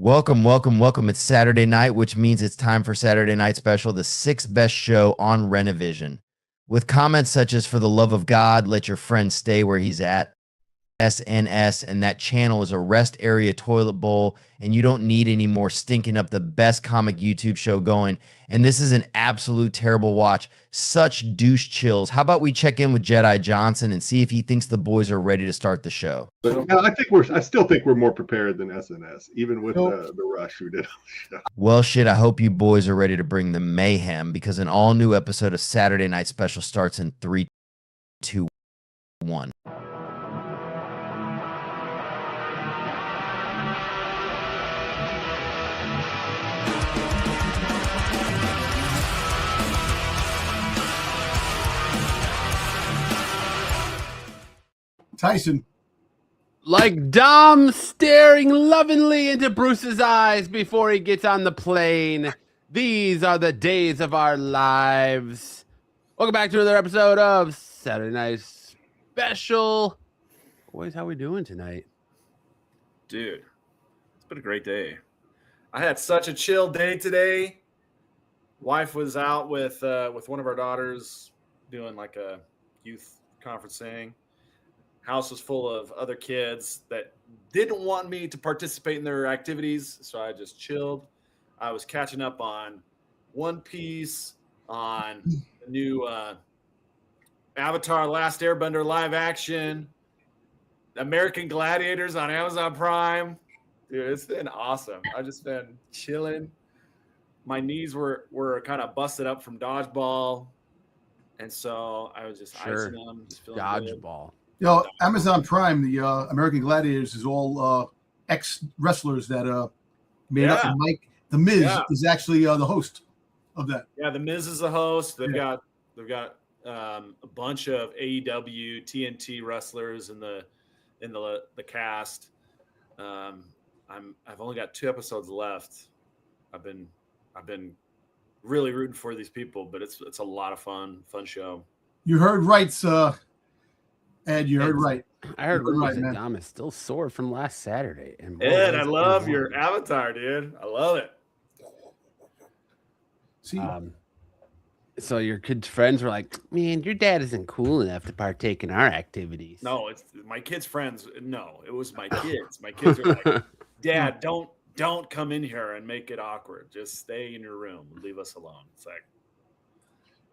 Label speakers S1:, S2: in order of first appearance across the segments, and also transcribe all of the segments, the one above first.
S1: Welcome, welcome, welcome. It's Saturday night, which means it's time for Saturday Night Special, the sixth best show on Renovision. With comments such as, for the love of God, let your friend stay where he's at, SNS, and that channel is a rest area toilet bowl, and you don't need any more stinking up the best comic YouTube show going. And this is an absolute terrible watch. Such douche chills. How about we check in with Jedi Johnson and see if he thinks the boys are ready to start the show?
S2: But I still think we're more prepared than SNS, even with the rush we did on the show.
S1: Well, shit, I hope you boys are ready to bring the mayhem, because an all-new episode of Saturday Night Special starts in 3, 2, 1.
S2: Tyson.
S3: Like Dom staring lovingly into Bruce's eyes before he gets on the plane. These are the days of our lives. Welcome back to another episode of Saturday Night Special. Boys, how we doing tonight?
S4: Dude, it's been a great day. I had such a chill day today. Wife was out with one of our daughters doing like a youth conference thing. House was full of other kids that didn't want me to participate in their activities, so I just chilled. I was catching up on One Piece, on the new Avatar Last Airbender live action, American Gladiators on Amazon Prime. Dude, it's been awesome. I've just been chilling. My knees were kind of busted up from Dodgeball, and so I was just icing them, just feeling
S3: Dodgeball.
S4: good.
S5: You know, Amazon Prime, the American Gladiators is all ex-wrestlers that made up the mic. The Miz is actually the host of that.
S4: Yeah, the Miz is the host. They've got a bunch of AEW, TNT wrestlers in the cast. I've only got 2 episodes left. I've been really rooting for these people, but it's a lot of fun show.
S5: You heard right, Ed, you heard right.
S3: I heard rumors that Dom is still sore from last Saturday. And
S4: Ed, I love your avatar, dude. I love it.
S5: See,
S3: so your kids' friends were like, "Man, your dad isn't cool enough to partake in our activities."
S4: No, it's my kids' friends. No, it was my kids. My kids are like, "Dad, don't come in here and make it awkward. Just stay in your room and leave us alone." It's like,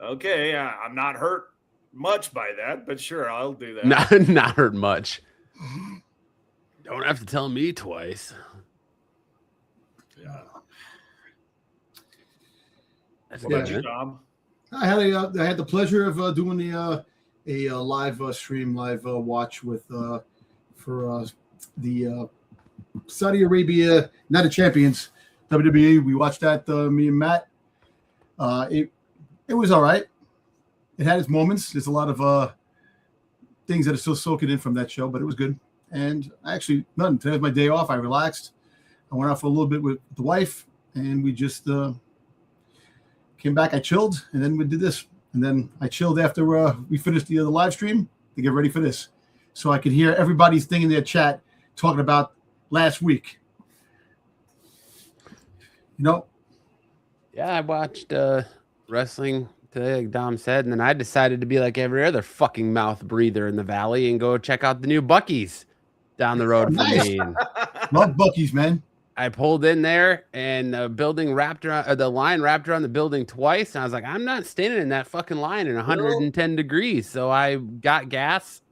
S4: okay, I'm not hurt much by that, but sure, I'll do that.
S3: Not hurt much. Don't have to tell me twice.
S4: Yeah.
S3: That's
S4: What about you, Dom?
S5: I had the pleasure of doing a live stream, live watch with for the Saudi Arabia Night of Champions WWE. We watched that, me and Matt. It was all right. It had its moments. There's a lot of things that are still soaking in from that show, but it was good. And actually, nothing. Today was my day off. I relaxed. I went out for a little bit with the wife, and we just came back. I chilled, and then we did this. And then I chilled after we finished the live stream to get ready for this. So I could hear everybody's thing in their chat talking about last week. You know?
S3: Yeah, I watched wrestling today, like Dom said, and then I decided to be like every other fucking mouth breather in the valley and go check out the new Buc-ee's down the road from me. And
S5: love Buc-ee's, man.
S3: I pulled in there, and the line wrapped around the building twice, and I was like, I'm not standing in that fucking line in 110 degrees. So I got gas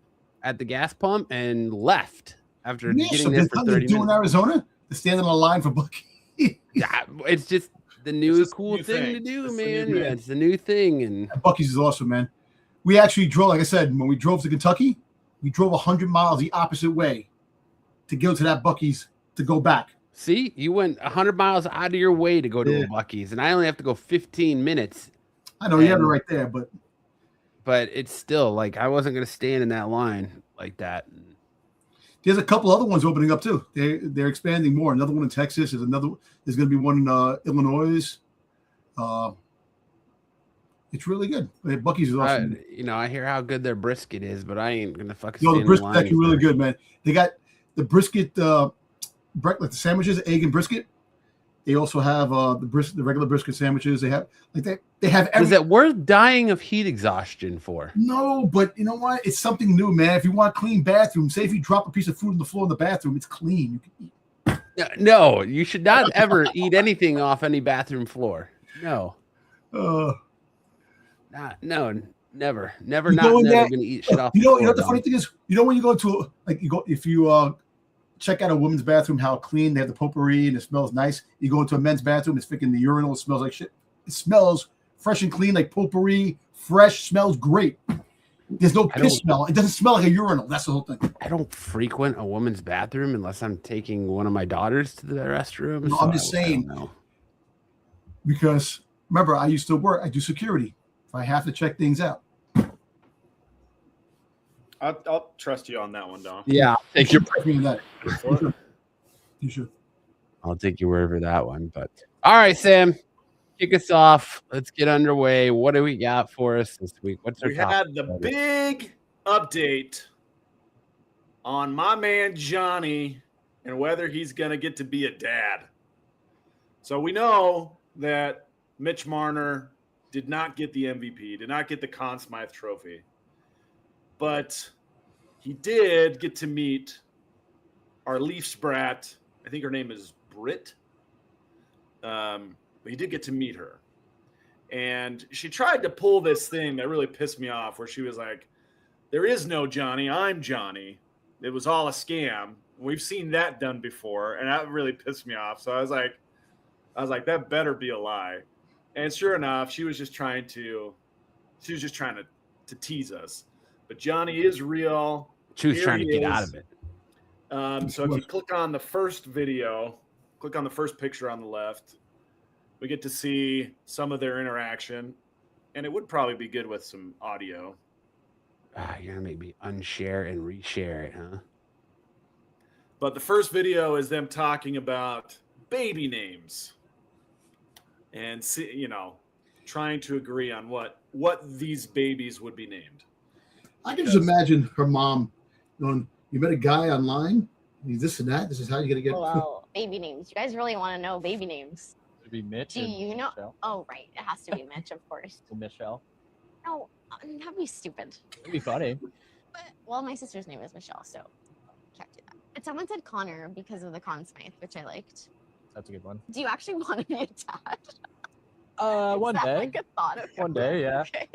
S3: at the gas pump and left after getting there for 30 minutes.
S5: In Arizona, to stand in a line for Buc-ee.
S3: Yeah, it's just the new cool thing to do, man. Yeah, it's the new thing. And
S5: Buc-ee's is awesome, man. We actually drove, like I said, when we drove to Kentucky, we drove 100 miles the opposite way to go to that Buc-ee's to go back.
S3: See, you went 100 miles out of your way to go to a Buc-ee's, and I only have to go 15 minutes.
S5: I know you have it right there, but
S3: it's still like I wasn't going to stand in that line like that.
S5: There's a couple other ones opening up too. They're expanding more. Another one in Texas. There's going to be one in Illinois. It's really good. Buc-ee's is awesome.
S3: I hear how good their brisket is, but I ain't gonna fucking.
S5: The brisket is actually really good, man. They got the brisket like the sandwiches, egg and brisket. They also have the regular brisket sandwiches. They have they have everything.
S3: Is it worth dying of heat exhaustion for?
S5: No, but you know what? It's something new, man. If you want a clean bathroom, say if you drop a piece of food on the floor in the bathroom, it's clean. You can eat.
S3: No, you should not ever eat anything off any bathroom floor. No. No, never. Never going to eat shit off.
S5: You know what the funny thing is? You know when you go to if you check out a woman's bathroom, how clean they have the potpourri and it smells nice. You go into a men's bathroom, it's freaking the urinal, it smells like shit. It smells fresh and clean, like potpourri, fresh, smells great. There's no piss smell. It doesn't smell like a urinal. That's the whole thing.
S3: I don't frequent a woman's bathroom unless I'm taking one of my daughters to the restroom.
S5: No, I'm just saying. Because remember, I used to work. I do security. If I have to check things out.
S4: I'll trust you on that one, Dom.
S3: Yeah, I'll take your
S5: You should.
S3: I'll take your word for that one. But all right, Sam, kick us off. Let's get underway. What do we got for us this week?
S4: We had the big update on my man Johnny and whether he's going to get to be a dad. So we know that Mitch Marner did not get the MVP, did not get the Conn Smythe Trophy. But he did get to meet our Leafs brat. I think her name is Britt. But he did get to meet her. And she tried to pull this thing that really pissed me off, where she was like, there is no Johnny, I'm Johnny. It was all a scam. We've seen that done before, and that really pissed me off. So I was like, that better be a lie. And sure enough, she was just trying to tease us. But Johnny is real.
S3: She was trying to get out of it.
S4: So if you click on the first video, click on the first picture on the left, we get to see some of their interaction. And it would probably be good with some audio.
S3: You're going to make me unshare and reshare it, huh?
S4: But the first video is them talking about baby names. And, trying to agree on what these babies would be named.
S5: I can just imagine her mom going, you met a guy online, he's this and that, this is how you're going to get...
S6: Well, baby names. You guys really want to know baby names.
S7: It'd be Mitch.
S6: Do you know?
S7: Michelle.
S6: Oh, right. It has to be Mitch, of course.
S7: Or Michelle.
S6: No, that'd be stupid.
S7: It'd be funny.
S6: Well, my sister's name is Michelle, so can't do that. But someone said Connor because of the Conn Smythe, which I liked.
S7: That's a good one.
S6: Do you actually want to be a dad?
S7: One day.
S6: Like a thought of
S7: One day, yeah.
S6: Okay.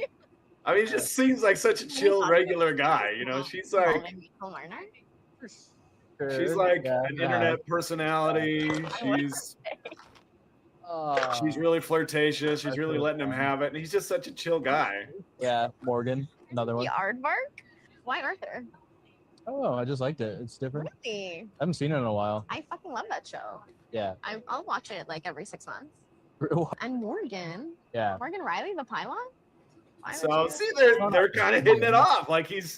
S4: I mean, it just seems like such a chill, regular guy. She's like, she's like an internet personality. She's really flirtatious. She's really letting him have it. And he's just such a chill guy.
S7: Yeah, Morgan, another one.
S6: The Aardvark? Why Arthur?
S7: Oh, I just liked it. It's different.
S6: Really?
S7: I haven't seen it in a while.
S6: I fucking love that show.
S7: Yeah.
S6: I'll watch it like every 6 months. And Morgan.
S7: Yeah.
S6: Morgan Riley, the pylon?
S4: So see, they're kind of hitting it off. Like he's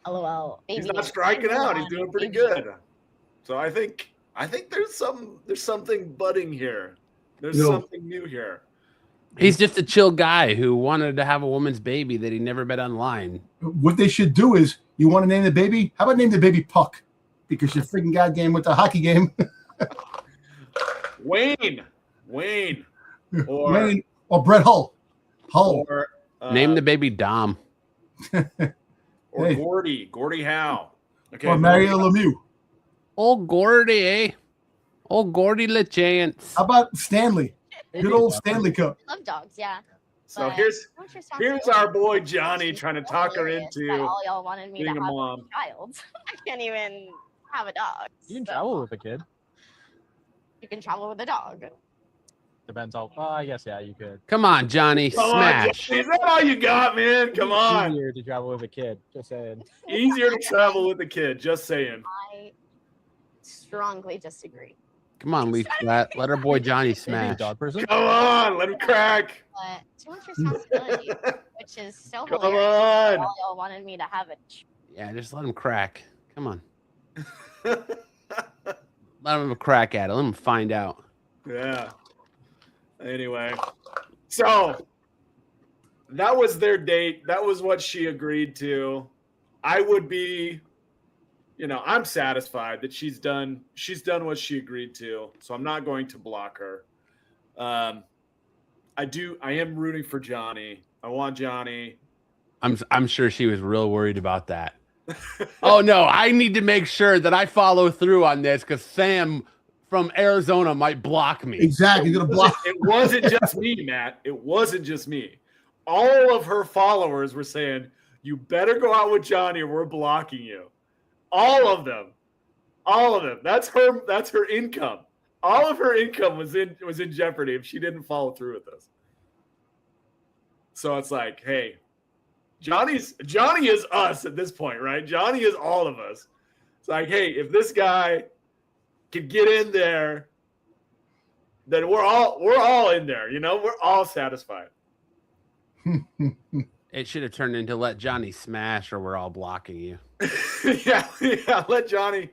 S6: LOL.
S4: He's not striking out. He's doing pretty good. So I think there's something budding here. There's something new here.
S3: He's just a chill guy who wanted to have a woman's baby that he never met online.
S5: What they should do is, you want to name the baby? How about name the baby Puck? Because you're freaking goddamn with the hockey game.
S4: Wayne,
S5: or Brett Hull.
S4: Or,
S3: name the baby Dom.
S4: Or Gordy Howe. Okay.
S5: Or Mario Lemieux.
S3: Old Gordy, eh? Old Gordy LeChance.
S5: How about Stanley? Good old Stanley Cup.
S6: I love dogs, yeah.
S4: So here's our boy Johnny trying to talk her into
S6: all y'all wanted me to have
S4: a mom.
S6: a child. I can't even have a dog.
S7: You can travel with a kid.
S6: You can travel with a dog.
S7: Depends how. I guess you could.
S3: Come on, Johnny, smash.
S4: Is that all you got, man? Come on.
S7: Easier to travel with a kid. Just saying.
S4: Easier to travel with a kid. Just saying.
S6: I strongly disagree.
S3: Come on, Leaf Flat. Let our boy Johnny smash.
S7: Dog person.
S4: Come on, let him crack.
S6: But too much responsibility, which is so
S4: Come
S6: hilarious.
S4: on.
S6: All y'all wanted me to have a.
S3: Yeah, just let him crack. Come on. Let him have a crack at it. Let him find out.
S4: Yeah. Anyway, so that was their date. That was what she agreed to. I would be I'm satisfied that she's done what she agreed to. So I'm not going to block her. I am rooting for Johnny. I want Johnny.
S3: I'm sure she was real worried about that. Oh no, I need to make sure that I follow through on this because Sam from Arizona might block me.
S5: Exactly, you're gonna block.
S4: It wasn't just me, Matt. It wasn't just me. All of her followers were saying, "You better go out with Johnny, or we're blocking you." All of them. That's her income. All of her income was in jeopardy if she didn't follow through with this. So it's like, hey, Johnny is us at this point, right? Johnny is all of us. It's like, hey, if this guy can get in there, then we're all in there, we're all satisfied.
S3: It should have turned into let Johnny smash or we're all blocking you.
S4: yeah, let Johnny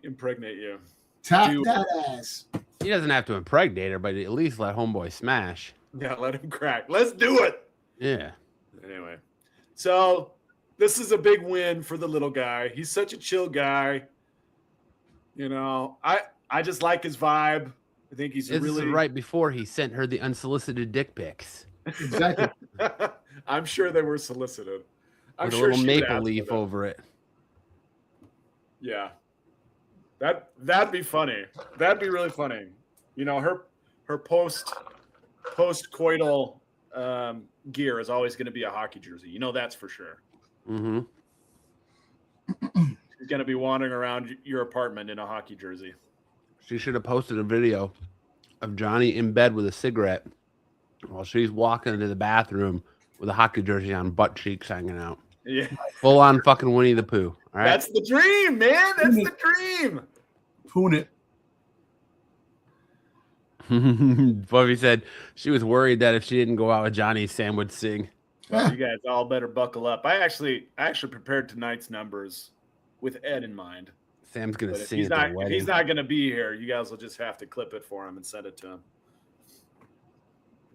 S4: impregnate you.
S5: Tap that ass.
S3: He doesn't have to impregnate her, but at least let homeboy smash.
S4: Yeah, let him crack. Let's do it.
S3: Yeah.
S4: Anyway, so this is a big win for the little guy. He's such a chill guy. I just like his vibe. I think he's
S3: This
S4: really
S3: is right before he sent her the unsolicited dick pics.
S5: Exactly.
S4: I'm sure they were solicited. I'm
S3: With a
S4: sure
S3: little
S4: she would
S3: maple
S4: ask
S3: leaf
S4: for them.
S3: over it.
S4: Yeah. That'd be funny. That'd be really funny. Her post-coital gear is always going to be a hockey jersey. That's for sure.
S3: Mm-hmm.
S4: She's going to be wandering around your apartment in a hockey jersey.
S3: She should have posted a video of Johnny in bed with a cigarette while she's walking into the bathroom with a hockey jersey on, butt cheeks hanging out.
S4: Yeah.
S3: Full on fucking Winnie the Pooh. All right.
S4: That's the dream, man. That's the dream.
S5: Poon it.
S3: Buffy said she was worried that if she didn't go out with Johnny, Sam would sing.
S4: Well, you guys all better buckle up. I actually prepared tonight's numbers with Ed in mind.
S3: Sam's gonna
S4: But if
S3: sing
S4: he's
S3: at
S4: not,
S3: the
S4: if
S3: wedding.
S4: he's not gonna be here, you guys will just have to clip it for him and send it to him.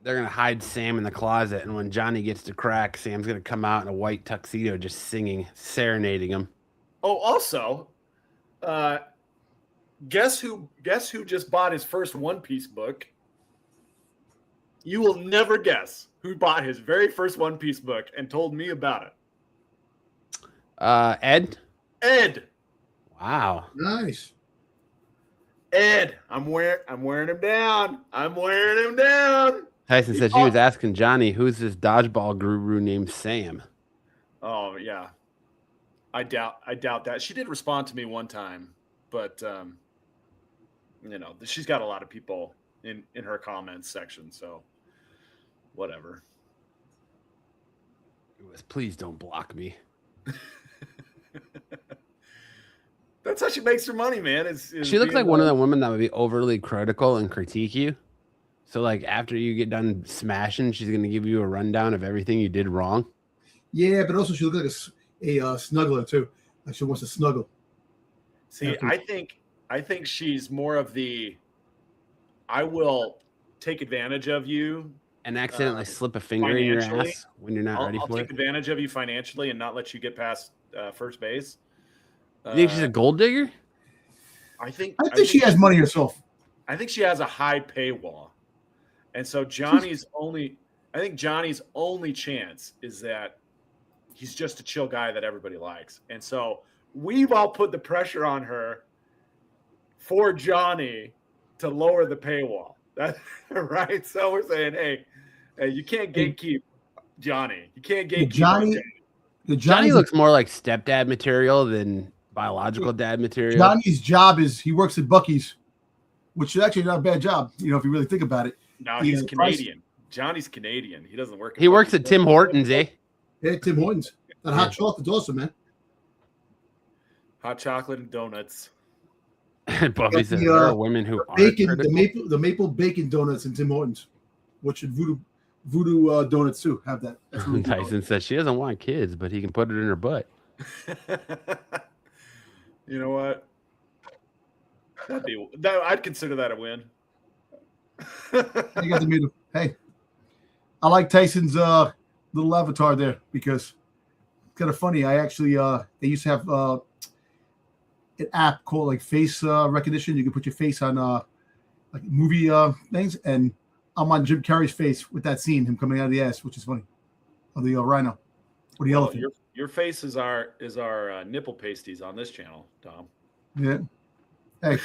S3: They're gonna hide Sam in the closet, and when Johnny gets to crack, Sam's gonna come out in a white tuxedo, just singing, serenading him.
S4: Oh, also, guess who just bought his first One Piece book? You will never guess who bought his very first One Piece book and told me about it.
S3: Ed?
S4: Ed.
S3: Wow.
S5: Nice.
S4: Ed. I'm wearing him down.
S3: Tyson said she was asking Johnny, who's this dodgeball guru named Sam?
S4: Oh yeah. I doubt that. She did respond to me one time, but she's got a lot of people in her comments section, so whatever.
S3: It was, please don't block me.
S4: That's how she makes her money, man.
S3: She looks like one of the women that would be overly critical and critique you. So, like, after you get done smashing, she's going to give you a rundown of everything you did wrong.
S5: Yeah, but also she looks like a snuggler too. Like she wants to snuggle.
S4: See, I think she's more of the I will take advantage of you
S3: And accidentally slip a finger in your
S4: financially.
S3: ass when you're not ready
S4: I'll
S3: for
S4: take
S3: it.
S4: advantage of you financially and not let you get past first base.
S3: You think she's a gold digger?
S4: I think
S5: she has money herself.
S4: I think she has a high paywall. And so Johnny's only chance is that he's just a chill guy that everybody likes. And so we've all put the pressure on her for Johnny to lower the paywall. That's right. So we're saying, hey, you can't gatekeep Johnny. You can't gatekeep
S5: Johnny.
S3: Johnny looks more like stepdad material than biological dad material.
S5: Johnny's job is he works at Buc-ee's, which is actually not a bad job, if you really think about it.
S4: No, he's Canadian. Johnny's Canadian. He doesn't work.
S3: He works at Tim Hortons, eh?
S5: Yeah, Tim Hortons. That hot chocolate's awesome, man.
S4: Hot chocolate and donuts.
S3: Buffy says there are women who are
S5: the maple bacon donuts in Tim Hortons, which Voodoo donuts too have that. That's really
S3: Tyson says she doesn't want kids, but he can put it in her butt.
S4: You know what? I'd consider that a win.
S5: You got to meet him. Hey, I like Tyson's little avatar there because kind of funny. I actually they used to have an app called like face recognition. You can put your face on like movie things, and I'm on Jim Carrey's face with that scene, him coming out of the ass, which is funny. Of the rhino or the elephant.
S4: Your face is our nipple pasties on this channel, Tom.
S5: Yeah. Hey.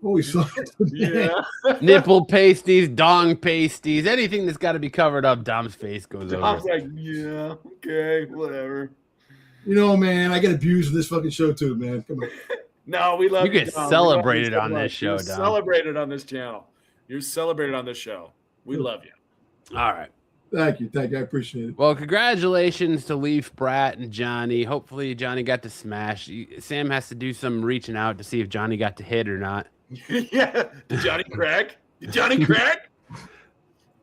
S5: Holy fuck.
S4: Yeah.
S3: Nipple pasties, dong pasties, anything that's got to be covered up, Dom's face goes
S4: Tom's
S3: over.
S4: like, yeah, okay, whatever.
S5: You know, man, I get abused in this fucking show too, man. Come on.
S4: No, we love
S3: You
S4: you.
S3: get
S4: Dom.
S3: celebrated
S4: We love
S3: on
S4: you so
S3: this
S4: much.
S3: show,
S4: You're
S3: Dom.
S4: celebrated on this channel. You're celebrated on this show. We love you.
S3: All right.
S5: Thank you. I appreciate it.
S3: Well, congratulations to Leaf, Brat, and Johnny. Hopefully, Johnny got to smash. Sam has to do some reaching out to see if Johnny got to hit or not.
S4: Yeah. Did Johnny crack? Did Johnny crack?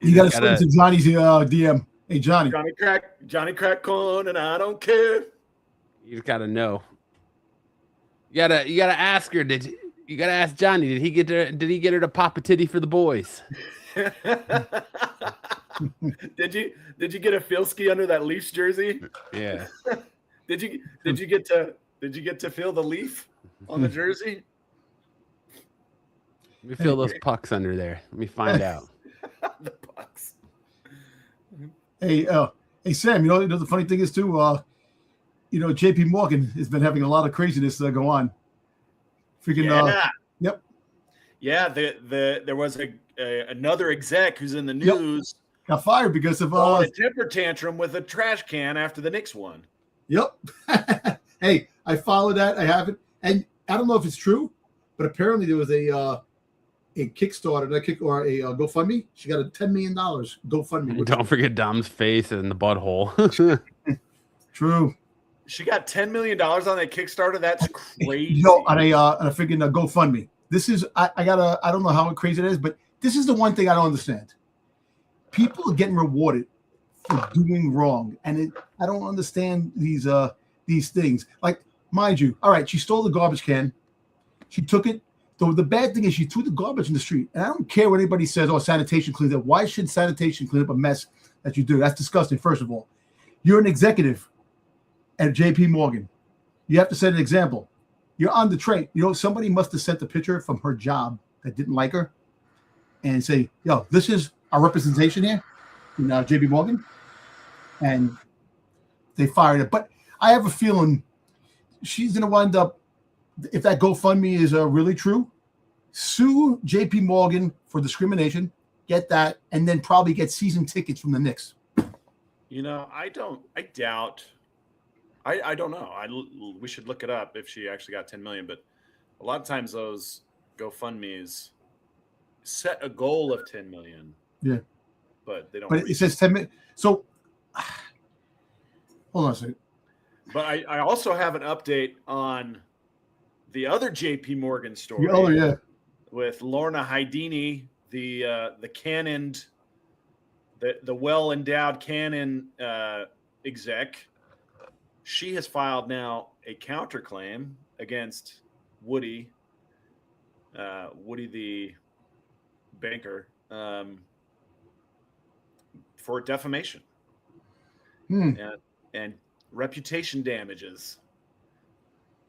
S5: You got to send to Johnny's DM. Hey, Johnny.
S4: Johnny crack corn, and I don't care.
S3: You just gotta know. You gotta ask her. You gotta ask Johnny? Did he get her to pop a titty for the boys?
S4: Did you get a Filski under that Leafs jersey?
S3: Yeah.
S4: Did you get to feel the leaf on the jersey?
S3: Let me feel those pucks under there. Let me find out.
S4: The pucks.
S5: Hey, Sam. You know the funny thing is too. JP Morgan has been having a lot of craziness go on. Freaking.
S4: Yeah.
S5: Yep.
S4: Yeah. There was another exec who's in the news.
S5: Got fired because of
S4: a temper tantrum with a trash can after the Knicks won.
S5: Yep. Hey, I followed that. I haven't, and I don't know if it's true, but apparently there was a Kickstarter, or a GoFundMe. She got a $10 million GoFundMe.
S3: Don't forget Dom's face and the butthole.
S5: True.
S4: She got $10 million on that Kickstarter. That's crazy.
S5: On a freaking GoFundMe. This is I don't know how crazy it is, but this is the one thing I don't understand. People are getting rewarded for doing wrong, and I don't understand these things. Like, mind you, all right, she stole the garbage can, she took it. The bad thing is she threw the garbage in the street, and I don't care what anybody says. Oh, sanitation cleans up. Why should sanitation clean up a mess that you do? That's disgusting. First of all, you're an executive at JP Morgan. You have to set an example. You're on the train. Somebody must have sent the picture from her job that didn't like her and say, yo, this is our representation here in JP Morgan. And they fired her. But I have a feeling she's going to wind up, if that GoFundMe is really true, sue JP Morgan for discrimination, get that, and then probably get season tickets from the Knicks.
S4: I don't know. We should look it up if she actually got 10 million. But a lot of times those GoFundMe's set a goal of 10 million.
S5: Yeah,
S4: but they don't.
S5: But it says 10 million. So hold on a second.
S4: But I also have an update on the other JP Morgan story.
S5: Oh yeah,
S4: with Lorna Haidini, the Canon, the well-endowed Canon exec. She has filed now a counterclaim against Woody the banker, for defamation and reputation damages.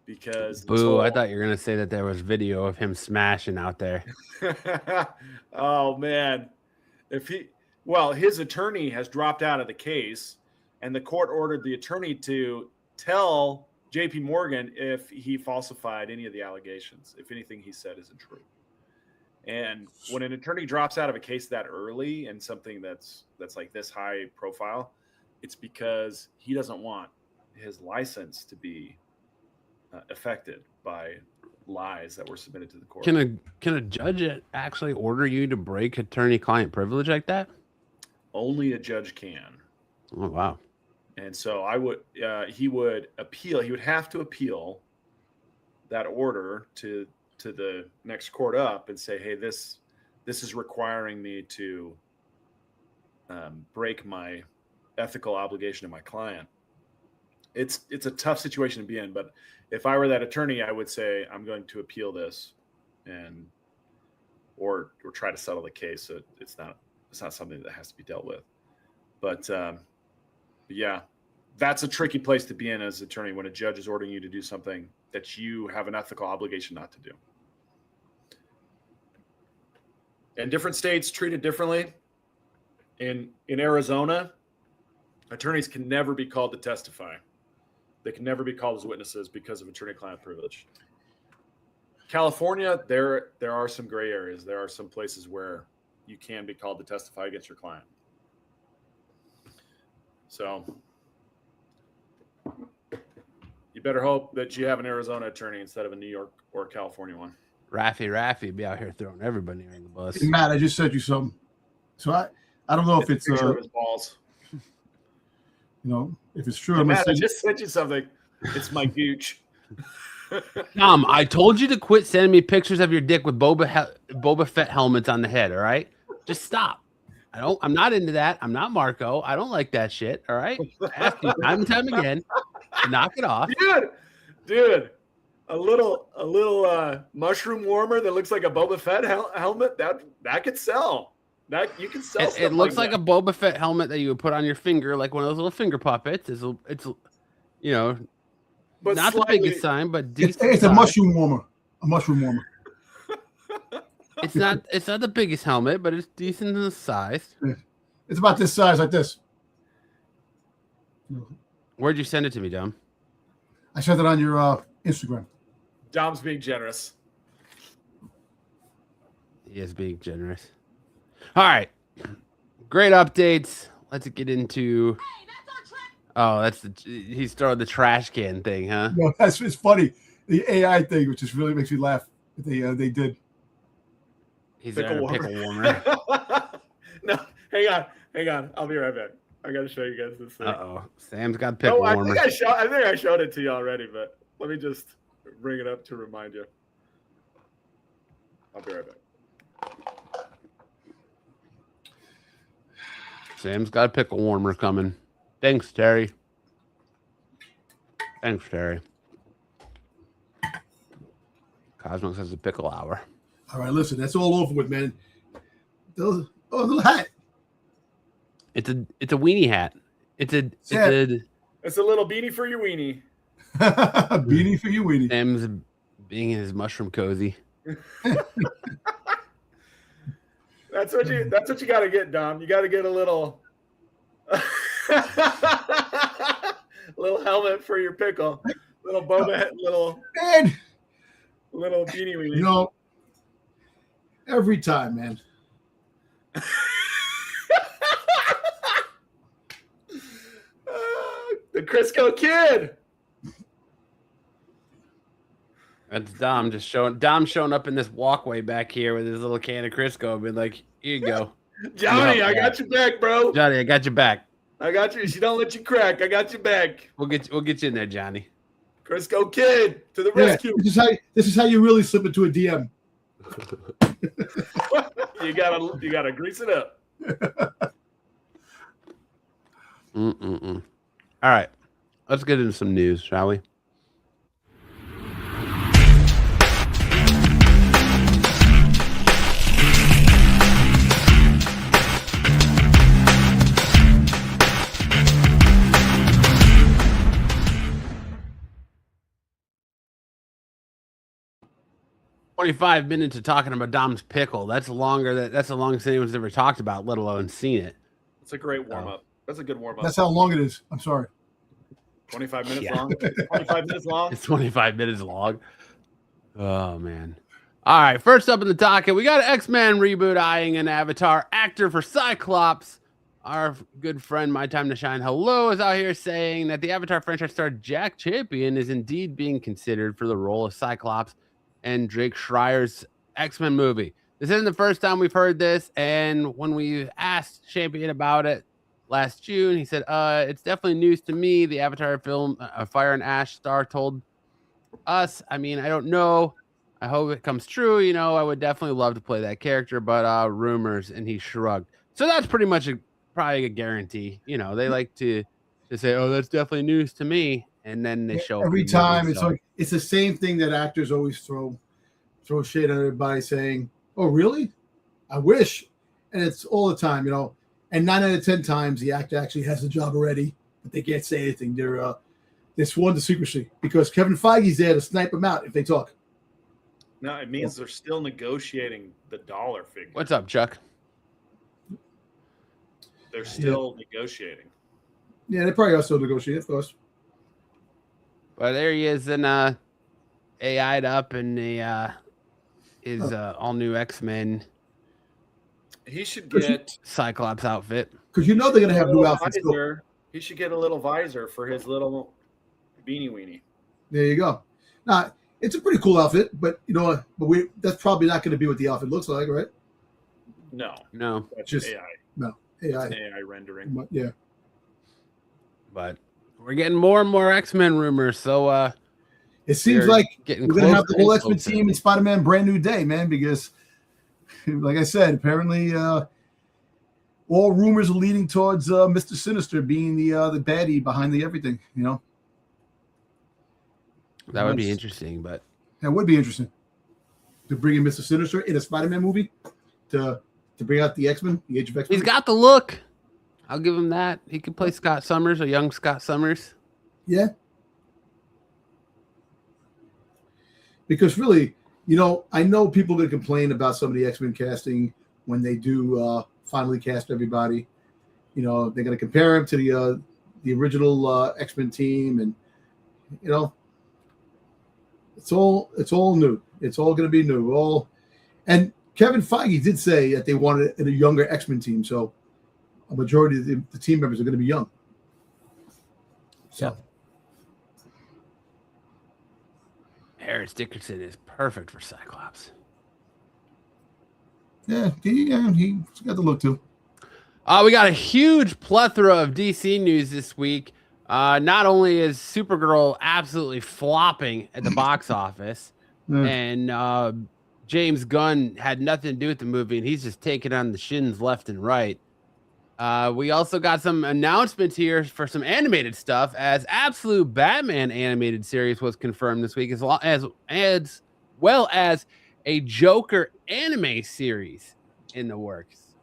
S4: Because
S3: boo, I thought you were gonna say that there was video of him smashing out there.
S4: Oh man, his attorney has dropped out of the case. And the court ordered the attorney to tell JP Morgan if he falsified any of the allegations, if anything he said isn't true. And when an attorney drops out of a case that early and something that's like this high profile, it's because he doesn't want his license to be affected by lies that were submitted to the court.
S3: Can a judge actually order you to break attorney-client privilege like that?
S4: Only a judge can.
S3: Oh wow.
S4: And so he would appeal. He would have to appeal that order to the next court up and say, hey, this is requiring me to break my ethical obligation to my client. It's a tough situation to be in, but if I were that attorney, I would say I'm going to appeal this or try to settle the case. So it's not something that has to be dealt with. But yeah, that's a tricky place to be in as an attorney when a judge is ordering you to do something that you have an ethical obligation not to do. And different states treat it differently. In Arizona, attorneys can never be called to testify. They can never be called as witnesses because of attorney-client privilege. California, there are some gray areas. There are some places where you can be called to testify against your client. So you better hope that you have an Arizona attorney instead of a New York or California one.
S3: Raffy be out here throwing everybody on the bus.
S5: Hey, Matt, I just sent you something. So I don't know if it's
S4: Picture of his balls.
S5: you know, if it's true.
S4: Hey,
S5: I'm gonna
S4: Matt, I
S5: send
S4: just sent you something. It's my gooch.
S3: Tom, I told you to quit sending me pictures of your dick with Boba Fett helmets on the head. All right, just stop. I'm not into that. I'm not Marco. I don't like that shit. All right, I asked you time and time again to knock it off,
S4: dude. A little mushroom warmer that looks like a Boba Fett helmet that could sell. That you can sell.
S3: It looks like a Boba Fett helmet that you would put on your finger, like one of those little finger puppets. It's you know,
S4: but
S3: not
S4: slightly,
S3: the biggest sign, but decent.
S5: it's a mushroom warmer. A mushroom warmer.
S3: It's not the biggest helmet, but it's decent in size.
S5: It's about this size, like this.
S3: Where'd you send it to me, Dom?
S5: I sent it on your Instagram.
S4: Dom's being generous.
S3: He is being generous. All right. Great updates. Let's get into. Oh, he's throwing the trash can thing, huh?
S5: No, it's funny. The AI thing, which just really makes me laugh. They did.
S3: He's throwing a pickle warmer.
S4: No, hang on. I'll be right back. I got to show you guys this thing.
S3: Uh-oh. Sam's got pickle warmer.
S4: I think I showed it to you already, but let me just bring it up to remind you. I'll be right back.
S3: Sam's got a pickle warmer coming. Thanks, Terry. Cosmos has a pickle hour.
S5: All right, listen, that's all over with, man. Little hat.
S3: It's a weenie hat. It's a
S4: little beanie for your weenie.
S5: Beanie for you, weenie.
S3: Sam's being in his mushroom cozy.
S4: That's what you got to get, Dom. You got to get a little little helmet for your pickle, little Boba, little beanie weenie.
S5: You know, every time, man.
S4: The Crisco Kid.
S3: That's Dom showing up in this walkway back here with his little can of Crisco and be like, here you go.
S4: Johnny, I got your back, bro.
S3: Johnny, I got your back.
S4: I got you. She don't let you crack. I got your back.
S3: We'll get you in there, Johnny.
S4: Crisco Kid to the rescue.
S5: This is how you really slip into a DM.
S4: You gotta grease it up.
S3: All right, let's get into some news, shall we? "25 minutes of talking about Dom's pickle. That's the longest anyone's ever talked about, let alone seen it."
S4: It's a great warm up. That's a good warm up.
S5: That's how long it is. I'm sorry.
S4: 25 minutes long. 25 minutes long.
S3: It's 25 minutes long. Oh man. All right. First up in the docket, we got an X-Men reboot eyeing an Avatar actor for Cyclops. Our good friend, My Time to Shine Hello, is out here saying that the Avatar franchise star Jack Champion is indeed being considered for the role of Cyclops and Drake Schreier's X-Men movie. This isn't the first time we've heard this, and when we asked Champion about it last June, he said, it's definitely news to me. The Avatar film, Fire and Ash star told us, I mean, I don't know. I hope it comes true. You know, I would definitely love to play that character, but rumors, and he shrugged. So that's pretty much probably a guarantee. You know, they like to say, oh, that's definitely news to me. And then they show
S5: every time. It's the same thing that actors always throw shade on everybody saying, oh, really? I wish. And it's all the time, you know. And 9 out of 10 times, the actor actually has the job already, but they can't say anything. They're sworn to secrecy because Kevin Feige's there to snipe them out if they talk.
S4: No, it means they're still negotiating the dollar figure.
S3: What's up, Chuck?
S4: They're still negotiating.
S5: Yeah, they probably are still negotiating, of course.
S3: Well, there he is in AI'd up in the his all new X-Men
S4: He should get
S3: Cyclops outfit.
S5: Because you know they're going to have new outfits.
S4: visor. He should get a little visor for his little beanie weenie.
S5: There you go. Now, it's a pretty cool outfit, but you know, that's probably not going to be what the outfit looks like, right?
S4: No, that's
S5: Just
S4: AI.
S5: no
S4: It's
S5: AI.
S4: an AI rendering.
S5: Yeah.
S3: But we're getting more and more X-Men rumors, so
S5: It seems
S3: we're
S5: like
S3: getting
S5: we're going to have
S3: closer
S5: the whole
S3: and
S5: X-Men
S3: closer.
S5: team in Spider-Man Brand New Day, man, because like I said, apparently all rumors are leading towards Mr. Sinister being the baddie behind the everything, you know.
S3: That would be interesting, but
S5: That would be interesting to bring in Mr. Sinister in a Spider-Man movie to bring out the X-Men, the Age of X-Men.
S3: he's got the look. I'll give him that. He could play Scott Summers, a young Scott Summers.
S5: Yeah. Because really, you know, I know people are going to complain about some of the X-Men casting when they do finally cast everybody. You know, they're going to compare him to the original X-Men team, and you know, it's all new. It's all going to be new. And Kevin Feige did say that they wanted a younger X-Men team, so a majority of the team members are going to be young. So.
S3: Harris Dickerson is perfect for Cyclops.
S5: Yeah, he's got the look too.
S3: We got a huge plethora of DC news this week. Not only is Supergirl absolutely flopping at the box office, and James Gunn had nothing to do with the movie, and he's just taking on the shins left and right. We also got some announcements here for some animated stuff, as Absolute Batman animated series was confirmed this week, as well as a Joker anime series in the works.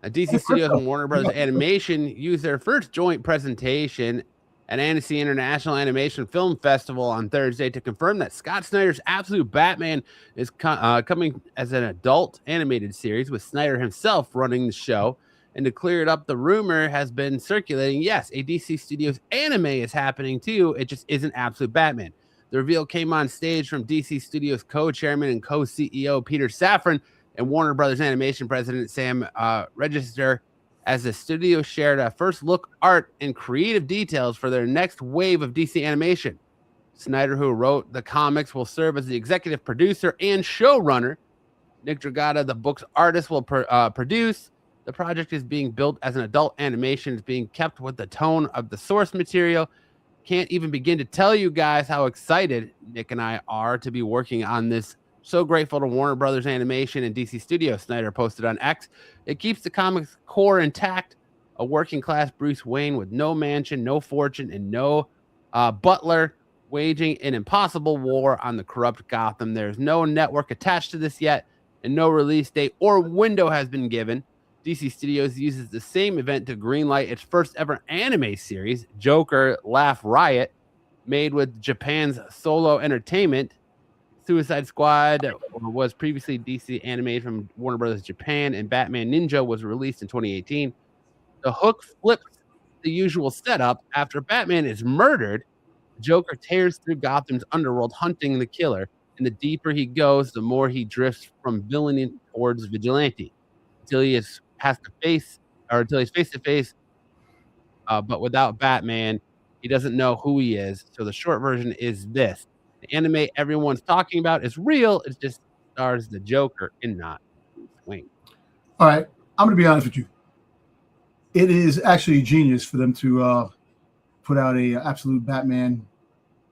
S3: DC Studios and Warner Brothers Animation used their first joint presentation at Annecy International Animation Film Festival on Thursday to confirm that Scott Snyder's Absolute Batman is coming as an adult animated series, with Snyder himself running the show. And to clear it up, the rumor has been circulating. Yes, a DC Studios anime is happening too. It just isn't Absolute Batman. The reveal came on stage from DC Studios co-chairman and co-CEO Peter Safran and Warner Brothers Animation president Sam Register, as the studio shared a first look art and creative details for their next wave of DC animation. Snyder, who wrote the comics, will serve as the executive producer and showrunner. Nick Dragata, the book's artist, will produce. The project is being built as an adult animation. It's being kept with the tone of the source material. Can't even begin to tell you guys how excited Nick and I are to be working on this. So grateful to Warner Brothers Animation and DC Studios, Snyder posted on X. It keeps the comics core intact. A working class Bruce Wayne with no mansion, no fortune, and no butler, waging an impossible war on the corrupt Gotham. There's no network attached to this yet, and no release date or window has been given. DC Studios uses the same event to greenlight its first ever anime series, Joker Laugh Riot, made with Japan's Solo Entertainment. Suicide Squad was previously DC animated from Warner Brothers Japan, and Batman Ninja was released in 2018. The hook flips the usual setup. After Batman is murdered, Joker tears through Gotham's underworld hunting the killer, and the deeper he goes, the more he drifts from villainy towards vigilante, until he's face to face, but without Batman, he doesn't know who he is. So the short version is this: the anime everyone's talking about is real. It just stars the Joker and not Bruce Wayne.
S5: All right, I'm going to be honest with you. It is actually genius for them to put out a Absolute Batman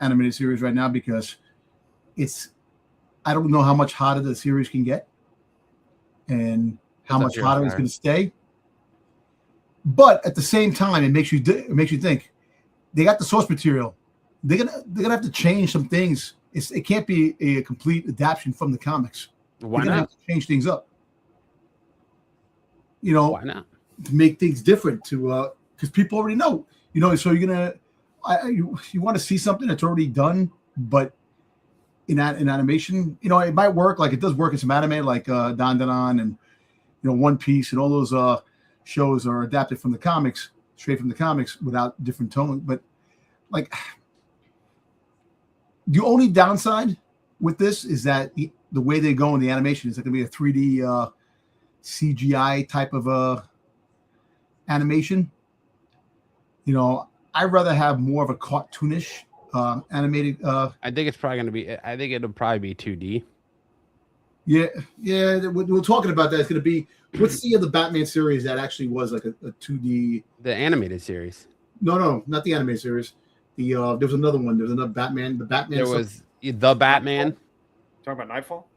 S5: animated series right now, because I don't know how much hotter the series can get and how much hotter it's going to stay. But at the same time, it makes you think they got the source material. They're gonna have to change some things. It can't be a complete adaptation from the comics.
S3: Why
S5: They're gonna
S3: not?
S5: have to change things up. You know,
S3: Why not?
S5: make things different to because people already know, so you're gonna you want to see something that's already done, but in animation, it might work. Like it does work in some anime, like Dan and One Piece and all those shows are adapted from the comics, straight from the comics without different tone. But like the only downside with this is that the way they go in the animation is going to be a 3D CGI type of animation. I'd rather have more of a cartoonish animated.
S3: I think it's probably going to be. I think it'll probably be 2D.
S5: Yeah. We're talking about that. It's going to be. What's the Batman series that actually was like a 2D?
S3: The animated series.
S5: No, not the animated series. There was another one. There was another Batman. The Batman.
S3: There was the Batman.
S4: Talking about Nightfall?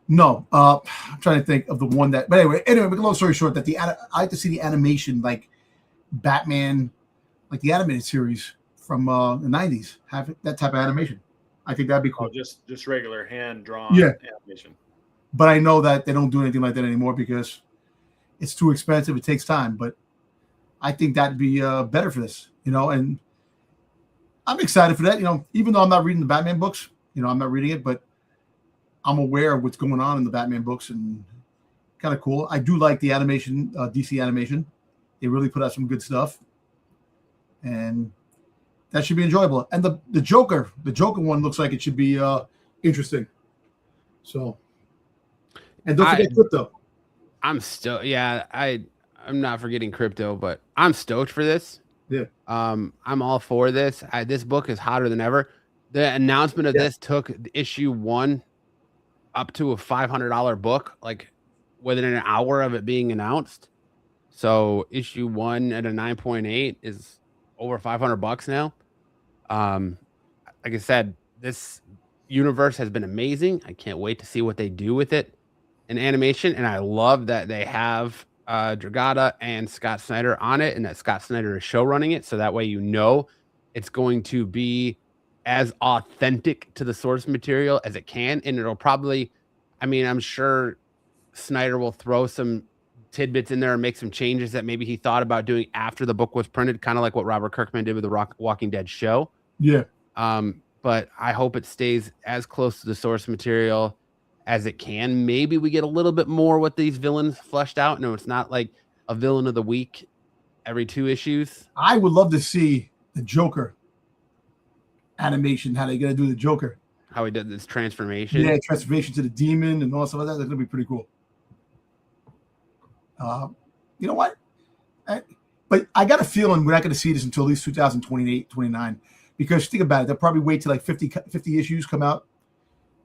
S5: No, I'm trying to think of the one that. But anyway, long story short, that I like to see the animation like Batman, like the animated series from the '90s, have that type of animation. I think that'd be cool.
S4: Oh, just regular hand drawn animation.
S5: But I know that they don't do anything like that anymore because it's too expensive. It takes time. But I think that'd be better for this, and I'm excited for that. Even though I'm not reading the Batman books, I'm not reading it, but I'm aware of what's going on in the Batman books and kind of cool. I do like the animation, DC animation. They really put out some good stuff, and that should be enjoyable. And the Joker one looks like it should be interesting. So, and don't forget Crypto.
S3: I'm still, I'm not forgetting Crypto, but I'm stoked for this.
S5: Yeah.
S3: I'm all for this. This book is hotter than ever. The announcement of this took issue 1 up to a $500 book, like within an hour of it being announced. So issue 1 at a 9.8 is over $500 now. Like I said, this universe has been amazing. I can't wait to see what they do with it in animation. And I love that they have Dragata and Scott Snyder on it, and that Scott Snyder is show running it. So that way, it's going to be as authentic to the source material as it can. And it'll probably, I'm sure Snyder will throw some tidbits in there and make some changes that maybe he thought about doing after the book was printed, kind of like what Robert Kirkman did with the Walking Dead show.
S5: Yeah.
S3: But I hope it stays as close to the source material as it can. Maybe we get a little bit more with these villains fleshed out. No, it's not like a villain of the week every 2 issues.
S5: I would love to see the Joker animation, how they're going to do the Joker.
S3: How he did this transformation.
S5: Yeah, transformation to the demon and all stuff like that. That's going to be pretty cool. You know what? But I got a feeling we're not going to see this until at least 2028, 29. Because think about it, they'll probably wait till like 50 issues come out,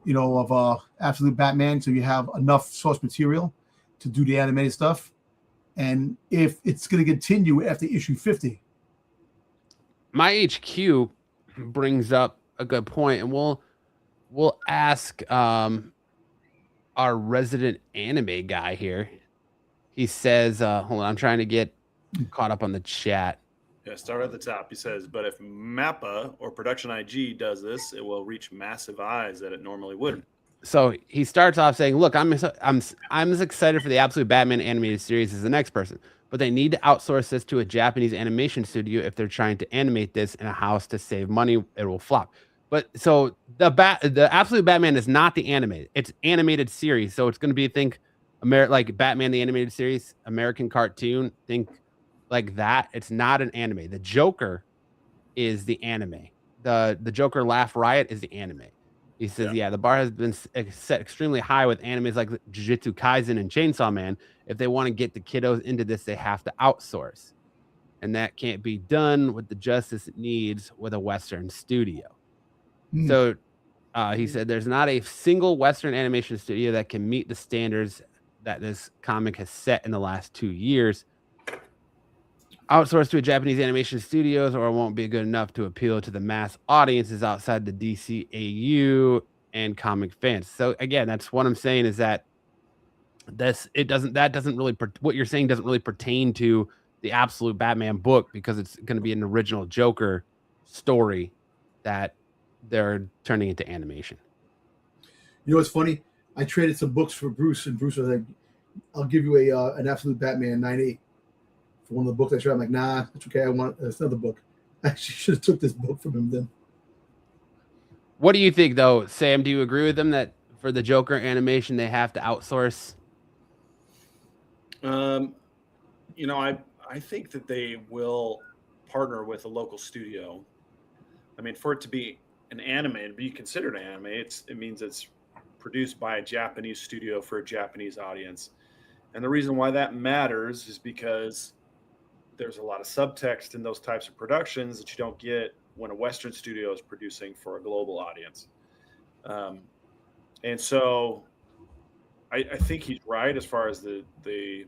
S5: of Absolute Batman, so you have enough source material to do the animated stuff. And if it's going to continue after issue 50.
S3: My HQ brings up a good point, and we'll ask our resident anime guy here. He says, hold on, I'm trying to get caught up on the chat.
S4: Yeah, start at the top. He says, but if MAPPA or Production IG does this, it will reach massive eyes that it normally wouldn't.
S3: So he starts off saying, look, I'm as excited for the Absolute Batman animated series as the next person, but they need to outsource this to a Japanese animation studio if they're trying to animate this in a house to save money. It will flop. But so the Absolute Batman is not the animated. It's animated series. So it's going to be, like Batman the animated series, American cartoon, think like that. It's not an anime. The Joker is the anime. The Joker Laugh Riot is the anime. He says, the bar has been set extremely high with animes like Jujutsu Kaisen and Chainsaw Man. If they want to get the kiddos into this, they have to outsource. And that can't be done with the justice it needs with a Western studio. So he said there's not a single Western animation studio that can meet the standards that this comic has set in the last 2 years. Outsourced to a Japanese animation studios, or it won't be good enough to appeal to the mass audiences outside the DCAU and comic fans. So again, that's what I'm saying is that what you're saying doesn't really pertain to the Absolute Batman book, because it's going to be an original Joker story that they're turning into animation.
S5: You know what's funny? I traded some books for Bruce, and Bruce was like, I'll give you an absolute Batman 9.8 for one of the books I showed. I'm like, nah, it's okay. I want another book. I actually should have took this book from him then.
S3: What do you think, though, Sam? Do you agree with them that for the Joker animation they have to outsource?
S4: You know, I think that they will partner with a local studio. I mean, for it to be an anime, to be considered an anime, it means it's produced by a Japanese studio for a Japanese audience. And the reason why that matters is because there's a lot of subtext in those types of productions that you don't get when a Western studio is producing for a global audience. And so I think he's right as far as the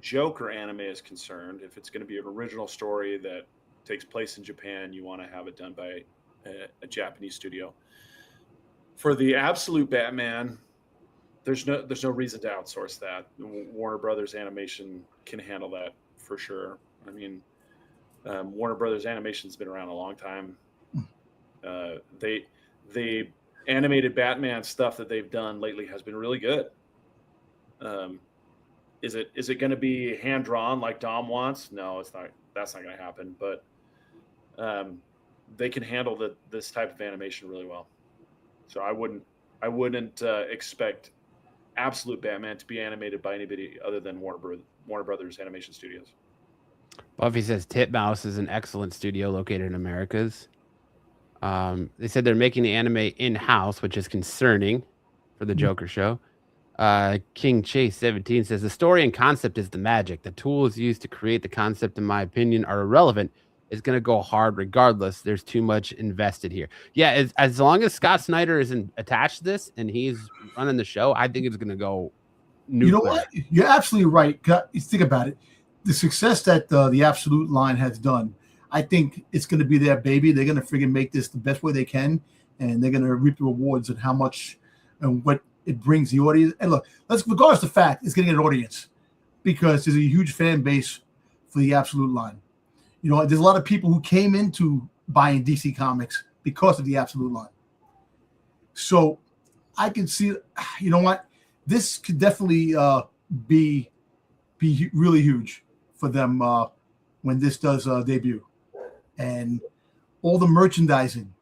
S4: Joker anime is concerned. If it's going to be an original story that takes place in Japan, you want to have it done by a Japanese studio. For the absolute Batman, there's no reason to outsource that. Warner Brothers Animation can handle that for sure. I mean, Warner Brothers Animation's been around a long time. The animated Batman stuff that they've done lately has been really good. Is it going to be hand drawn like Dom wants? No, it's not. That's not going to happen. But they can handle this type of animation really well. So I wouldn't expect absolute Batman to be animated by anybody other than Warner Brothers Animation Studios.
S3: Buffy says Titmouse is an excellent studio located in Americas. They said they're making the anime in-house, which is concerning for the Joker show. King Chase 17 says the story and concept is the magic. The tools used to create the concept, in my opinion, are irrelevant. It's going to go hard regardless. There's too much invested here. Yeah, as long as Scott Snyder isn't attached to this and he's running the show, I think it's going to go nuclear.
S5: You know what? You're absolutely right. Think about it. The success that the Absolute line has done, I think it's going to be their baby. They're going to friggin' make this the best way they can, and they're going to reap the rewards and how much and what it brings the audience. And look, regardless of the fact, it's getting an audience because there's a huge fan base for the Absolute line. You know, there's a lot of people who came into buying DC Comics because of the Absolute line. So I can see, you know what? This could definitely be really huge for them when this does debut. And all the merchandising,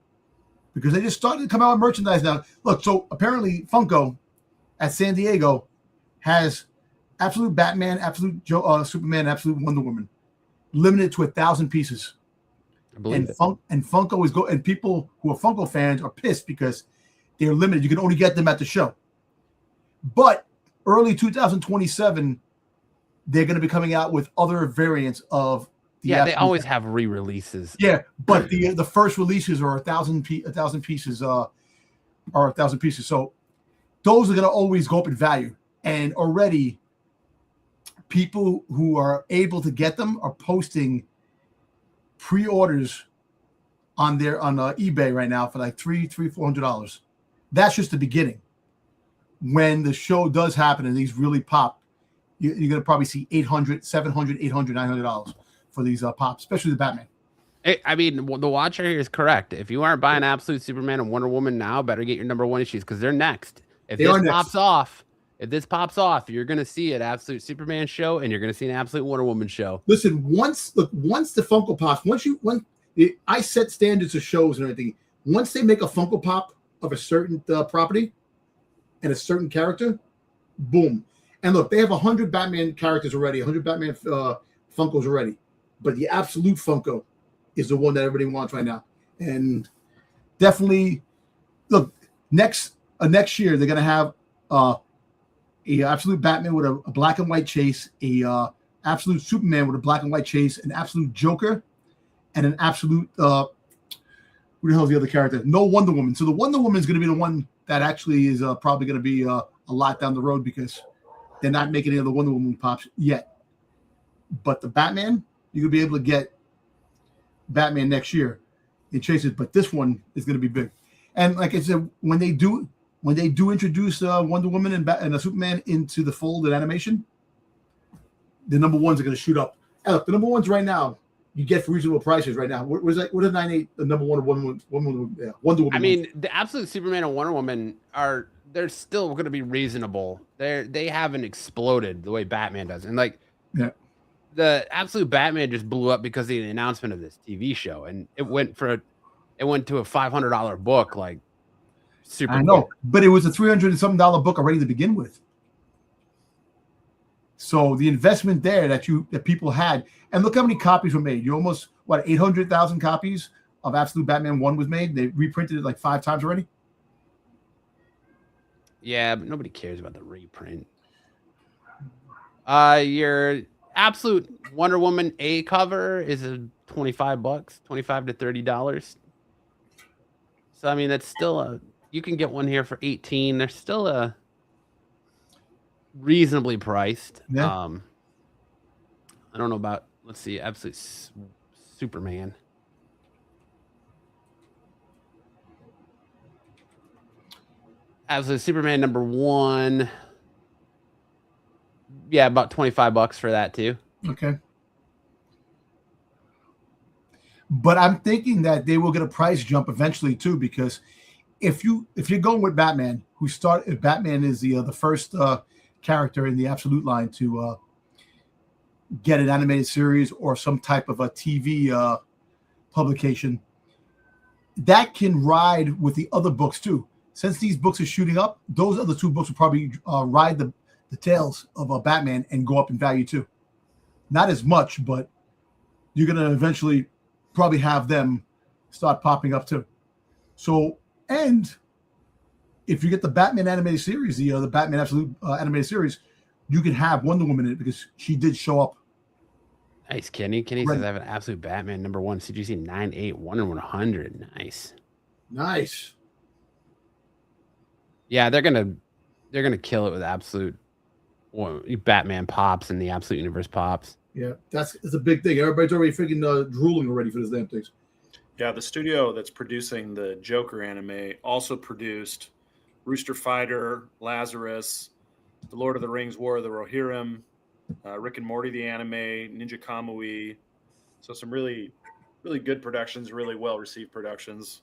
S5: because they just started to come out with merchandise now. Look, so apparently Funko at San Diego has Absolute Batman, Absolute Superman, Absolute Wonder Woman, limited to 1,000 pieces.
S3: I believe
S5: and Funko is and people who are Funko fans are pissed because they're limited. You can only get them at the show. But early 2027, they're going to be coming out with other variants of the
S3: they always have re-releases.
S5: Yeah, but the first releases are 1,000 pieces are 1,000 pieces. So those are going to always go up in value. And already people who are able to get them are posting pre-orders on eBay right now for like $400. That's just the beginning. When the show does happen and these really pop, you're going to probably see $800, $700, $800, $900 for these pops, especially the Batman.
S3: I mean, the watcher here is correct. If you aren't buying Absolute Superman and Wonder Woman now, better get your #1 issues because they're next. If this pops off, you're going to see an Absolute Superman show and you're going to see an Absolute Wonder Woman show.
S5: Listen, once the Funko Pops, I set standards of shows and everything. Once they make a Funko Pop of a certain property and a certain character, boom. And look, they have 100 Batman characters already, 100 Batman Funkos already. But the Absolute Funko is the one that everybody wants right now. And definitely, look, next year they're going to have a Absolute Batman with a black and white chase, a Absolute Superman with a black and white chase, an Absolute Joker, and an Absolute who the hell is the other character? No Wonder Woman. So the Wonder Woman is going to be the one that actually is probably going to be a lot down the road because they're not making any of the Wonder Woman pops yet. But the Batman, you're going to be able to get Batman next year in chases. But this one is going to be big. And like I said, when they do introduce Wonder Woman and Superman into the fold of animation, the #1s are going to shoot up. And look, the #1s right now, you get for reasonable prices right now. What is 9.8? The #1 of Wonder Woman. Yeah, Wonder Woman.
S3: I mean, the Absolute Superman and Wonder Woman are they're still going to be reasonable. They haven't exploded the way Batman does, and like
S5: Yeah.
S3: the Absolute Batman just blew up because of the announcement of this TV show, and it went to a $500 book, like super.
S5: I know,
S3: quick.
S5: but it was a $300 and something book already to begin with. So the investment there that people had, and look how many copies were made. You almost 800,000 copies of Absolute Batman 1 was made. They reprinted it like 5 times already.
S3: Yeah, but nobody cares about the reprint. Your Absolute Wonder Woman A cover is a $25, $25 to $30. So I mean, that's still you can get one here for $18. They're still reasonably priced.
S5: Yeah.
S3: I don't know about. Let's see, Absolute Superman. Absolute Superman #1. Yeah, about $25 for that too.
S5: Okay. But I'm thinking that they will get a price jump eventually too, because if you're going with Batman, if Batman is the first character in the Absolute line to get an animated series or some type of a TV publication, that can ride with the other books too. Since these books are shooting up, those other 2 books will probably ride the tales of Batman and go up in value too. Not as much, but you're going to eventually probably have them start popping up too. So, and if you get the Batman animated series, the Batman Absolute animated series, you can have Wonder Woman in it because she did show up.
S3: Nice, Kenny. Kenny says I have an Absolute Batman #1 CGC 98 1/100. Nice.
S5: Nice.
S3: Yeah, they're gonna kill it with Absolute Batman pops and the Absolute Universe pops.
S5: Yeah, it's a big thing. Everybody's already freaking drooling already for those damn things.
S4: Yeah, the studio that's producing the Joker anime also produced Rooster Fighter, Lazarus, The Lord of the Rings, War of the Rohirrim, Rick and Morty the anime, Ninja Kamui. So some really, really good productions, really well received productions.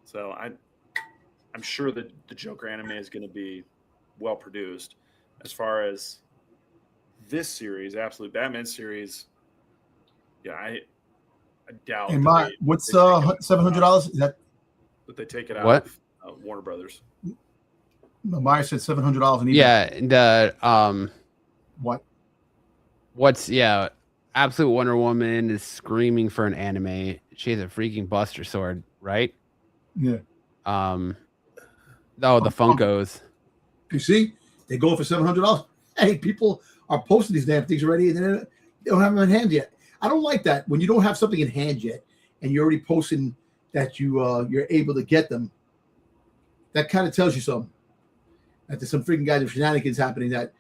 S4: So I'm sure that the Joker anime is going to be well produced. As far as this series, Absolute Batman series, yeah, I doubt.
S5: And what's $700? Is that
S4: they take it out
S3: What?
S4: of Warner Brothers?
S5: Meyer said $700 in eBay.
S3: Yeah, and
S5: What?
S3: Absolute Wonder Woman is screaming for an anime. She has a freaking Buster Sword, right?
S5: Yeah.
S3: The Funkos.
S5: You see, they go for $700. Hey, people are posting these damn things already, and they don't have them in hand yet. I don't like that when you don't have something in hand yet, and you're already posting that you're able to get them. That kind of tells you something. That there's some freaking guys of shenanigans happening. That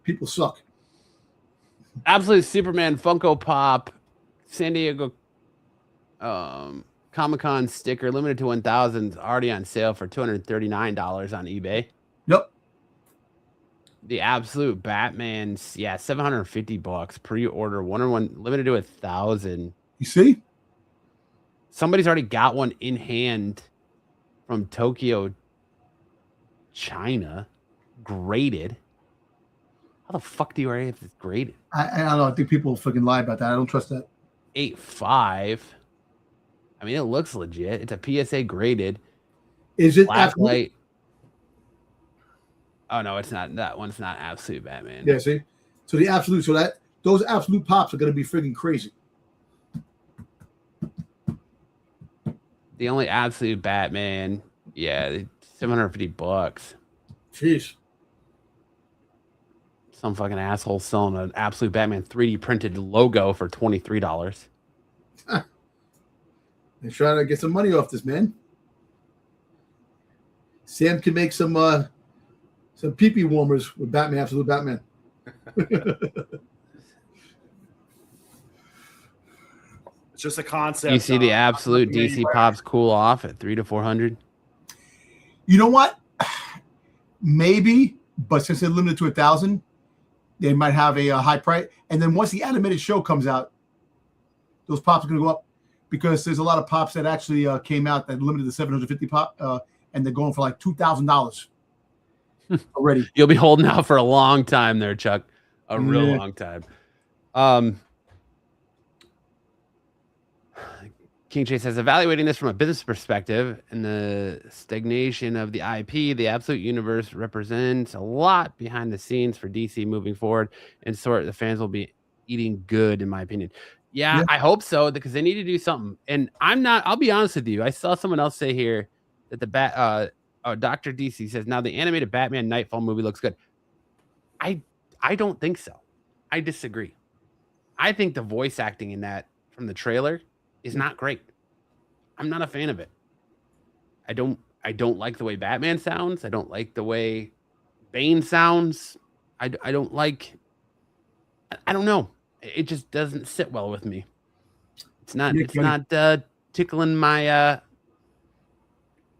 S5: people suck.
S3: Absolute Superman Funko Pop, San Diego Comic-Con sticker, limited to 1,000, already on sale for $239 on eBay.
S5: Yep.
S3: The Absolute Batman, $750 pre-order, one limited to 1,000.
S5: You see?
S3: Somebody's already got one in hand from Tokyo, China, graded. How the fuck do you already have this graded?
S5: I don't know. I think people fucking lie about that. I don't trust that.
S3: 8.5. I mean, it looks legit. It's a PSA graded.
S5: Is it
S3: Black light? Oh no, it's not. That one's not Absolute Batman.
S5: Yeah, see. So the Absolute, those Absolute pops are gonna be freaking crazy.
S3: The only Absolute Batman, $750.
S5: Jeez.
S3: Some fucking asshole selling an Absolute Batman 3D printed logo for $23.
S5: They're trying to get some money off this, man. Sam can make some pee-pee warmers with Batman, Absolute Batman.
S4: It's just a concept.
S3: You see the Absolute DC pops cool off at $300 to $400.
S5: You know what? Maybe, but since they're limited to 1,000, they might have a high price. And then once the animated show comes out, those pops are going to go up because there's a lot of pops that actually came out that limited to 750 pop, and they're going for like $2,000. already.
S3: You'll be holding out for a long time there, Chuck. A real
S5: Yeah.
S3: long time. King Chase says, evaluating this from a business perspective and the stagnation of the IP, the Absolute Universe represents a lot behind the scenes for DC moving forward, and sort the fans will be eating good, in my opinion. Yeah, I hope so, because they need to do something. And I'll be honest with you. I saw someone else say here that Dr. DC says, now the animated Batman Nightfall movie looks good. I don't think so. I disagree. I think the voice acting in that from the trailer is not great. I'm not a fan of it. I don't like the way Batman sounds. I don't like the way Bane sounds. I don't like. I don't know. It just doesn't sit well with me. It's not.
S5: Yeah,
S3: It's not tickling my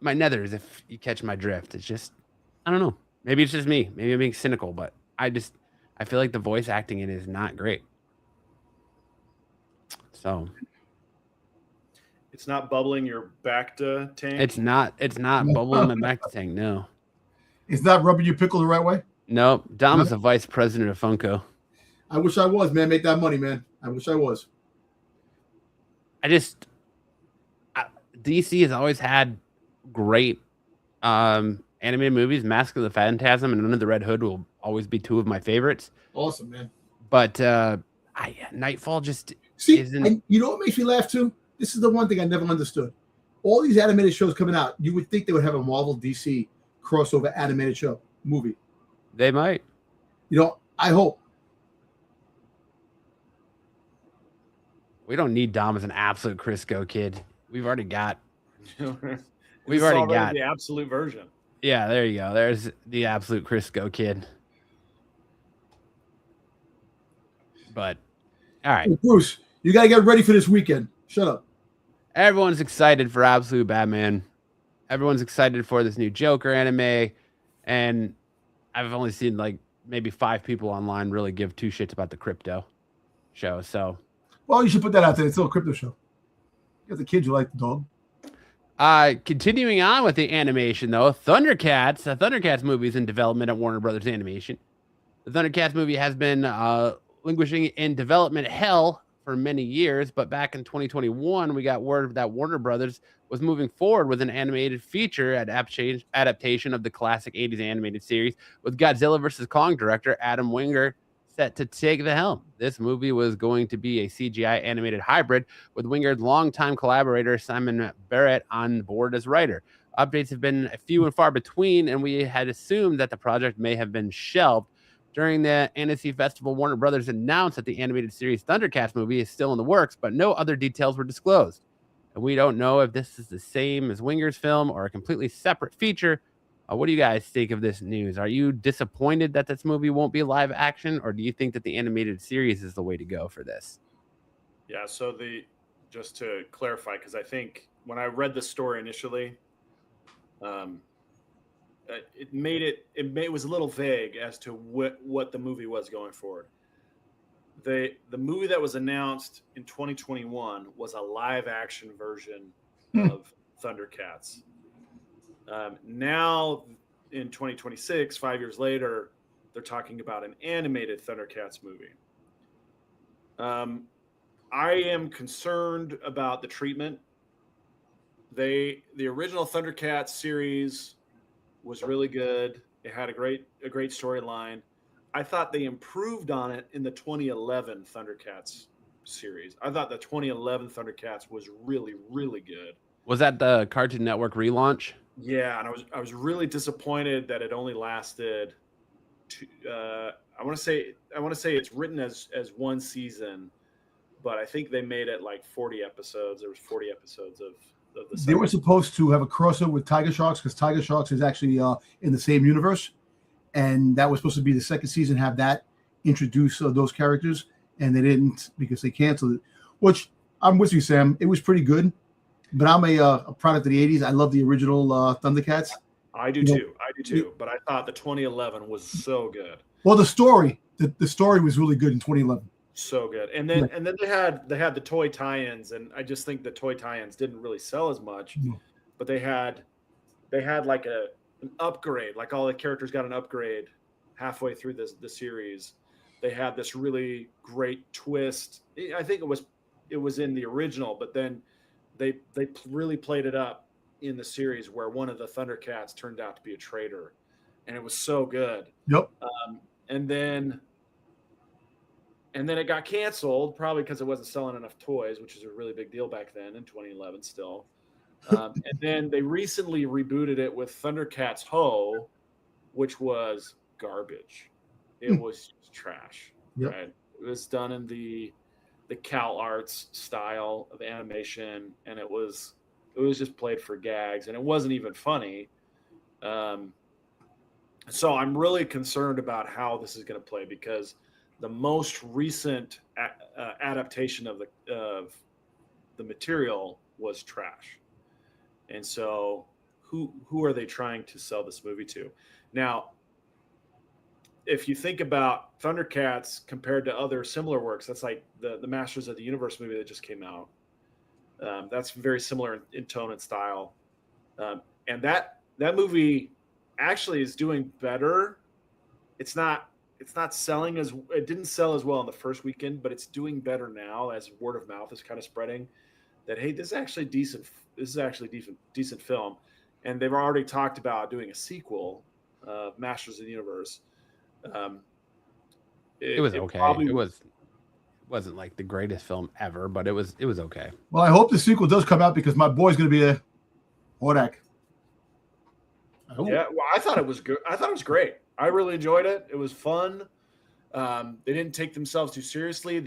S3: my nethers. If you catch my drift, it's just. I don't know. Maybe it's just me. Maybe I'm being cynical, but I feel like the voice acting in it is not great. So.
S4: It's not bubbling your back to tank.
S3: It's not bubbling my back to tank. No.
S5: It's not rubbing your pickle the right way.
S3: No. Dom is the vice president of Funko.
S5: I wish I was, man. Make that money, man. I wish I was.
S3: DC has always had great animated movies. Mask of the Phantasm and Under the Red Hood will always be two of my favorites.
S5: Awesome, man.
S3: But Nightfall just isn't.
S5: And you know what makes me laugh too? This is the one thing I never understood. All these animated shows coming out, you would think they would have a Marvel DC crossover animated show movie.
S3: They might.
S5: You know, I hope.
S3: We don't need Dom as an absolute Crisco kid. We've already got.
S4: We've already got the absolute version.
S3: Yeah, there you go. There's the absolute Crisco kid. But all right,
S5: hey, Bruce, you got to get ready for this weekend. Shut up.
S3: Everyone's excited for Absolute Batman. Everyone's excited for this new Joker anime. And I've only seen like maybe 5 people online really give 2 shits about the crypto show. So,
S5: well, you should put that out there. It's still a crypto show. You got the kids who like the dog.
S3: Continuing on with the animation, though, Thundercats. The Thundercats movie is in development at Warner Brothers Animation. The Thundercats movie has been languishing in development hell for many years, but back in 2021, we got word that Warner Brothers was moving forward with an animated feature adaptation of the classic 80s animated series, with Godzilla vs. Kong director Adam Wingard set to take the helm. This movie was going to be a CGI animated hybrid, with Wingard's longtime collaborator Simon Barrett on board as writer. Updates have been few and far between, and we had assumed that the project may have been shelved. During the Annecy Festival, Warner Brothers announced that the animated series Thundercats movie is still in the works, but no other details were disclosed. And we don't know if this is the same as Wingard's film or a completely separate feature. What do you guys think of this news? Are you disappointed that this movie won't be live action, or do you think that the animated series is the way to go for this?
S4: Yeah, so just to clarify, because I think when I read the story initially, it was a little vague as to what the movie was going forward. The movie that was announced in 2021 was a live action version of Thundercats. Now in 2026, 5 years later, they're talking about an animated Thundercats movie. I am concerned about the treatment. The original Thundercats series was really good. It had a great storyline. I thought they improved on it in the 2011 Thundercats series. I thought the 2011 Thundercats was really, really good.
S3: Was that the Cartoon Network relaunch?
S4: Yeah, and I was really disappointed that it only lasted I want to say it's written as one season, but I think they made it like 40 episodes. There was 40 episodes of the
S5: They were supposed to have a crossover with Tiger Sharks, because Tiger Sharks is actually in the same universe, and that was supposed to be the second season, have that introduce those characters, and they didn't because they canceled it. Which I'm with you, Sam. It was pretty good, but I'm a product of the 80s. I love the original Thundercats.
S4: I do too. But I thought the 2011 was so good.
S5: Well, the story was really good in 2011.
S4: So good. And then they had the toy tie-ins, and I just think the toy tie-ins didn't really sell as much. But they had like an upgrade. Like all the characters got an upgrade halfway through the series. They had this really great twist. I think it was in the original, but then they really played it up in the series where one of the Thundercats turned out to be a traitor, and it was so good.
S5: Yep.
S4: And then it got canceled, probably because it wasn't selling enough toys, which is a really big deal back then in 2011 still. And then they recently rebooted it with Thundercats Ho, which was garbage. It was trash.
S5: Yep.
S4: Right? It was done in the Cal Arts style of animation, and it was just played for gags, and it wasn't even funny. So I'm really concerned about how this is going to play, because the most recent adaptation of the material was trash. And so who are they trying to sell this movie to? Now, if you think about Thundercats compared to other similar works, that's like the Masters of the Universe movie that just came out. That's very similar in tone and style. And that movie actually is doing better. It didn't sell as well in the first weekend, but it's doing better now as word of mouth is kind of spreading that, hey, this is actually decent. This is actually decent film. And they've already talked about doing a sequel of Masters of the Universe.
S3: It was okay. It wasn't like the greatest film ever, but it was okay.
S5: Well, I hope the sequel does come out, because my boy's going to be a Hordak.
S4: Yeah, well, I thought it was good. I thought it was great. I really enjoyed it. It was fun. They didn't take themselves too seriously.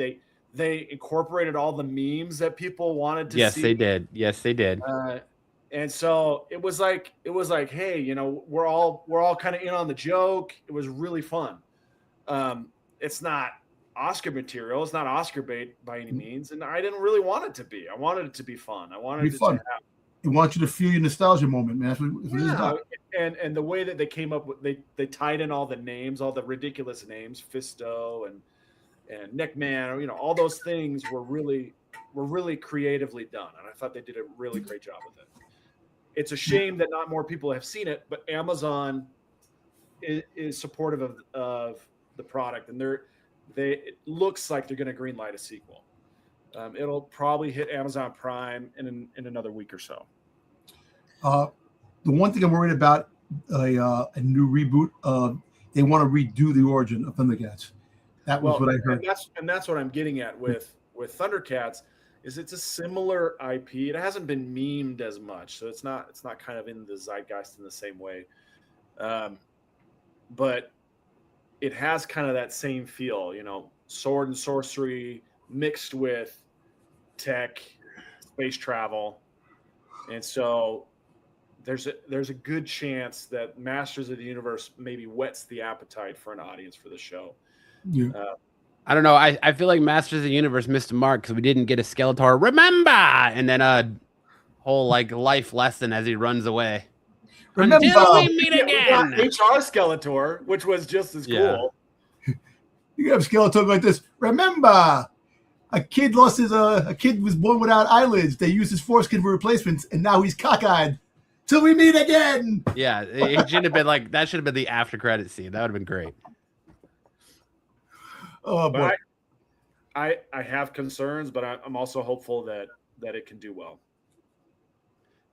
S4: They incorporated all the memes that people wanted to see.
S3: Yes, they did.
S4: And so it was like, hey, we're all kind of in on the joke. It was really fun. It's not Oscar material. It's not Oscar bait by any means, and I didn't really want it to be. I wanted it to be fun. I wanted it to have.
S5: I want you to feel your nostalgia moment, man.
S4: And the way that they came up with, they tied in all the names, all the ridiculous names, Fisto and Neckman, all those things were really creatively done, and I thought they did a really great job with it. It's a shame that not more people have seen it, but Amazon is supportive of the product, and it looks like they're going to greenlight a sequel. It'll probably hit Amazon Prime in another week or so.
S5: The one thing I'm worried about, a new reboot. They want to redo the origin of Thundercats. That was what I heard.
S4: And that's what I'm getting at with Thundercats. Is it's a similar IP. It hasn't been memed as much, so it's not kind of in the zeitgeist in the same way. But it has kind of that same feel, sword and sorcery mixed with tech, space travel. And so there's a good chance that Masters of the Universe maybe whets the appetite for an audience for the show.
S5: Yeah.
S3: I don't know. I feel like Masters of the Universe missed a mark because we didn't get a Skeletor, remember, and then a whole life lesson as he runs away.
S5: Remember.
S3: Until we meet again.
S4: We got HR Skeletor, which was just as cool.
S5: You have Skeletor like this. Remember, a kid was born without eyelids. They used his foreskin for replacements, and now he's cockeyed. Till we meet again.
S3: Yeah, it should have been that should have been the after credit scene. That would have been great.
S5: Oh boy.
S4: I have concerns, but I'm also hopeful that it can do well.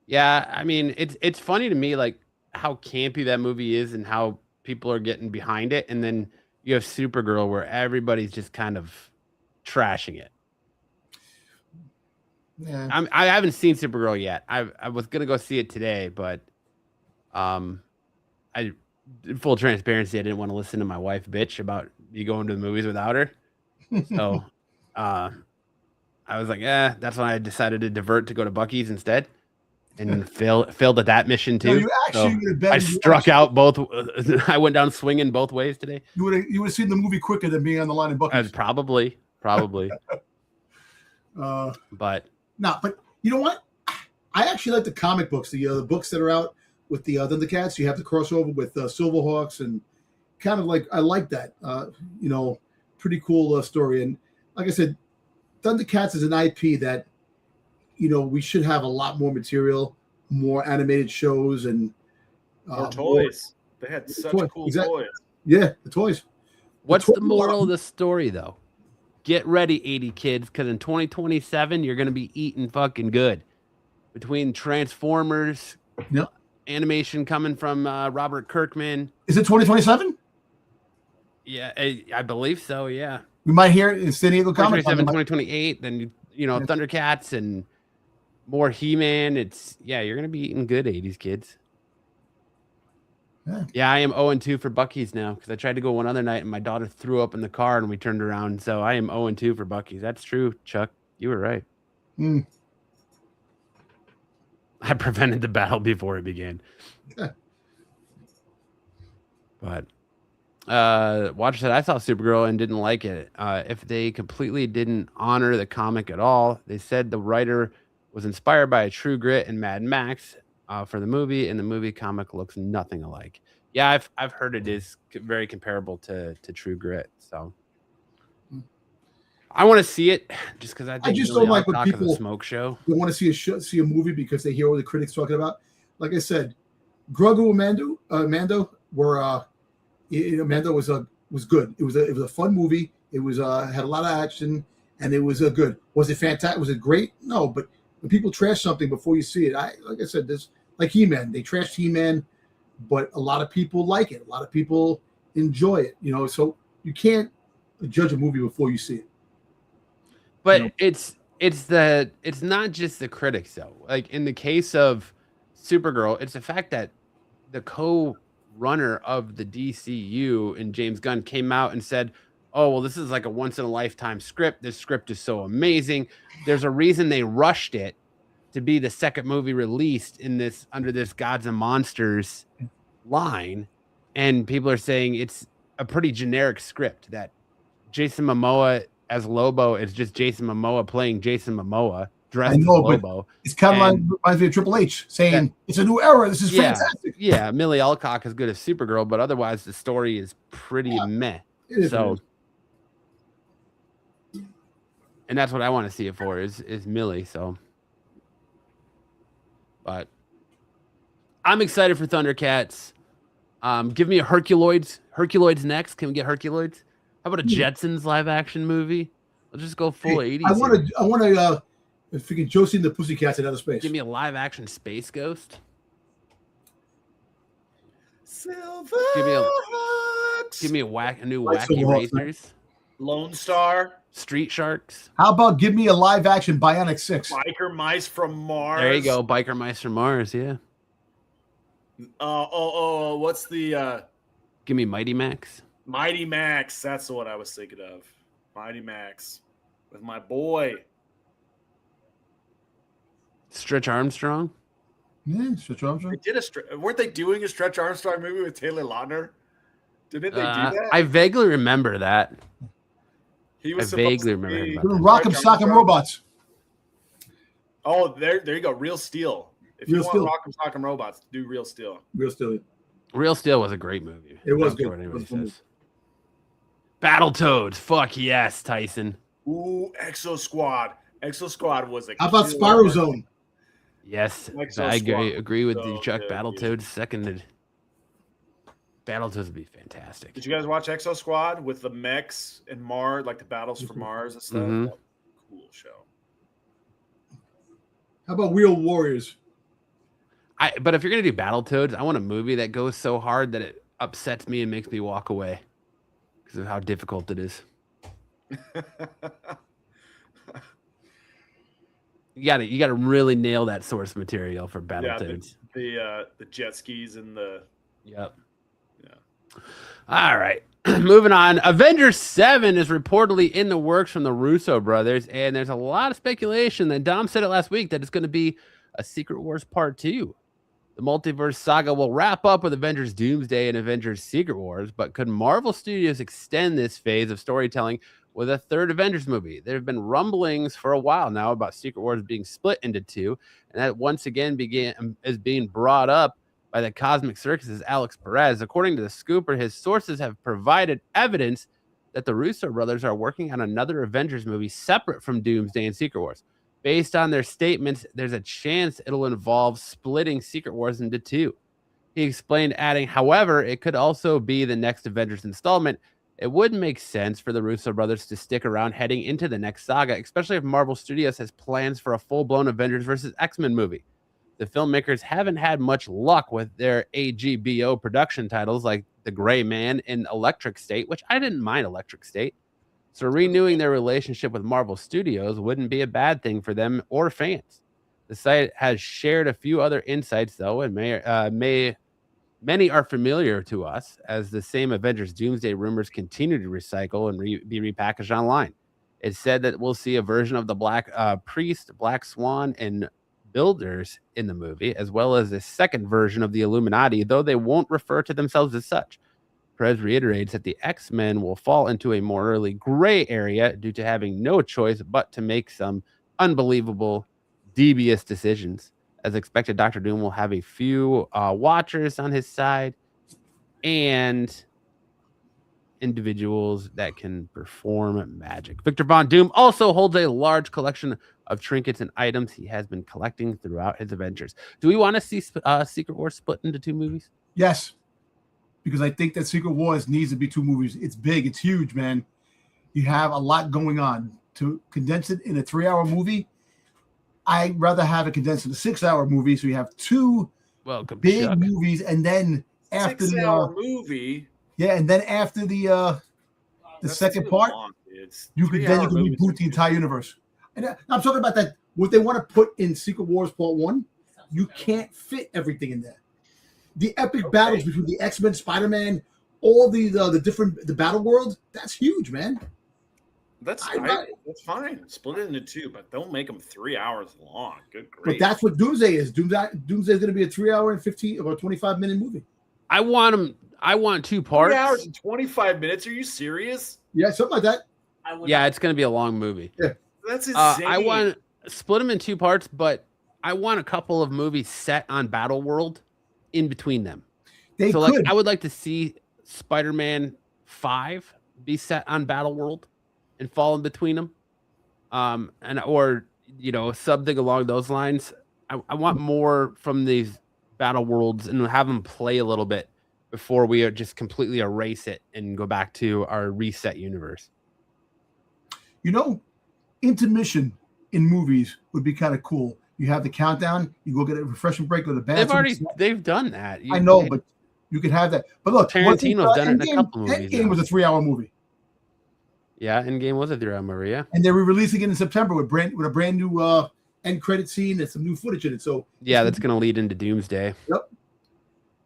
S3: Yeah, I mean, it's funny to me how campy that movie is and how people are getting behind it, and then you have Supergirl where everybody's just kind of trashing it.
S5: Yeah.
S3: I haven't seen Supergirl yet. I was gonna go see it today, but full transparency, I didn't want to listen to my wife bitch about me going to the movies without her. So I was like, that's when I decided to divert to go to Buc-ee's instead, and failed at that mission too.
S5: No, you actually
S3: I struck out both. I went down swinging both ways today.
S5: You would have seen the movie quicker than being on the line in Buc-ee's.
S3: Probably. But
S5: you know what? I actually like the comic books, the books that are out with the Thundercats. You have the crossover with Silverhawks, and kind of I like that. Pretty cool story. And like I said, Thundercats is an IP that we should have a lot more material, more animated shows, and
S4: More toys. They had such cool toys.
S5: Yeah, the toys.
S3: What's the moral of the story, though? Get ready, 80 kids, because in 2027, you're going to be eating fucking good. Between Transformers, animation coming from Robert Kirkman.
S5: Is it 2027?
S3: Yeah, I believe so, yeah.
S5: We might hear it in San Diego Comic Con.
S3: 2028, then, Thundercats and more He-Man. You're going to be eating good, 80s kids. Yeah, I am 0-2 for Buc-ee's now because I tried to go one other night and my daughter threw up in the car and we turned around. So I am 0-2 for Buc-ee's. That's true, Chuck. You were right. I prevented the battle before it began. But Watcher said, I saw Supergirl and didn't like it. If they completely didn't honor the comic at all, they said the writer was inspired by a True Grit and Mad Max for the movie, and the movie comic looks nothing alike. Yeah, I've heard it is very comparable to True Grit. So I want to see it just because I
S5: just don't like when people
S3: smoke show.
S5: They want to see a movie because they hear what the critics talking about. Like I said, Grogu and Mando were Mando was good. It was a fun movie. It was had a lot of action and it was good. Was it fantastic? Was it great? No, but when people trash something before you see it, like I said, this like He-Man. They trashed He-Man, but a lot of people like it. A lot of people enjoy it. So you can't judge a movie before you see it.
S3: But it's not just the critics though. Like in the case of Supergirl, it's the fact that the co-runner of the DCU and James Gunn came out and said, oh, well, this is like a once in a lifetime script. This script is so amazing. There's a reason they rushed it to be the second movie released under this Gods and Monsters line. And people are saying it's a pretty generic script, that Jason Momoa as Lobo is just Jason Momoa playing Jason Momoa dressed as Lobo.
S5: It's kind of like reminds me of Triple H saying it's a new era. This is fantastic.
S3: Yeah, Millie Alcock is good as Supergirl, but otherwise the story is pretty meh. So, and that's what I want to see it for is Millie. So, but I'm excited for Thundercats. Give me a Herculoids. Herculoids next. Can we get Herculoids? How about a Jetsons live action movie? Let's just go full 80s.
S5: I want to freaking Josie and the Pussycats in outer space.
S3: Give me a live action Space Ghost.
S4: Silver.
S3: Give me a new Wacky Racers.
S4: Lone Star.
S3: Street Sharks.
S5: How about give me a live action Bionic 6?
S4: Biker Mice from Mars.
S3: There you go, Biker Mice from Mars. Yeah.
S4: What's the?
S3: Give me Mighty Max.
S4: Mighty Max. That's what I was thinking of. Mighty Max with my boy.
S3: Stretch Armstrong.
S5: Yeah, Stretch Armstrong.
S4: Weren't they doing a Stretch Armstrong movie with Taylor Lautner? Didn't they do that?
S3: I vaguely remember that.
S4: He was
S3: vaguely remember
S5: Rock'em Sock'em Robots.
S4: Oh, there you go. Real Steel. If you want Rock'em Sock'em Robots, do Real Steel.
S5: Real Steel.
S3: Real Steel was a great movie.
S5: It was good.
S3: Battletoads. Fuck yes, Tyson.
S4: Ooh, Exo Squad. Exo Squad was a.
S5: How about Spyro Zone?
S3: Yes, I agree with you, Chuck. Battletoads seconded. Battletoads would be fantastic.
S4: Did you guys watch Exo Squad with the mechs and Mars, like the battles for Mars and stuff?
S3: Mm-hmm.
S4: Cool show.
S5: How about Wheel Warriors?
S3: But if you're gonna do Battletoads, I want a movie that goes so hard that it upsets me and makes me walk away because of how difficult it is. You gotta really nail that source material for Battletoads.
S4: Yeah, the jet skis and the.
S3: Yep. Yeah. All right. Moving on. Avengers 7 is reportedly in the works from the Russo brothers, and there's a lot of speculation that Dom said it last week that it's going to be a Secret Wars Part 2. The multiverse saga will wrap up with Avengers Doomsday and Avengers Secret Wars, but could Marvel Studios extend this phase of storytelling with a third Avengers movie? There have been rumblings for a while now about Secret Wars being split into two, and that once again is being brought up by the Cosmic Circus's Alex Perez. According to the Scooper, his sources have provided evidence that the Russo brothers are working on another Avengers movie separate from Doomsday and Secret Wars. Based on their statements, there's a chance it'll involve splitting Secret Wars into two. He explained, adding, however, it could also be the next Avengers installment. It wouldn't make sense for the Russo brothers to stick around heading into the next saga, especially if Marvel Studios has plans for a full-blown Avengers versus X-Men movie. The filmmakers haven't had much luck with their AGBO production titles like The Gray Man and Electric State, which I didn't mind Electric State. So renewing their relationship with Marvel Studios wouldn't be a bad thing for them or fans. The site has shared a few other insights, though, and many are familiar to us, as the same Avengers Doomsday rumors continue to recycle and be repackaged online. It said that we'll see a version of the Black Priest, Black Swan, and Builders in the movie, as well as a second version of the Illuminati, though they won't refer to themselves as such. Perez reiterates that the X-Men will fall into a morally gray area due to having no choice but to make some unbelievable, devious decisions. As expected, Dr. Doom will have a few watchers on his side and individuals that can perform magic. Victor Von Doom also holds a large collection of trinkets and items he has been collecting throughout his adventures. Do we want to see Secret Wars split into 2 movies?
S5: Yes, because I think that Secret Wars needs to be 2 movies. It's big. It's huge, man. You have a lot going on. To condense it in a 3-hour movie, I'd rather have it condensed in a 6-hour movie, so you have 2 big movies, and then after
S4: 6-hour movie.
S5: Yeah, and then after the second part, you can reboot the entire universe. And I'm talking about that. What they want to put in Secret Wars Part 1, you can't fit everything in there. The epic battles between the X-Men, Spider-Man, all the battle world, that's huge, man.
S4: That's fine. Split it into 2, but don't make them 3 hours long. Good grief.
S5: But that's what Doomsday is. Doomsday is going to be a 3-hour and 15 or 25-minute movie.
S3: I want 2 parts.
S4: 3 hours and 25 minutes. Are you serious?
S5: Yeah, something like that.
S3: Yeah, it's going to be a long movie.
S5: Yeah.
S4: That's insane.
S3: I want split them in 2 parts, but I want a couple of movies set on Battle World in between them. I would like to see Spider-Man 5 be set on Battle World and fall in between them, or something along those lines. I want more from these Battle Worlds and have them play a little bit before we just completely erase it and go back to our reset universe.
S5: Intermission in movies would be kind of cool. You have the countdown, you go get a refreshment break, go to the bathroom.
S3: They've done that.
S5: I know, but you could have that. But look,
S3: Tarantino's done it in a couple movies.
S5: Endgame was a 3-hour movie.
S3: Yeah, Endgame was a 3-hour movie, yeah.
S5: And they're releasing it in September with a brand new end credit scene and some new footage in it. So
S3: yeah, that's going to lead into Doomsday.
S5: Yep.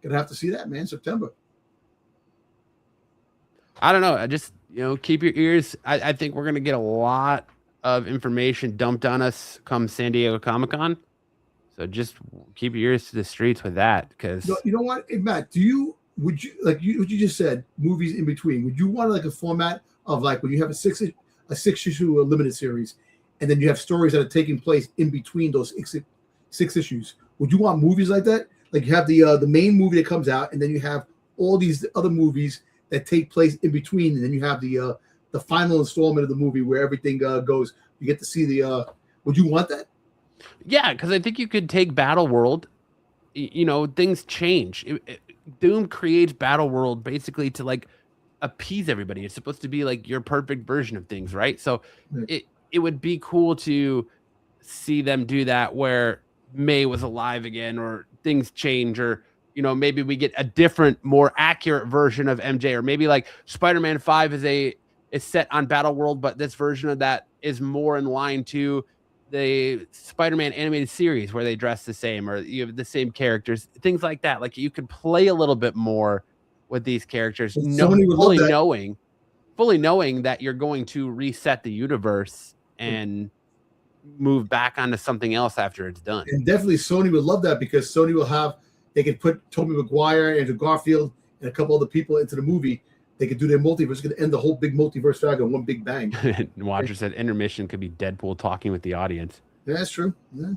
S5: Gonna have to see that, man. September.
S3: I don't know. I just keep your ears. I think we're going to get a lot of information dumped on us come San Diego Comic-Con. So just keep your ears to the streets with that, because
S5: you know what, hey, Matt, would you what you just said, movies in between? Would you want like a format of like when you have a 6-issue limited series, and then you have stories that are taking place in between those 6 issues? Would you want movies like that? Like you have the main movie that comes out, and then you have all these other movies that take place in between, and then you have the final installment of the movie where everything goes. You get to see the. Would you want that?
S3: Yeah, because I think you could take Battle World. Things change. Doom creates Battle World basically to like appease everybody. It's supposed to be like your perfect version of things, right? So it would be cool to see them do that where May was alive again, or things change, or maybe we get a different, more accurate version of MJ, or maybe like Spider-Man 5 is set on Battle World, but this version of that is more in line to the Spider-Man animated series where they dress the same, or you have the same characters, things like that. Like you could play a little bit more with these characters, fully knowing that you're going to reset the universe and move back onto something else after it's done.
S5: And definitely Sony would love that, because Sony will they could put Tobey Maguire, Andrew Garfield, and a couple other people into the movie. They could do their multiverse. It's going to end the whole big multiverse saga in one big bang.
S3: Watcher said intermission could be Deadpool talking with the audience.
S5: Yeah, that's true. Yeah.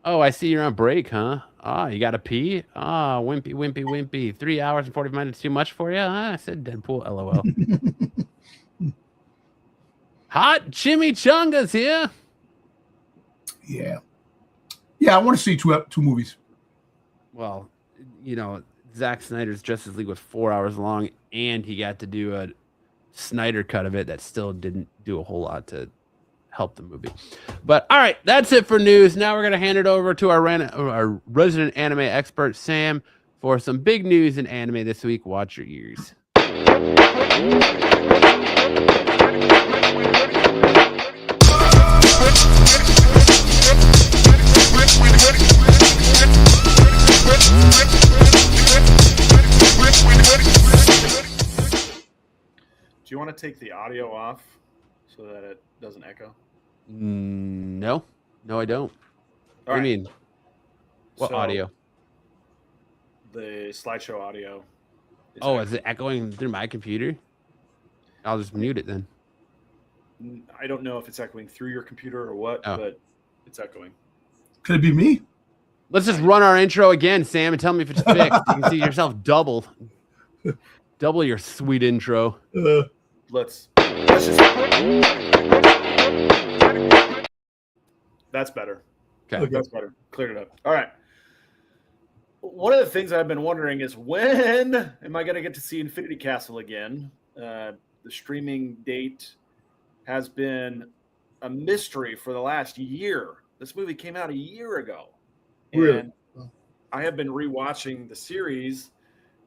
S3: Oh, I see you're on break, huh? You got to pee? Wimpy. 3 hours and 40 minutes too much for you? I said Deadpool, LOL. Hot chimichangas here.
S5: Yeah. Yeah, I want to see two movies.
S3: Well, Zack Snyder's Justice League was 4 hours long, and he got to do a Snyder cut of it that still didn't do a whole lot to help the movie. But all right, that's it for news. Now we're gonna hand it over to our resident anime expert Sam for some big news in anime this week. Watch your ears.
S4: Do you want to take the audio off so that it doesn't echo?
S3: No, I don't. What do you mean? What
S4: So,
S3: audio?
S4: The slideshow audio.
S3: Is it echoing through my computer? I'll just mute it then.
S4: I don't know if it's echoing through your computer or what, but it's echoing.
S5: Could it be me?
S3: Let's just run our intro again, Sam, and tell me if it's fixed. You can see yourself double your sweet intro.
S4: Let's just. That's better.
S3: Okay.
S4: That's better. Cleared it up. All right. One of the things I've been wondering is when am I going to get to see Infinity Castle again? The streaming date has been a mystery for the last year. This movie came out a year ago.
S5: Really?
S4: And I have been rewatching the series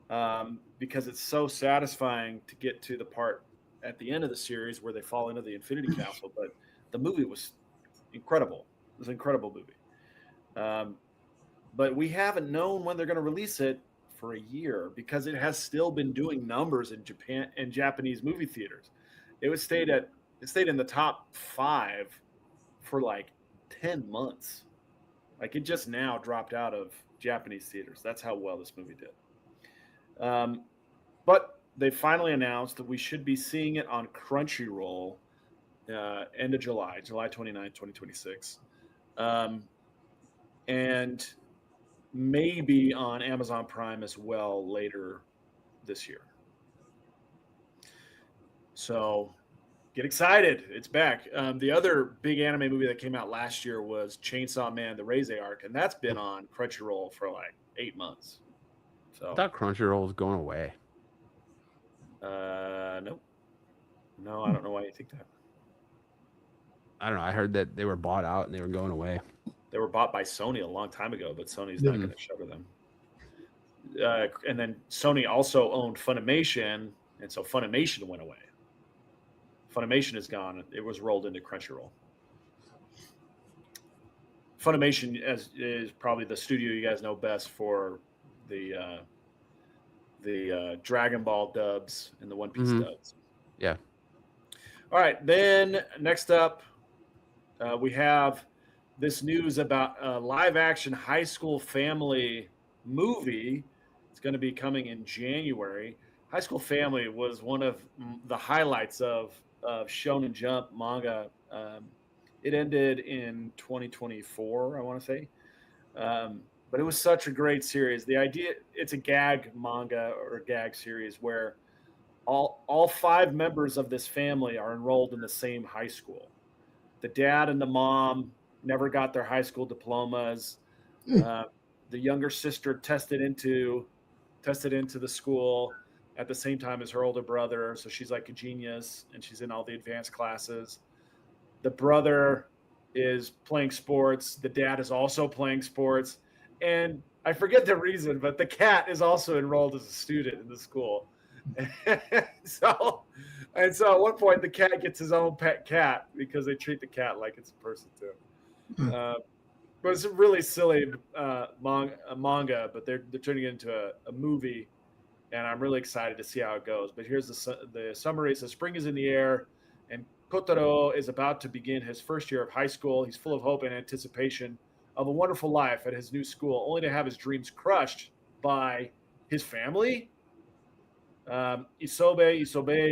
S4: because it's so satisfying to get to the part at the end of the series where they fall into the Infinity Castle. But the movie was incredible. It was an incredible movie. But we haven't known when they're going to release it for a year because it has still been doing numbers in Japan and Japanese movie theaters. It stayed in the top 5 for like 10 months. Like it just now dropped out of Japanese theaters. That's how well this movie did. But they finally announced that we should be seeing it on Crunchyroll end of July 29, 2026. And maybe on Amazon Prime as well later this year. So get excited. It's back. The other big anime movie that came out last year was Chainsaw Man, the Reize arc, and that's been on Crunchyroll for like 8 months. So
S3: I thought Crunchyroll was going away.
S4: Nope. No, I don't know why you think that.
S3: I don't know. I heard that they were bought out and they were going away.
S4: They were bought by Sony a long time ago, but Sony's not going to shutter them. And then Sony also owned Funimation, and so Funimation went away. Funimation is gone. It was rolled into Crunchyroll. Funimation is probably the studio you guys know best for the Dragon Ball dubs and the One Piece dubs.
S3: Yeah.
S4: All right. Then next up, we have this news about a live-action High School Family movie. It's going to be coming in January. High School Family was one of the highlights of Shonen Jump manga. It ended in 2024, I want to say. But it was such a great series. The idea, it's a gag manga or gag series where all 5 members of this family are enrolled in the same high school. The dad and the mom never got their high school diplomas. The younger sister tested into the school at the same time as her older brother. So she's like a genius and she's in all the advanced classes. The brother is playing sports. The dad is also playing sports. And I forget the reason, but the cat is also enrolled as a student in the school. So at one point the cat gets his own pet cat because they treat the cat like it's a person too. But it's a really silly manga, but they're turning it into a movie, and I'm really excited to see how it goes. But here's the summary. It says spring is in the air, and Kotaro is about to begin his first year of high school. He's full of hope and anticipation of a wonderful life at his new school, only to have his dreams crushed by his family. Isobe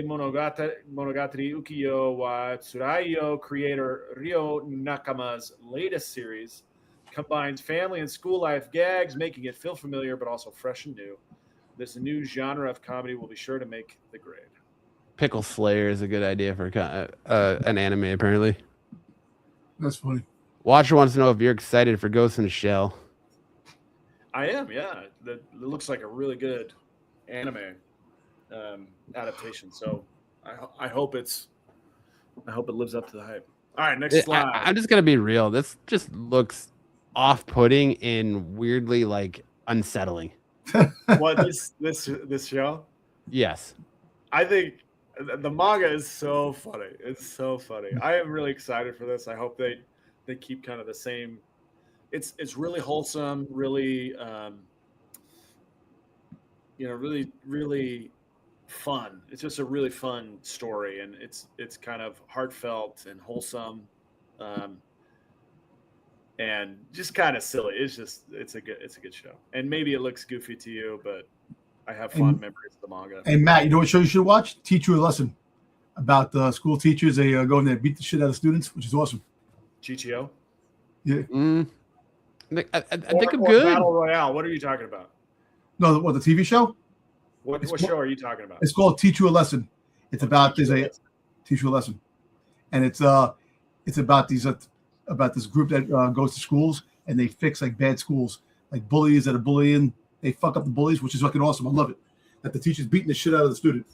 S4: Monogatari Ukiyo wa Tsuraiyo creator Ryo Nakama's latest series combines family and school life gags, making it feel familiar but also fresh and new. This new genre of comedy will be sure to make the grade.
S3: Pickle Slayer is a good idea for an anime, apparently.
S5: That's funny.
S3: Watcher wants to know if you're excited for Ghost in the Shell.
S4: I am, yeah. That looks like a really good anime adaptation. So I hope it lives up to the hype. All right, next slide.
S3: I'm just gonna be real. This just looks off-putting and weirdly like unsettling.
S4: What this show?
S3: Yes.
S4: I think the manga is so funny. It's so funny. I am really excited for this. I hope they keep kind of the same. It's really wholesome, really really fun. It's just a really fun story, and it's kind of heartfelt and wholesome, and just kind of silly. It's a good show. And maybe it looks goofy to you, but I have fond memories of the manga.
S5: And Matt, you know what show you should watch? Teach You a Lesson about school teachers. They go in there and beat the shit out of students, which is awesome.
S4: GTO.
S5: Yeah.
S3: I think I'm
S4: or
S3: good.
S4: Battle Royale. What are you talking about?
S5: No, what, the TV show?
S4: What show are you talking about?
S5: It's called Teach You a Lesson. It's about Teach You a Lesson, and it's about this group that goes to schools and they fix like bad schools, like bullies that are bullying. They fuck up the bullies, which is fucking awesome. I love it. That the teacher's beating the shit out of the student.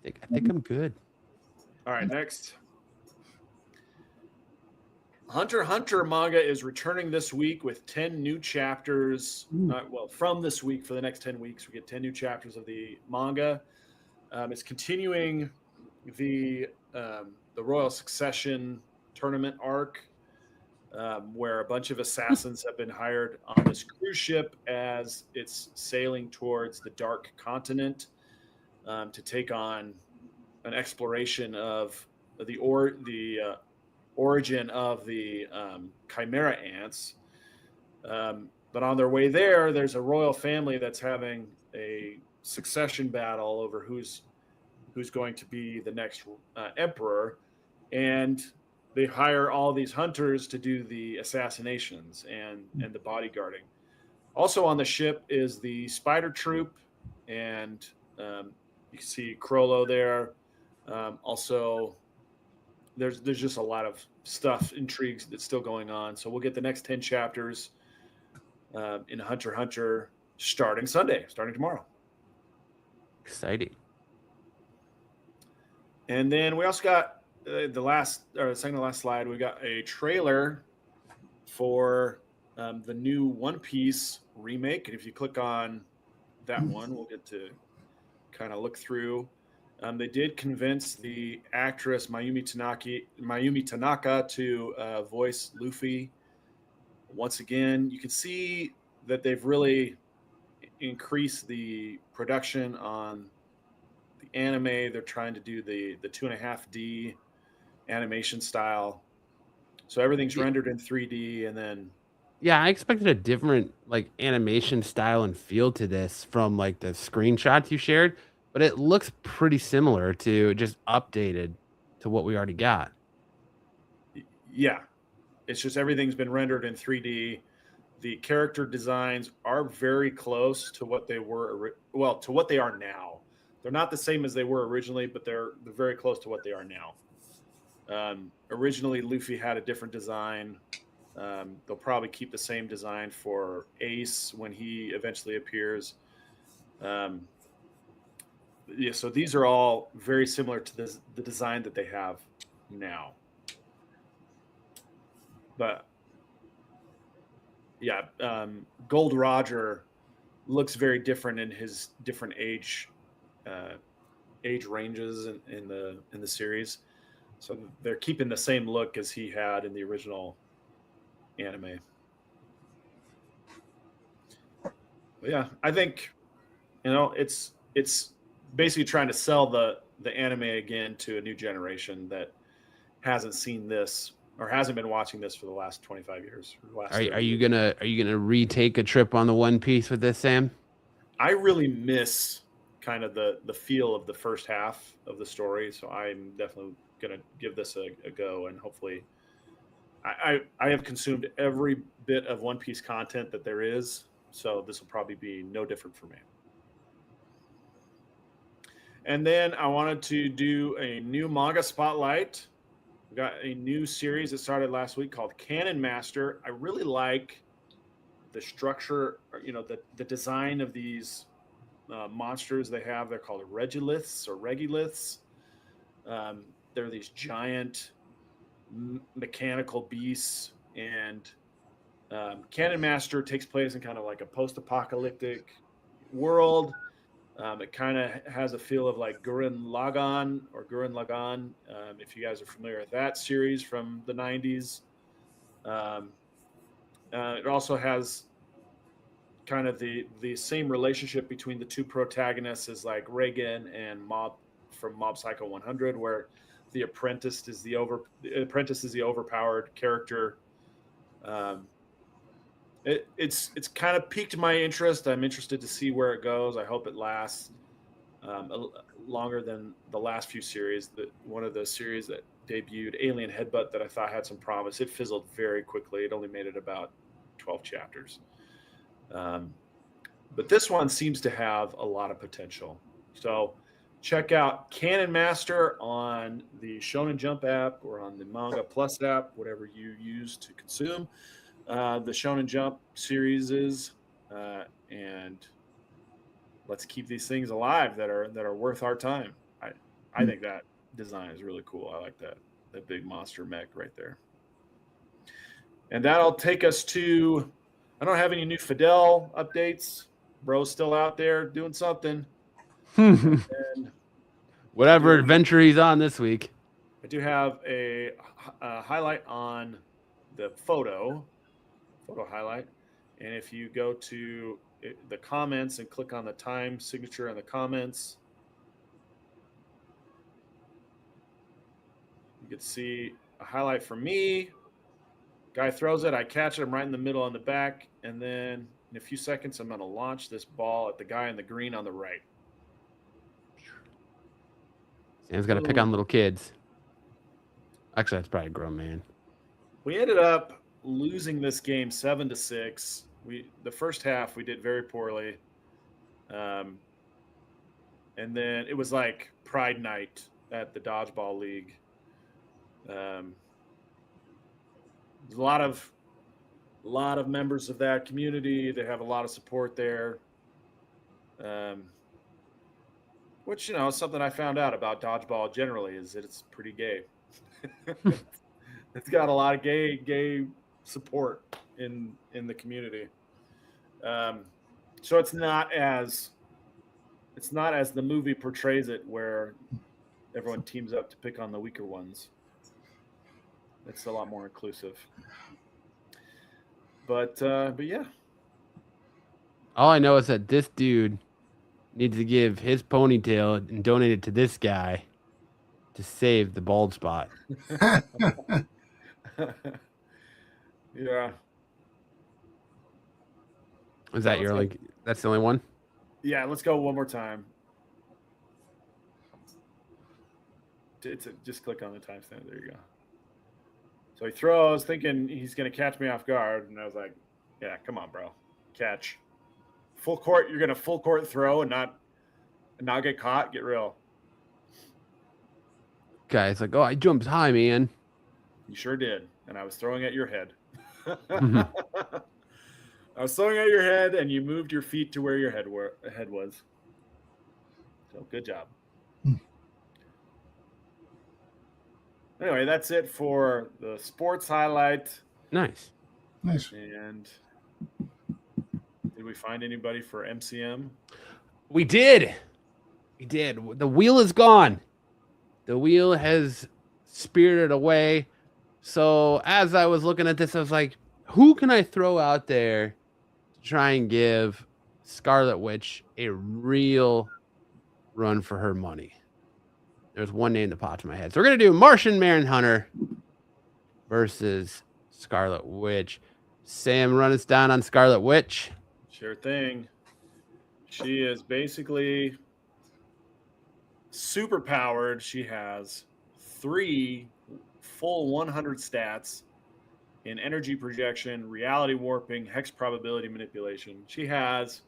S3: I think I'm good.
S4: All right, next. Hunter x Hunter manga is returning this week with 10 new chapters. From this week for the next 10 weeks, we get 10 new chapters of the manga. It's continuing the Royal Succession tournament arc, where a bunch of assassins have been hired on this cruise ship as it's sailing towards the Dark Continent to take on an exploration of the origin of the Chimera ants. But on their way there's a royal family that's having a succession battle over who's going to be the next emperor, and they hire all these hunters to do the assassinations and the bodyguarding. Also on the ship is the spider troop, and you can see Crollo there. Also, there's just a lot of stuff, intrigues that's still going on. So we'll get the next 10 chapters in Hunter x Hunter starting tomorrow.
S3: Exciting.
S4: And then we also got the second to last slide. We got a trailer for the new One Piece remake. And if you click on that one, we'll get to kind of look through. They did convince the actress Mayumi Tanaka to voice Luffy. Once again, you can see that they've really increased the production on the anime. They're trying to do the 2.5D animation style. So everything's rendered in 3D, and then
S3: I expected a different like animation style and feel to this from like the screenshots you shared. But it looks pretty similar to just updated to what we already got.
S4: Yeah. It's just everything's been rendered in 3D. The character designs are very close to what they were, to what they are now. They're not the same as they were originally, but they're very close to what they are now. Originally, Luffy had a different design. They'll probably keep the same design for Ace when he eventually appears. So these are all very similar to the design that they have now. But Gold Roger looks very different in his different age ranges in the series. So they're keeping the same look as he had in the original anime. But yeah, I think it's basically trying to sell the anime again to a new generation that hasn't seen this or hasn't been watching this for the last 25 years.
S3: Are you gonna retake a trip on the One Piece with this, Sam?
S4: I really miss kind of the feel of the first half of the story, so I'm definitely gonna give this a go, and hopefully I have consumed every bit of One Piece content that there is, so this will probably be no different for me. And then I wanted to do a new manga spotlight. We got a new series that started last week called Cannon Master. I really like structure, the design of these monsters they have. They're called regoliths or regoliths. They're these giant mechanical beasts, and Cannon Master takes place in kind of like a post-apocalyptic world. It kind of has a feel of like Gurren Lagann, if you guys are familiar with that series from the 90s. It also has kind of the same relationship between the two protagonists as like Reagan and Mob from Mob Psycho 100, where the apprentice is the overpowered character. It's kind of piqued my interest. I'm interested to see where it goes. I hope it lasts longer than the last few series. One of the series that debuted, Alien Headbutt, that I thought had some promise, it fizzled very quickly. It only made it about 12 chapters. But this one seems to have a lot of potential. So check out Cannon Master on the Shonen Jump app or on the Manga Plus app, whatever you use to consume the Shonen Jump series is, and let's keep these things alive that are worth our time. I think that design is really cool. I like that big monster mech right there. And that'll take us to, I don't have any new Fidel updates. Bro's still out there doing something. And
S3: Whatever adventure he's on this week.
S4: I do have a highlight on the photo highlight. And if you go to the comments and click on the time signature in the comments, you can see a highlight from me. Guy throws it, I catch it, I'm right in the middle on the back, and then in a few seconds I'm going to launch this ball at the guy in the green on the right.
S3: Sam's got to pick on little kids. Actually, that's probably a grown man.
S4: We ended up losing this game 7-6. The first half we did very poorly, and then it was like Pride Night at the Dodgeball League. There's a lot of members of that community. They have a lot of support there, which is something I found out about Dodgeball generally, is that it's pretty gay. It's got a lot of gay support in the community. So it's not as the movie portrays it, where everyone teams up to pick on the weaker ones. It's a lot more inclusive. But yeah.
S3: All I know is that this dude needs to give his ponytail and donate it to this guy to save the bald spot.
S4: Yeah.
S3: Is that your link? That's the only one?
S4: Yeah, let's go one more time. Just click on the timestamp. There you go. So he throws, thinking he's going to catch me off guard, and I was like, yeah, come on, bro. Catch. Full court, you're going to full court throw and not get caught? Get real.
S3: Guy's like, oh, I jumped high, man.
S4: You sure did. And I was throwing at your head.
S3: Mm-hmm.
S4: I was throwing at your head, and you moved your feet to where your head was. So good job. Anyway, that's it for the sports highlight.
S3: Nice.
S4: And did we find anybody for MCM?
S3: We did. The wheel is gone. The wheel has spirited away. So as I was looking at this, I was like, who can I throw out there to try and give Scarlet Witch a real run for her money? There's one name that popped in my head. So we're going to do Martian Manhunter versus Scarlet Witch. Sam, run us down on Scarlet Witch.
S4: Sure thing. She is basically super powered. She has 3 full 100 stats in energy projection, reality warping, hex probability manipulation. She has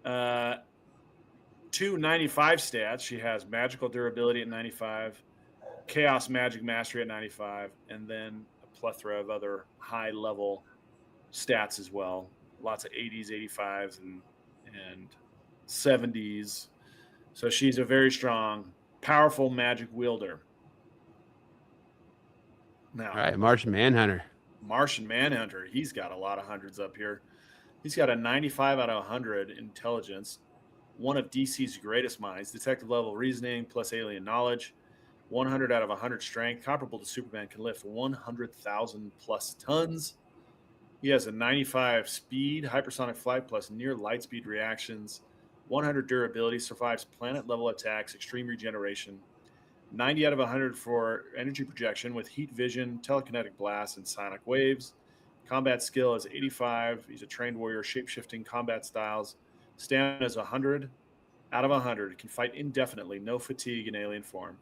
S4: 2 95 stats. She has magical durability at 95, chaos magic mastery at 95, and then a plethora of other high level stats as well. lots of 80s, 85s, and 70s. So she's a very strong, powerful magic wielder. Now,
S3: All right, Martian Manhunter.
S4: Martian Manhunter, he's got a lot of hundreds up here. He's got a 95 out of 100 intelligence, one of DC's greatest minds, detective level reasoning plus alien knowledge, 100 out of 100 strength, comparable to Superman, can lift 100,000 plus tons. He has a 95 speed, hypersonic flight plus near light speed reactions, 100 durability, survives planet level attacks, extreme regeneration, 90 out of 100 for energy projection with heat vision, telekinetic blasts, and sonic waves. Combat skill is 85. He's a trained warrior, shape-shifting combat styles. Stamina is 100 out of 100. Can fight indefinitely, no fatigue in alien form.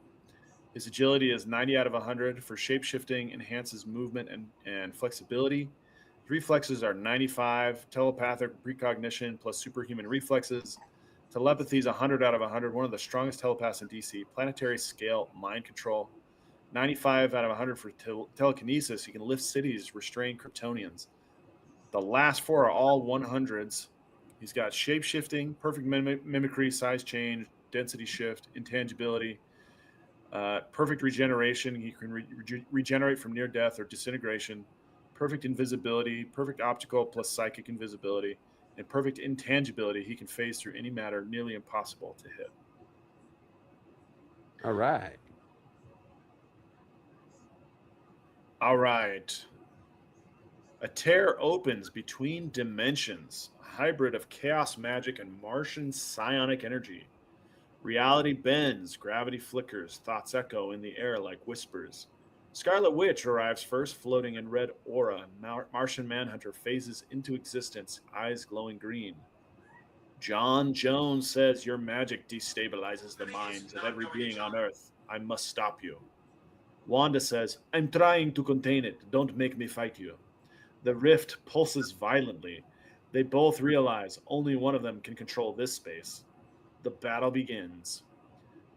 S4: His agility is 90 out of 100 for shape-shifting, enhances movement and flexibility. His reflexes are 95, telepathic precognition plus superhuman reflexes. Telepathy is 100 out of 100, one of the strongest telepaths in DC. Planetary scale mind control. 95 out of 100 for telekinesis. He can lift cities, restrain Kryptonians. The last four are all 100s. He's got shape-shifting, perfect mimicry, size change, density shift, intangibility, perfect regeneration. He can regenerate from near death or disintegration. Perfect invisibility, perfect optical plus psychic invisibility, and perfect intangibility. He can phase through any matter nearly impossible to hit.
S3: All right.
S4: All right. A tear opens between dimensions, a hybrid of chaos magic and Martian psionic energy. Reality bends, gravity flickers, thoughts echo in the air like whispers. Scarlet Witch arrives first, floating in red aura. Martian Manhunter phases into existence, eyes glowing green. John Jones says, your magic destabilizes the minds of every being on Earth. I must stop you. Wanda says, I'm trying to contain it. Don't make me fight you. The rift pulses violently. They both realize only one of them can control this space. The battle begins.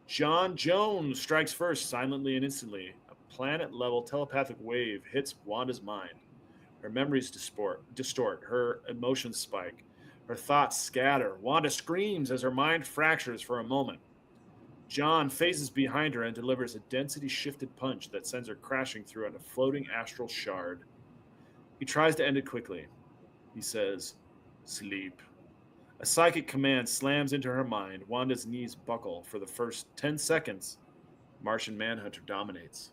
S4: John Jones strikes first, silently and instantly. A planet-level telepathic wave hits Wanda's mind. Her memories distort. Her emotions spike. Her thoughts scatter. Wanda screams as her mind fractures for a moment. John phases behind her and delivers a density-shifted punch that sends her crashing through a floating astral shard. He tries to end it quickly. He says, sleep. A psychic command slams into her mind. Wanda's knees buckle. For the first 10 seconds, Martian Manhunter dominates.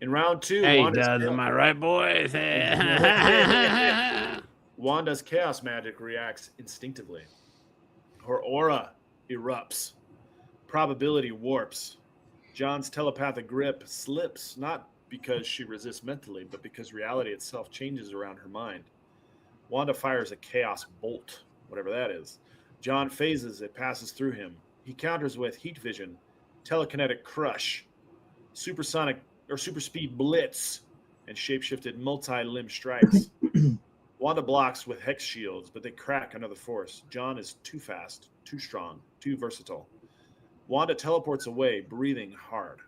S4: In round two,
S3: Hey, am I right, boys?
S4: Wanda's chaos magic reacts instinctively. Her aura erupts. Probability warps. John's telepathic grip slips, not because she resists mentally, but because reality itself changes around her mind. Wanda fires a chaos bolt, whatever that is. John phases, it passes through him. He counters with heat vision, telekinetic crush, supersonic or super speed blitz, and shapeshifted multi-limb strikes. Wanda blocks with hex shields, but they crack under the force. John is too fast, too strong, too versatile. Wanda teleports away, breathing hard.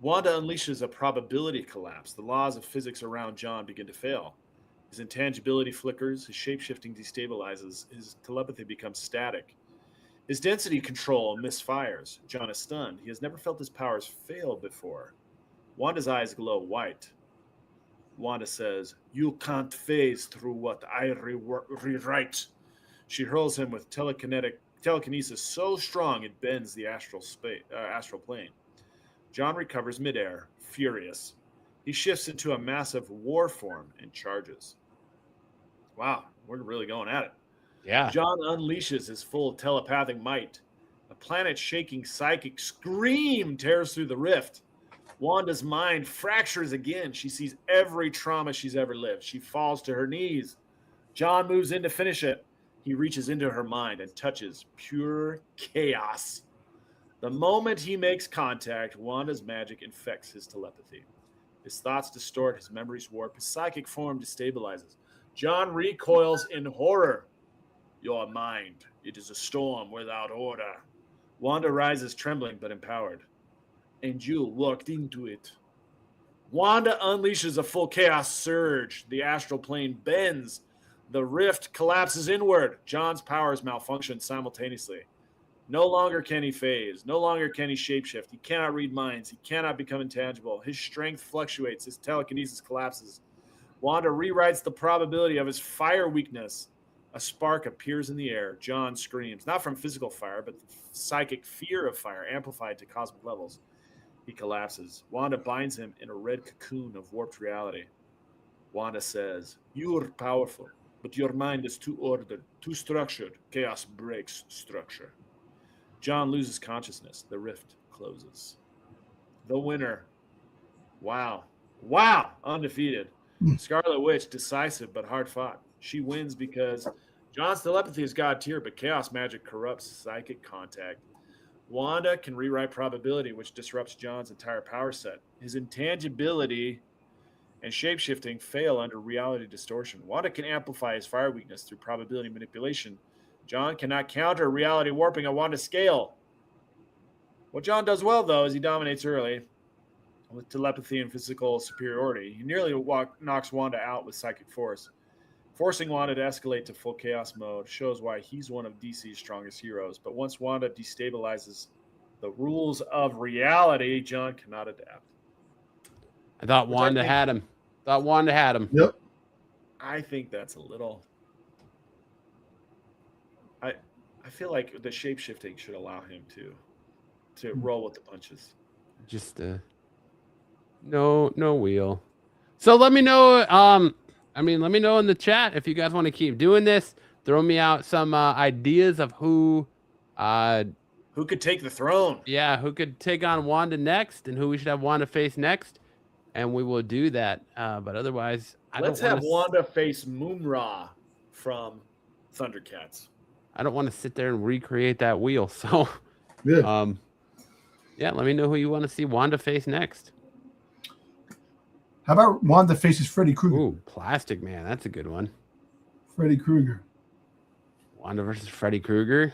S4: Wanda unleashes a probability collapse. The laws of physics around John begin to fail. His intangibility flickers, his shapeshifting destabilizes, his telepathy becomes static. His density control misfires. John is stunned. He has never felt his powers fail before. Wanda's eyes glow white. Wanda says, you can't phase through what I rewrite. She hurls him with telekinesis so strong it bends the astral plane. John recovers midair, furious. He shifts into a massive war form and charges. Wow, we're really going at it.
S3: Yeah.
S4: John unleashes his full telepathic might. A planet-shaking psychic scream tears through the rift. Wanda's mind fractures again. She sees every trauma she's ever lived. She falls to her knees. John moves in to finish it. He reaches into her mind and touches pure chaos. The moment he makes contact, Wanda's magic infects his telepathy. His thoughts distort, his memories warp, his psychic form destabilizes. John recoils in horror. Your mind, it is a storm without order. Wanda rises trembling but empowered. And you walked into it. Wanda unleashes a full chaos surge. The astral plane bends. The rift collapses inward. John's powers malfunction simultaneously. No longer can he phase. No longer can he shapeshift. He cannot read minds. He cannot become intangible. His strength fluctuates. His telekinesis collapses. Wanda rewrites the probability of his fire weakness. A spark appears in the air. John screams, not from physical fire, but the psychic fear of fire amplified to cosmic levels. He collapses. Wanda binds him in a red cocoon of warped reality. Wanda says, "You're powerful, but your mind is too ordered, too structured. Chaos breaks structure." John loses consciousness. The rift closes. The winner. Wow. Undefeated. Scarlet Witch, decisive but hard fought. She wins because John's telepathy is God tier, but chaos magic corrupts psychic contact. Wanda can rewrite probability, which disrupts John's entire power set. His intangibility and shapeshifting fail under reality distortion. Wanda can amplify his fire weakness through probability manipulation. John cannot counter reality warping on Wanda's scale. What John does well, though, is he dominates early with telepathy and physical superiority. He nearly knocks Wanda out with psychic force. Forcing Wanda to escalate to full chaos mode shows why he's one of DC's strongest heroes. But once Wanda destabilizes the rules of reality, John cannot adapt.
S3: I thought Wanda had him.
S5: Yep.
S4: I think that's a little... I feel like the shape-shifting should allow him to roll with the punches.
S3: Just no wheel. So let me know. Let me know in the chat if you guys want to keep doing this. Throw me out some ideas of who
S4: could take the throne.
S3: Yeah, who could take on Wanda next, and who we should have Wanda face next, and we will do that. But otherwise,
S4: let's have Wanda face Moon-Ra from Thundercats.
S3: I don't want to sit there and recreate that wheel. So,
S5: yeah.
S3: Yeah, let me know who you want to see Wanda face next.
S5: How about Wanda faces Freddy Krueger?
S3: Ooh, Plastic Man. That's a good one.
S5: Freddy Krueger.
S3: Wanda versus Freddy Krueger.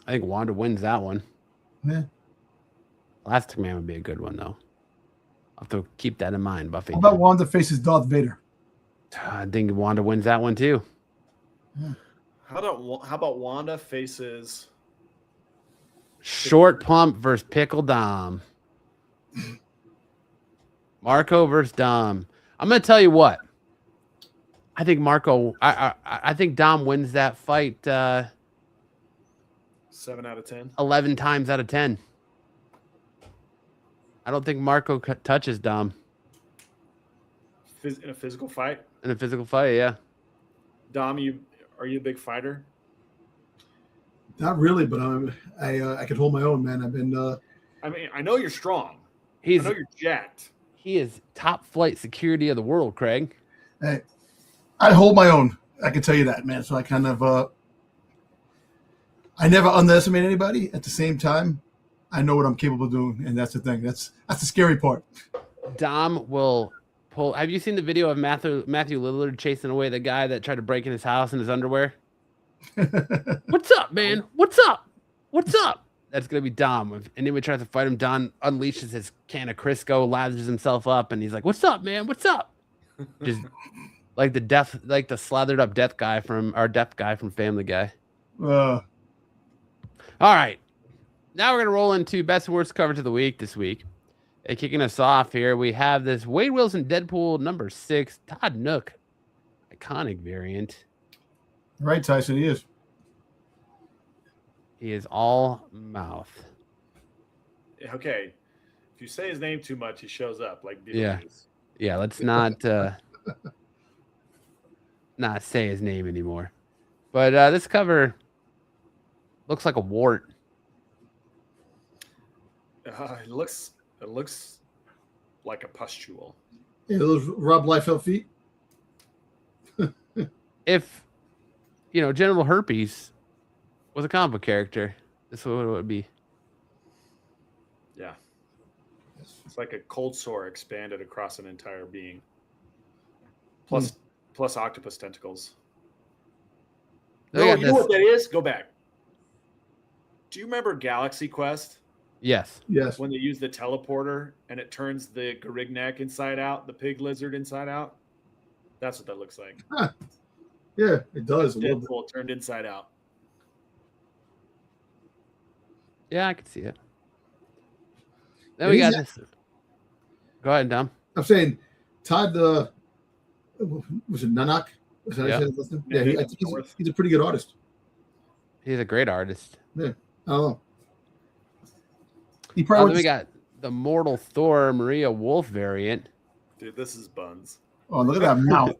S3: I think Wanda wins that one.
S5: Yeah.
S3: Plastic Man would be a good one, though. I'll have to keep that in mind, Buffy.
S5: How about Wanda faces Darth Vader?
S3: I think Wanda wins that one, too.
S5: Yeah.
S4: How about Wanda faces...
S3: Short Pump versus Pickle Dom. Marco versus Dom. I'm gonna tell you what. I think Marco. I think Dom wins that fight.
S4: 7 out of 10.
S3: 11 times out of 10. I don't think Marco touches Dom
S4: In a physical fight.
S3: Yeah.
S4: Dom, are you a big fighter?
S5: Not really, but I can hold my own, man. I've been.
S4: I know you're strong. I know you're jacked.
S3: He is top flight security of the world, Craig.
S5: Hey, I hold my own. I can tell you that, man. So I kind of. I never underestimate anybody. At the same time, I know what I'm capable of doing, and that's the thing. That's the scary part.
S3: Dom will pull. Have you seen the video of Matthew Lillard chasing away the guy that tried to break in his house in his underwear? What's up, man? What's up? That's gonna be Dom. If anyone tries to fight him, Dom unleashes his can of Crisco, lathers himself up, and he's like, "What's up, man? What's up?" Just like the slathered up deaf guy from Family Guy. All right, now we're gonna roll into best and worst coverage of the week this week. And kicking us off here, we have this Wade Wilson Deadpool #6 Todd Nook iconic variant.
S5: Right, Tyson, he is.
S3: He is all mouth.
S4: Okay. If you say his name too much, he shows up like Beetlejuice.
S3: Yeah, let's not not say his name anymore. But this cover looks like a wart.
S4: It looks like a pustule.
S5: Yeah, those Rob Liefeld feet.
S3: If genital herpes was a comic book character, this is what it would be.
S4: Yeah. It's like a cold sore expanded across an entire being. Plus octopus tentacles. No, you know what that is? Go back. Do you remember Galaxy Quest?
S3: Yes.
S5: Yes.
S4: when they use the teleporter and it turns the Garignac inside out, the pig lizard inside out. That's what that looks like.
S5: Yeah, it does. A little bit.
S4: Deadpool turned inside out.
S3: Yeah, I can see it. Then we got this. Go ahead, Dom.
S5: I'm saying Todd, was it Nanak? Was that
S3: Yeah.
S5: how you said his name? Yeah, I think he's a pretty good artist.
S3: He's a great artist.
S5: Yeah, I don't know. He
S3: Then
S5: probably.
S3: we got the Mortal Thor Maria Wolf variant.
S4: Dude, this is buns.
S5: Oh, look at that mouth.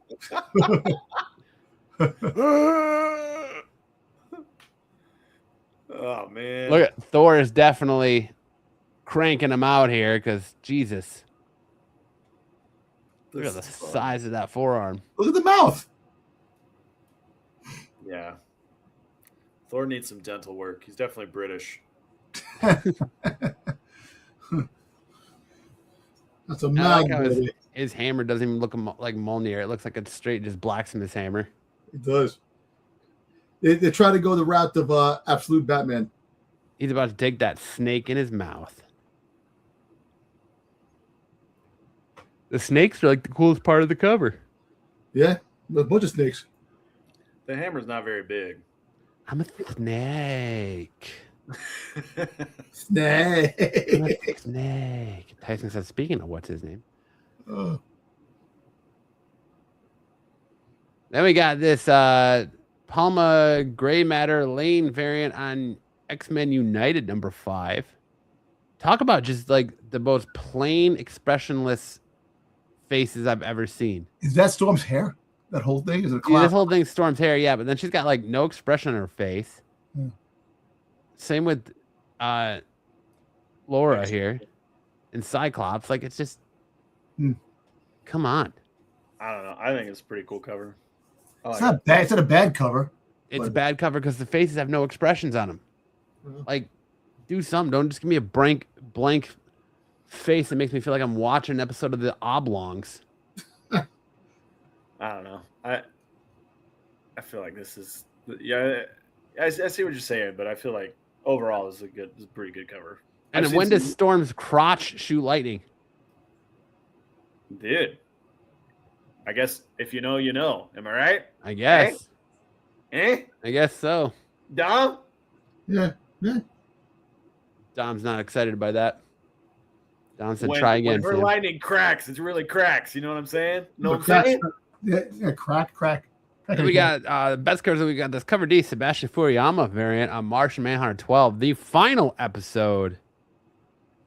S4: Oh man.
S3: Look at Thor is definitely cranking him out here because Jesus. Look at the
S4: This is fun.
S3: size of that forearm.
S5: Look at the mouth.
S4: Yeah. Thor needs some dental work. He's definitely British.
S5: That's a
S3: I
S5: mouth.
S3: like how
S5: Baby.
S3: his hammer doesn't even look like Mjolnir. It looks like it's straight just blacksmith's hammer.
S5: It does. They try to go the route of absolute Batman.
S3: He's about to take that snake in his mouth. The snakes are like the coolest part of the cover.
S5: Yeah, a bunch of snakes.
S4: The hammer's not very big.
S3: I'm a snake.
S5: Snake.
S3: I'm a snake. Tyson says, speaking of what's his name.
S5: Oh.
S3: Then we got this Palma Gray Matter Lane variant on X-Men United #5. Talk about just like the most plain, expressionless faces I've ever seen.
S5: Is that Storm's hair? That whole thing? Is it a
S3: Dude,
S5: cloud?
S3: this whole thing's Storm's hair, yeah, but then she's got like no expression on her face.
S5: Yeah.
S3: Same with Laura here and Cyclops. Like it's just come on.
S4: I don't know. I think it's a pretty cool cover. I
S5: It's
S4: like
S5: not bad. It's not a bad cover.
S3: It's a
S5: But-
S3: bad cover because the faces have no expressions on them.
S5: Yeah.
S3: Like, do something. Don't just give me a blank face that makes me feel like I'm watching an episode of The Oblongs.
S4: I don't know. I feel like this is I see what you're saying, but I feel like overall this is a pretty good cover.
S3: And
S4: I've
S3: then when
S4: seen
S3: does Storm's crotch shoot lightning?
S4: Dude, I guess if you know, you know. Am I right?
S3: I guess.
S4: Eh?
S3: I guess so.
S4: Dom?
S5: Yeah.
S3: Dom's not excited by that. Dom said,
S4: When,
S3: try again.
S4: when her
S3: Sam."
S4: lightning cracks, it really cracks. You know what I'm saying? Know what I'm
S5: Crack,
S4: saying?
S5: yeah, crack.
S3: Then we got the best covers. We got this cover D, Sebastian Furuyama variant on Martian Manhunter 12, the final episode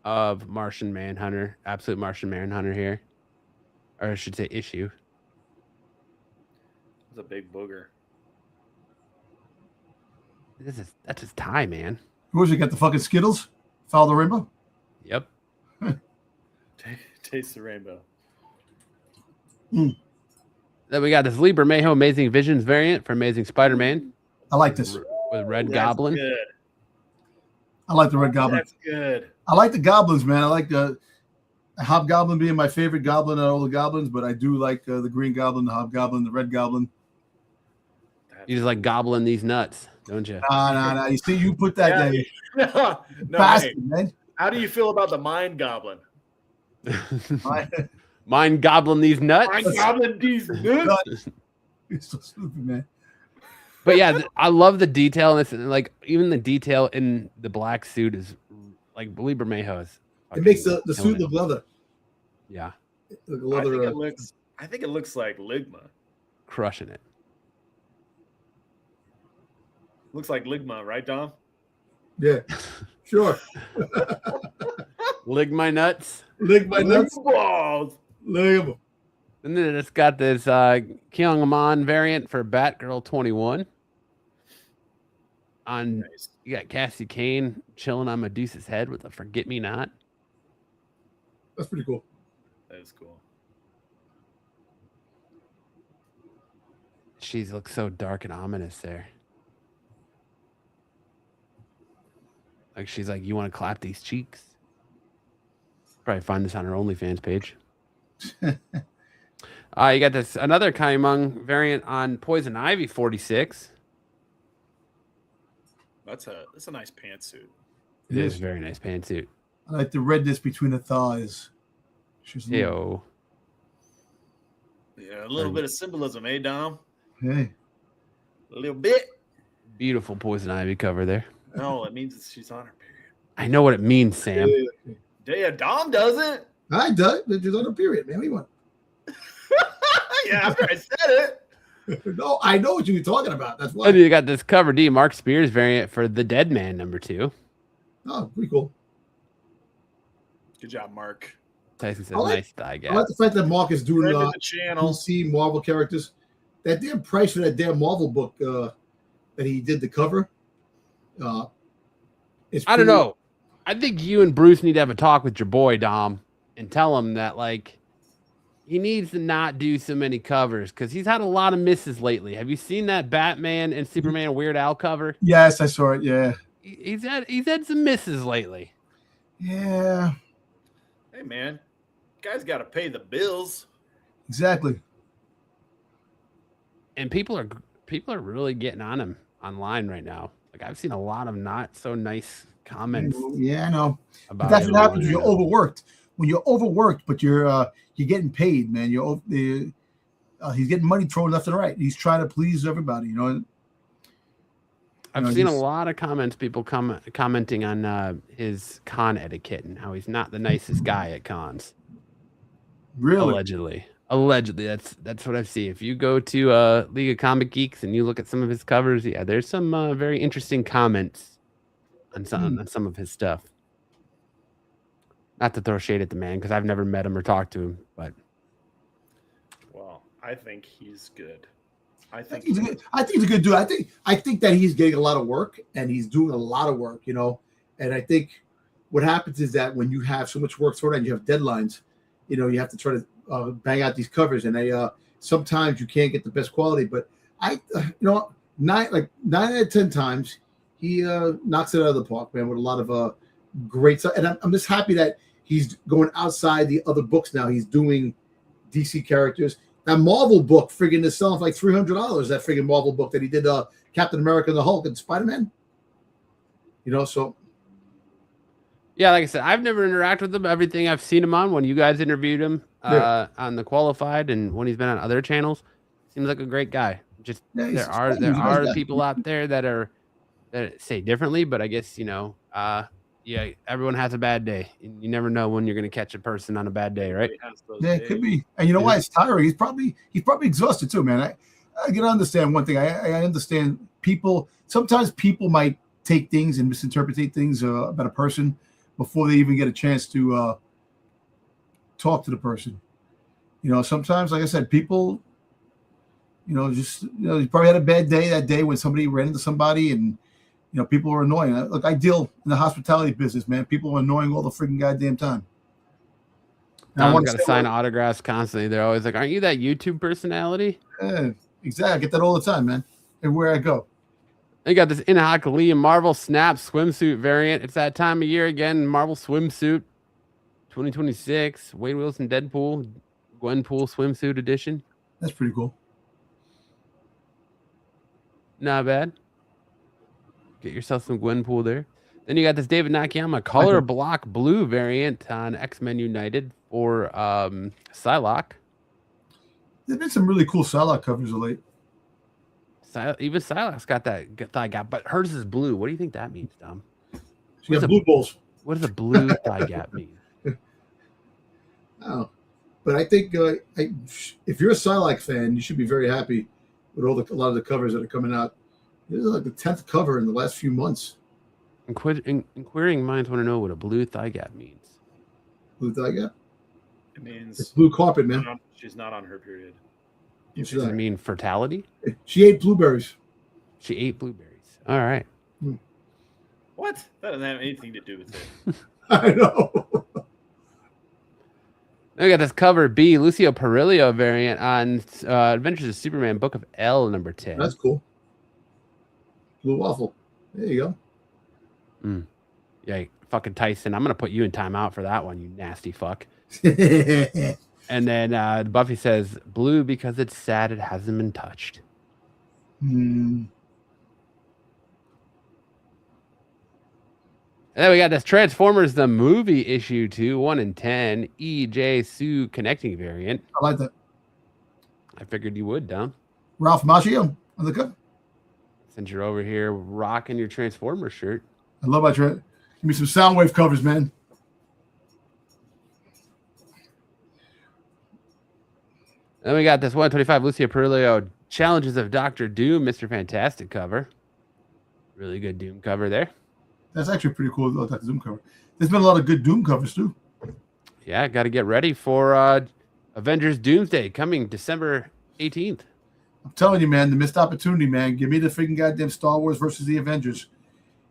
S3: of Martian Manhunter, Absolute Martian Manhunter here, or I should say issue.
S4: It's a big booger.
S3: That's his tie, man.
S5: Who's it? Got the fucking Skittles? Follow the rainbow?
S3: Yep.
S4: Taste the rainbow.
S3: Then we got this Liber Mayhem Amazing Visions variant for Amazing Spider-Man
S5: I like this.
S3: with Red
S4: That's
S3: Goblin.
S4: Good.
S5: I like the Red Goblin.
S4: That's good.
S5: I like the goblins, man. I like the Hobgoblin being my favorite goblin out of all the goblins, but I do like the Green Goblin, the Hobgoblin, the Red Goblin.
S3: You just like gobbling these nuts, don't you?
S5: Nah. You see, you put that
S4: Yeah.
S5: there.
S4: No,
S5: Bastard,
S4: hey,
S5: man.
S4: how do you feel about the Mind Goblin?
S3: Mind gobbling these nuts.
S4: Mind Goblin these nuts.
S5: You're so stupid, man.
S3: But yeah, I love the detail in this. And like even the detail in the black suit is like Liber Mayhem is.
S5: It makes the
S3: fucking
S5: suit
S3: killing
S5: look leather.
S3: Yeah,
S5: Like a
S4: I
S5: leather.
S4: think it looks like Ligma.
S3: crushing it.
S4: Looks like Ligma, right, Dom?
S5: Yeah, sure.
S3: Lick my nuts.
S5: Lick my nuts.
S4: Balls.
S5: Look at 'em.
S3: And then it's got this Kyung Amon variant for Batgirl 21. On
S4: Nice.
S3: you got Cassie Kane chilling on Medusa's head with a forget me not.
S5: That's pretty cool.
S4: That is cool.
S3: She looks so dark and ominous there. Like she's like, you want to clap these cheeks? Probably find this on her OnlyFans page. You got this another Kaimung variant on Poison Ivy 46.
S4: That's a nice pantsuit.
S3: It is a very nice pantsuit.
S5: I like the redness between the thighs.
S3: Yo.
S4: Yeah, a little bit of symbolism, eh, Dom?
S5: Hey.
S4: A little bit.
S3: Beautiful Poison Ivy cover there.
S4: No, it means she's on her period.
S3: I know what it means, Sam.
S4: Yeah, Dom doesn't.
S5: I do. She's on her period, man. What do you want?
S4: Yeah, after I said it.
S5: No, I know what you were talking about. That's why.
S3: And you got this cover D, Mark Spears variant for the Dead Man #2.
S5: Oh, pretty cool.
S4: Good job, Mark.
S3: Tyson says,
S5: like-
S3: nice thigh gap.
S5: I like the fact that Mark is doing
S4: Friend of the channel.
S5: DC Marvel characters. That damn price for that damn Marvel book that he did the cover. It's
S3: I don't know. I think you and Bruce need to have a talk with your boy, Dom, and tell him that, like, he needs to not do so many covers because he's had a lot of misses lately. Have you seen that Batman and Superman Weird Al cover?
S5: Yes, I saw it. Yeah.
S3: He's had some misses lately.
S5: Yeah.
S4: Hey, man. Guys got to pay the bills.
S5: Exactly.
S3: And people are really getting on him online right now. Like, I've seen a lot of not so nice comments.
S5: Yeah, I know.
S3: About
S5: But that's
S3: him
S5: what happens
S3: on
S5: when you're
S3: there.
S5: overworked. When you're overworked, but you're getting paid, man. He's getting money thrown left and right. He's trying to please everybody, you know.
S3: I've
S5: know,
S3: seen a
S5: he's-
S3: lot of comments, people commenting on his con etiquette and how he's not the nicest guy at cons.
S5: Really?
S3: Allegedly, that's what I've seen. If you go to League of Comic Geeks and you look at some of his covers, yeah, there's some very interesting comments on some of his stuff. Not to throw shade at the man because I've never met him or talked to him, but
S4: Well, I think he's good. I
S5: I
S4: think
S5: think he's a good dude. I think that he's getting a lot of work and he's doing a lot of work, you know. And I think what happens is that when you have so much work thrown and you have deadlines, you know, you have to try to bang out these covers, and they sometimes you can't get the best quality. But you know, 9 out of 10 times he knocks it out of the park, man, with a lot of great stuff. And I'm just happy that he's going outside the other books now. He's doing DC characters. That Marvel book friggin' is selling for like $300. That friggin' Marvel book that he did, Captain America and the Hulk and Spider-Man. You know, so
S3: yeah, like I said, I've never interacted with him. Everything I've seen him on, when you guys interviewed him on the Qualified and when he's been on other channels, seems like a great guy. Just
S5: yeah,
S3: there are people out there that say differently, but I guess, you know, yeah, everyone has a bad day. You never know when you're going to catch a person on a bad day, right?
S5: yeah, it could be. And you know why? It's tiring. He's probably exhausted too, man. I can understand one thing. I understand people. Sometimes people might take things and misinterpret things about a person before they even get a chance to talk to the person. You know, sometimes, like I said, people, you know, just, you know, you probably had a bad day that day when somebody ran into somebody and, you know, people are annoying. Look, I deal in the hospitality business, man. People are annoying all the freaking goddamn time. And
S3: I've got to sign autographs constantly. They're always like, aren't you that YouTube personality?
S5: Yeah, exactly. I get that all the time, man. Everywhere I go.
S3: They got this Inahak Lee Marvel Snap swimsuit variant. It's that time of year again. Marvel swimsuit 2026. Wade Wilson Deadpool Gwenpool swimsuit edition.
S5: That's pretty cool.
S3: Not bad. Get yourself some Gwenpool there. Then you got this David Nakayama color block blue variant on X-Men United for Psylocke.
S5: There's been some really cool Psylocke covers of late.
S3: Even Psylocke's got that thigh gap, but hers is blue. What do you think that means, Dom?
S5: She got blue balls.
S3: What does a blue thigh gap mean?
S5: Oh, but I think if you're a Psylocke fan, you should be very happy with a lot of the covers that are coming out. This is like the 10th cover in the last few months.
S3: Inquiring minds want to know what a blue thigh gap means.
S5: Blue thigh gap?
S4: It means
S5: It's blue carpet, man.
S4: she's not on her period.
S5: What's
S3: Does it
S5: that?
S3: mean fertility?
S5: She ate blueberries.
S3: She ate blueberries. All right.
S4: What? That doesn't have anything to do with it.
S5: I know.
S3: Then we got this cover B, Lucio Perillo variant on Adventures of Superman, Book of L, number 10.
S5: That's cool. Blue waffle. There you go.
S3: Yeah, fucking Tyson. I'm going to put you in timeout for that one, you nasty fuck. And then Buffy says, blue because it's sad it hasn't been touched. And then we got this Transformers the movie issue 2, 1 in 10, EJ Sue connecting variant.
S5: I like that.
S3: I figured you would, Dom.
S5: Ralph Macchio on the cover.
S3: Since you're over here rocking your Transformers shirt.
S5: I love my Give me some Soundwave covers, man.
S3: Then we got this 125 Lucia Perillo Challenges of Dr. Doom, Mr. Fantastic cover. Really good Doom cover there.
S5: That's actually pretty cool. That Doom cover. There's been a lot of good Doom covers too.
S3: Yeah, got to get ready for Avengers Doomsday coming December 18th.
S5: I'm telling you, man, the missed opportunity, man. Give me the freaking goddamn Star Wars versus the Avengers.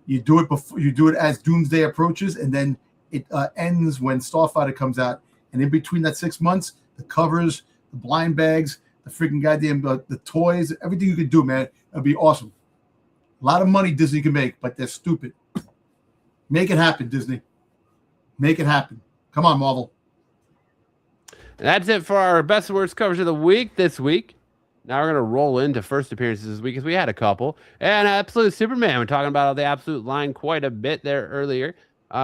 S5: You do it before, you do it as Doomsday approaches, and then it ends when Starfighter comes out. And in between that 6 months, the covers, the blind bags, the freaking goddamn the toys, everything you could do, man, it'd be awesome. A lot of money Disney can make, but they're stupid. Make it happen, Disney. Make it happen. Come on, Marvel.
S3: And that's it for our best and worst covers of the week this week. Now we're going to roll into first appearances this week because we had a couple. And Absolute Superman, we're talking about the Absolute line quite a bit there earlier.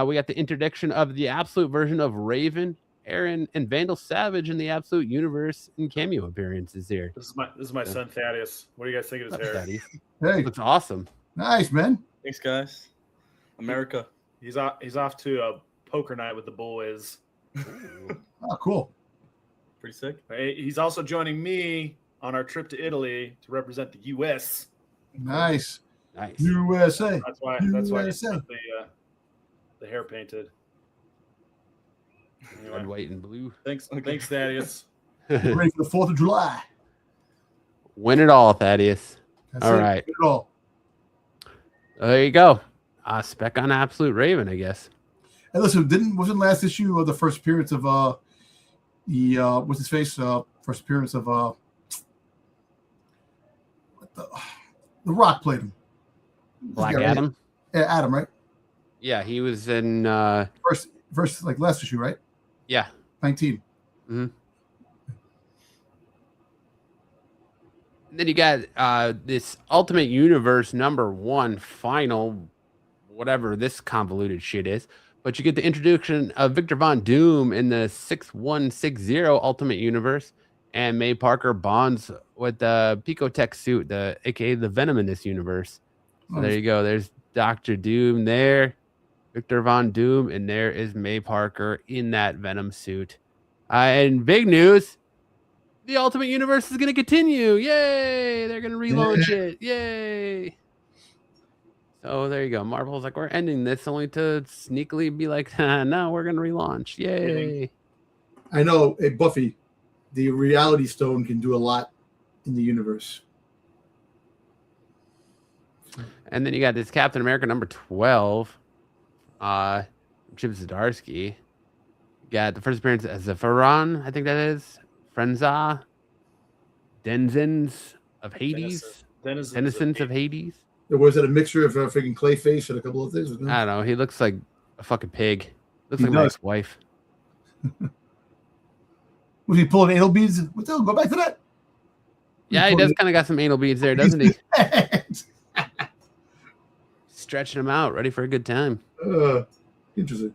S3: We got the introduction of the Absolute version of Raven, Aaron, and Vandal Savage in the Absolute universe and cameo appearances here.
S4: This is my son Thaddeus. What do you guys think of his hair?
S3: Thaddeus.
S5: Hey,
S3: Looks awesome.
S5: nice, man.
S8: Thanks, guys. America.
S4: He's off to a poker night with the boys.
S5: Oh, cool.
S8: Pretty sick.
S4: He's also joining me on our trip to Italy to represent the U.S.
S5: Nice.
S3: Nice.
S5: USA.
S4: That's why he
S5: USA.
S4: got the hair painted.
S3: Red,
S4: Anyway,
S3: white, and blue.
S4: thanks, Thaddeus.
S5: Ready for the 4th of July.
S3: Win it all, Thaddeus.
S5: That's
S3: All
S5: it.
S3: right.
S5: Get it all.
S3: There you go. Spec on Absolute Raven, I guess.
S5: Hey, listen, wasn't last issue of the first appearance of what's his face? First appearance of what the Rock played him.
S3: Black
S5: Yeah,
S3: Adam?
S5: Yeah, Adam, right?
S3: Yeah, he was in
S5: First like last issue, right?
S3: yeah.
S5: 19.
S3: And then you got this Ultimate Universe #1 final, whatever this convoluted shit is. But you get the introduction of Victor Von Doom in the 6160 Ultimate Universe, and May Parker bonds with the Picotech suit, aka the Venom in this universe. So there you go. There's Dr. Doom there, Victor Von Doom, and there is May Parker in that Venom suit. And big news. The Ultimate Universe is going to continue. Yay! They're going to relaunch it. Yay! So there you go. Marvel's like, we're ending this only to sneakily be like, no, we're going to relaunch. Yay!
S5: I know, hey, Buffy, the Reality Stone can do a lot in the universe.
S3: And then you got this Captain America #12, Chip Zdarsky. You got the first appearance as Zephyron, I think that is. Frenza, Denizens of Hades. Denizens of Hades.
S5: Was it a mixture of freaking Clayface and a couple of things?
S3: I don't know. He looks like a fucking pig. Looks
S5: He
S3: like my
S5: does.
S3: ex-wife.
S5: Was he pulling anal beads? What the hell? Go back to that.
S3: Yeah, he does kind of got some anal beads there, doesn't he? Stretching them out, ready for a good time.
S5: Interesting.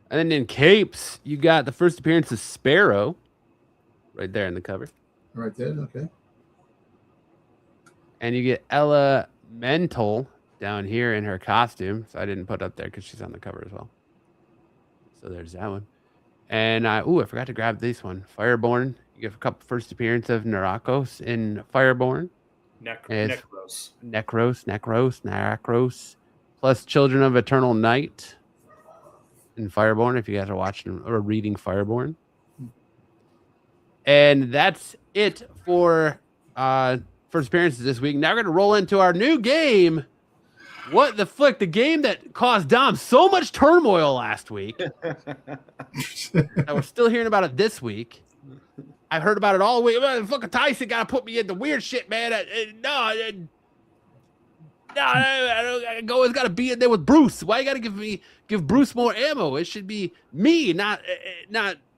S3: And then in capes, you got the first appearance of Sparrow, right there in the cover.
S5: Right there. Okay.
S3: And you get Elemental down here in her costume. So I didn't put up there because she's on the cover as well. So there's that one. And I forgot to grab this one. Fireborn. You get a couple first appearance of Narakos in Fireborn. Necros. Plus Children of Eternal Night in Fireborn, if you guys are watching or reading Fireborn. And that's it for first appearances this week. Now we're going to roll into our new game. What the flick? The game that caused Dom so much turmoil last week. And we're still hearing about it this week. I've heard about it all week. Fucking Tyson got to put me in the weird shit, man. I always got to be in there with Bruce. Why you got to give Bruce more ammo? It should be me, not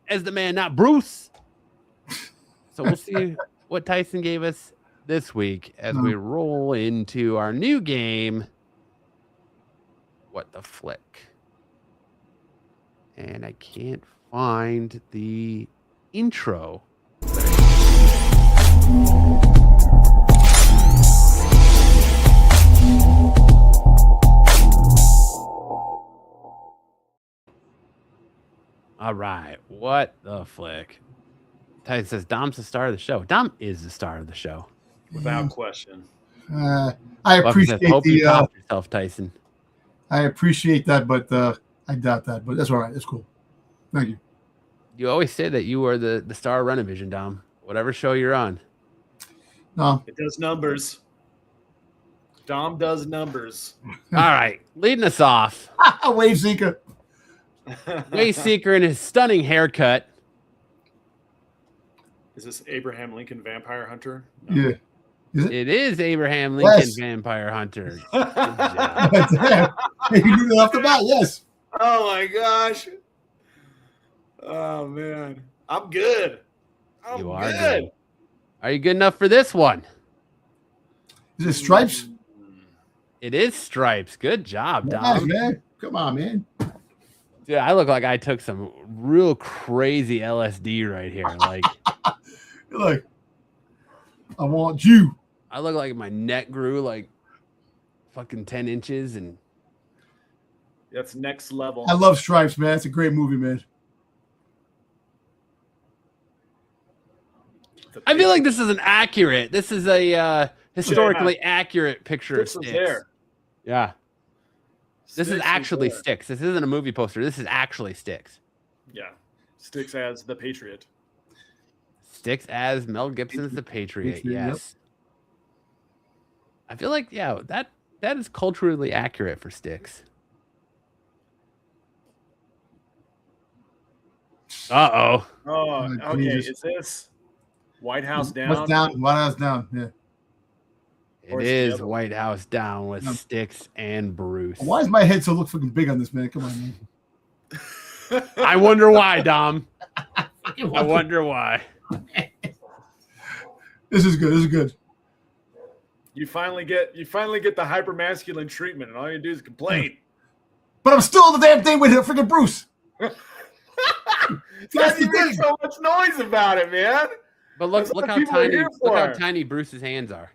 S3: as the man, not Bruce. So we'll see what Tyson gave us this week as we roll into our new game. What the flick? And I can't find the intro. All right, what the flick? Tyson says Dom's the star of the show. Dom is the star of the show.
S4: Without question.
S5: I
S3: Buffy
S5: appreciate
S3: says, hope you top yourself, Tyson.
S5: I appreciate that, but I doubt that. But that's all right. That's cool. Thank you.
S3: You always say that you are the star of Renovision, Dom. Whatever show you're on.
S5: No.
S4: It does numbers. Dom does numbers.
S3: All right, leading us off.
S5: Wave Seeker.
S3: Wave Seeker and his stunning haircut.
S4: Is this Abraham Lincoln Vampire Hunter?
S5: Yeah. Is
S3: It is Abraham Lincoln
S5: Yes.
S3: Vampire Hunter.
S5: Damn. You knew that off the bat, yes.
S4: Oh my gosh. Oh man. I'm good. I'm
S3: You are good. Are you good enough for this one?
S5: Is it Stripes?
S3: It is Stripes. Good job,
S5: Nice,
S3: Dom.
S5: man. Come on, man.
S3: Dude, I look like I took some real crazy LSD right here. Like
S5: You're like, I want you.
S3: I look like my neck grew like fucking 10 inches and
S4: That's next level.
S5: I love Stripes, man. It's a great movie, man.
S3: I feel like this is an accurate. This is a historically accurate picture of
S4: Sticks was
S3: Styx.
S4: there.
S3: Yeah. This
S4: Sticks
S3: is
S4: was
S3: actually
S4: there.
S3: Styx. This isn't a movie poster. This is actually Styx.
S4: Yeah. Sticks as the Patriot.
S3: Styx as Mel Gibson's The Patriot.
S5: Patriot, yep.
S3: Yes. I feel like, yeah, that is culturally accurate for Styx. Uh-oh.
S4: Oh, okay.
S5: Jesus.
S4: Is this White House down?
S5: What's down? White House down. Yeah.
S3: It
S4: Or is it the
S3: is
S4: other
S3: White House Down with
S5: Yeah.
S3: Styx and Bruce.
S5: Why is my head so look fucking big on this, man? Come on, man.
S3: I wonder why, Dom. I wonder why.
S5: This is good. This is good.
S4: You finally get the hyper masculine treatment, and all you do is complain.
S5: But I'm still the damn thing with freaking Bruce.
S4: Because you
S5: the
S4: make
S5: thing.
S4: so much noise about it, man.
S3: But look,
S4: That's
S3: look
S4: what
S3: how
S4: people are
S3: tiny,
S4: here
S3: look how
S4: for.
S3: tiny Bruce's hands are.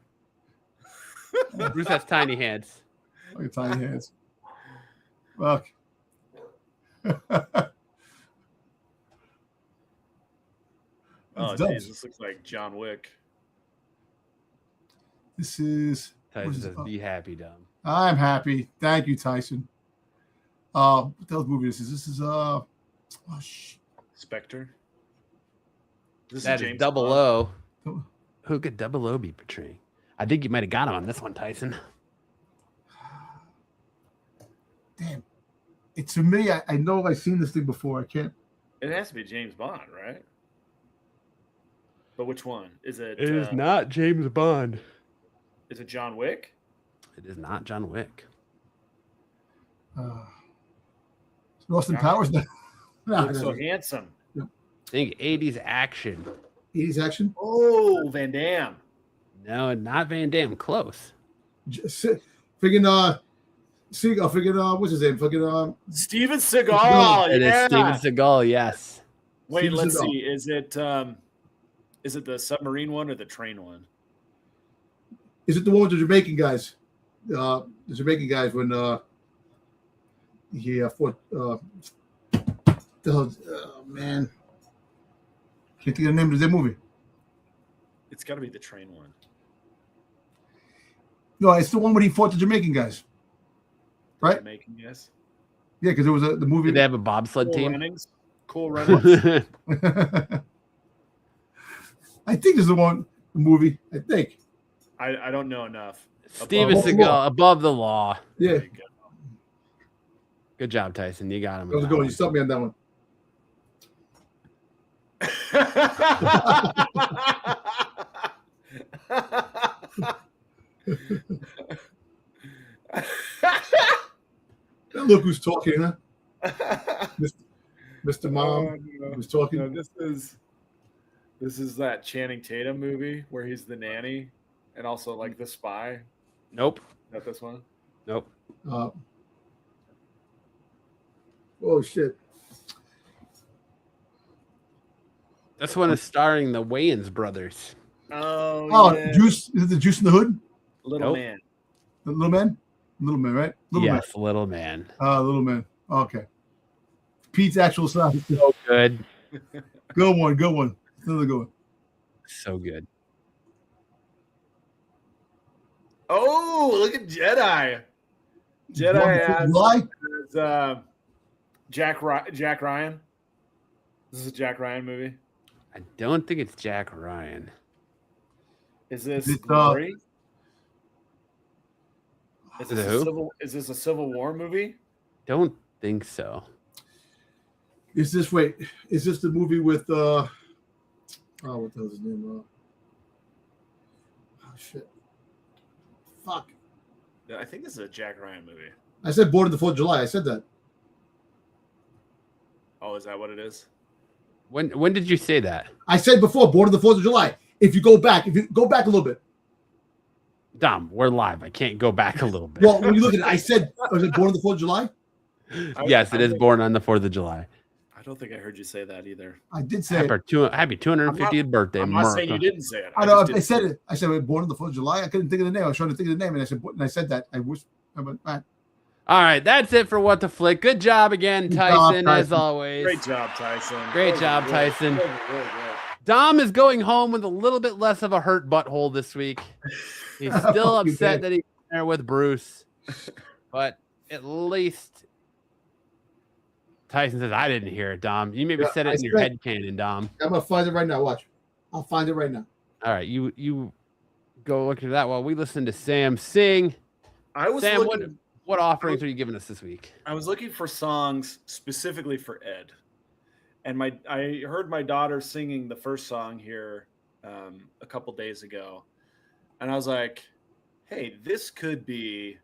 S3: Bruce has tiny hands.
S5: Look at tiny hands. Fuck.
S4: Oh,
S5: That's
S4: geez,
S5: dumb.
S4: this looks like John Wick.
S5: This is. what
S3: Tyson
S5: is
S3: says,
S5: it?
S3: "Be happy, Dom."
S5: I'm happy. Thank you, Tyson. What the hell movie this is? This is
S4: Spectre. This
S3: That is
S4: James
S3: Double
S4: Bond.
S3: O. Who could Double O be portraying? I think you might have got him on this one, Tyson.
S5: damn. It's to me. I know I've seen this thing before. I can't.
S4: It has to be James Bond, right? But which one? Is it?
S3: It is not James Bond.
S4: Is it John Wick?
S3: It is not John Wick.
S5: Austin
S4: Nah.
S5: Powers. No,
S4: Looks so handsome.
S3: Think 80s action.
S5: 80s action.
S4: Oh, Van Damme.
S3: No, not Van Damme. Close.
S5: Friggin' Seagal. Friggin' what's his name? Friggin'
S4: Steven Seagal.
S3: It is
S4: yeah.
S3: Steven Seagal. Yes.
S4: Wait,
S5: Steven
S4: let's
S5: Seagal.
S4: see. Is it the submarine one or the train one?
S5: Is it the one with the Jamaican guys? The Jamaican guys when he fought. Man, can't think of the name of the movie.
S4: It's got to be the train one.
S5: No, it's the one when he fought the Jamaican guys, right?
S4: Jamaican, yes.
S5: Yeah, because there was the movie.
S3: Did they have a bobsled
S4: Cool
S3: team?
S4: Runnings. Cool Runnings.
S5: I think this is the movie. I think.
S4: I don't know enough.
S3: Steven
S5: Above the
S3: Seagal,
S5: law.
S3: Above the Law.
S5: Yeah,
S4: There you go.
S3: Good job, Tyson. You got him.
S5: that was
S3: with
S5: good.
S3: that
S5: You stopped me on that one. Look who's talking, huh? Mr. Mom who's talking.
S4: No, this is that Channing Tatum movie where he's the nanny and also like the spy.
S3: Nope.
S4: Not this one.
S3: Nope.
S5: Oh shit.
S3: This one is starring the Wayans brothers.
S5: Oh,
S4: yeah.
S5: Juice. Is it the Juice in the Hood?
S4: Little
S3: Nope.
S4: man.
S5: The Little Man? Little Man, right? Little
S3: Yes, Little Man.
S5: Man. Little Man. Okay. Pete's actual size.
S3: So good.
S5: Good one. Good one. Another good one.
S3: So good.
S4: Oh, look at Jedi. Jedi has Jack Ryan. This is a Jack Ryan movie.
S3: I don't think it's Jack Ryan.
S4: Is this
S5: It's,
S4: Glory?
S3: Is it who?
S4: Is this a Civil War movie?
S3: Don't think so.
S5: Is this the movie with what the hell's his name? Oh shit. Fuck.
S4: Yeah, I think this is a Jack Ryan movie.
S5: I said Born on the 4th of July. I said that.
S4: Oh, is that what it is?
S3: When did you say that?
S5: I said before, Born on the 4th of July. If you go back a little bit.
S3: Dom, we're live. I can't go back a little bit.
S5: Well, when you look at it, I said, was it Born on the 4th of July?
S3: Yes, it is born on the 4th of July.
S4: I don't think I heard you say that either.
S5: I did say
S3: Happy 250th birthday,
S4: I'm not
S3: America.
S4: saying you didn't say it.
S5: I know.
S4: just
S5: I said it. I said Born on the 4th of July. I couldn't think of the name. I was trying to think of the name, and I said that. I wish. I went, all right.
S3: All right, that's it for What the Flick. Good job again,
S5: Good job,
S3: Tyson, as
S5: Tyson.
S3: always.
S4: Great job, Tyson.
S3: Great
S4: Those
S3: job,
S4: are
S3: Tyson.
S4: those are really good.
S3: Dom is going home with a little bit less of a hurt butthole this week. He's still
S5: Oh, you
S3: upset
S5: did.
S3: that he's there with Bruce, but at least Tyson says, I didn't hear it, Dom. You maybe
S5: Yeah,
S3: said it
S5: I
S3: in your
S5: said-
S3: head canon, Dom.
S5: I'm gonna find it right now. Watch. I'll find it right now.
S3: All right, you go look at that while we listen to Sam sing.
S4: I was
S3: Sam,
S4: looking,
S3: what offerings are you giving us this week?
S4: I was looking for songs specifically for Ed, and I heard my daughter singing the first song here a couple days ago, and I was like, "Hey, this could be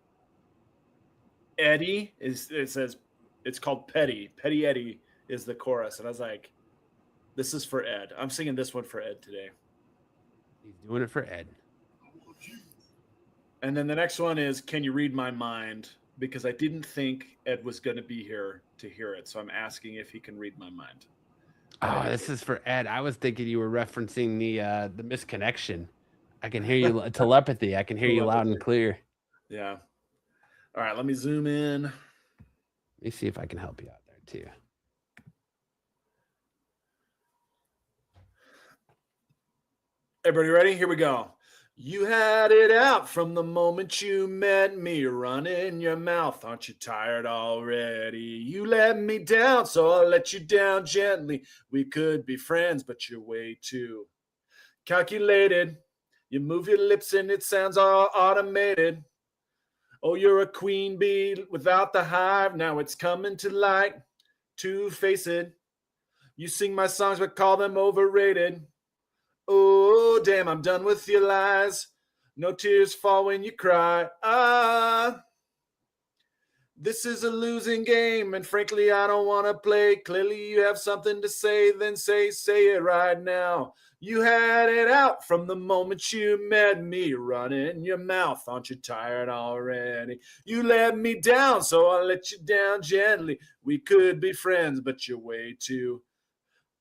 S4: Eddie." It says it's called Petty. Petty Eddie is the chorus, and I was like, "This is for Ed. I'm singing this one for Ed today."
S3: He's doing it for Ed.
S4: And then the next one is Can You Read My Mind? Because I didn't think Ed was going to be here to hear it. So I'm asking if he can read my mind.
S3: Oh, this is for Ed. I was thinking you were referencing the misconnection. I can hear you telepathy. I can hear you loud and clear.
S4: Yeah. All right, let me zoom in.
S3: Let me see if I can help you out there too.
S4: Everybody ready? Here we go. You had it out from the moment you met me, running your mouth. Aren't you tired already? You let me down, so I'll let you down gently. We could be friends, but you're way too calculated. You move your lips and it sounds all automated. Oh, you're a queen bee without the hive. Now it's coming to light. To face it, you sing my songs but call them overrated. Oh, damn, I'm done with your lies. No tears fall when you cry. This is a losing game, and frankly, I don't want to play. Clearly, you have something to say, then say it right now. You had it out from the moment you met me, running your mouth. Aren't you tired already? You let me down, so I'll let you down gently. We could be friends, but you're way too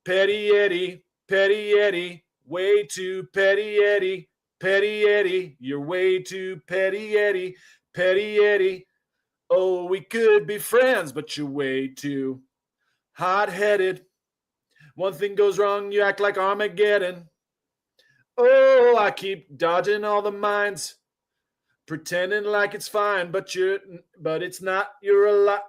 S4: petty, Eddie, petty, Eddie. Way too petty, Eddie, petty, Eddie. You're way too petty, Eddie, petty, Eddie. Oh, we could be friends, but you're way too hot-headed. One thing goes wrong, you act like Armageddon. Oh, I keep dodging all the mines, pretending like it's fine, but it's not. You're a lot.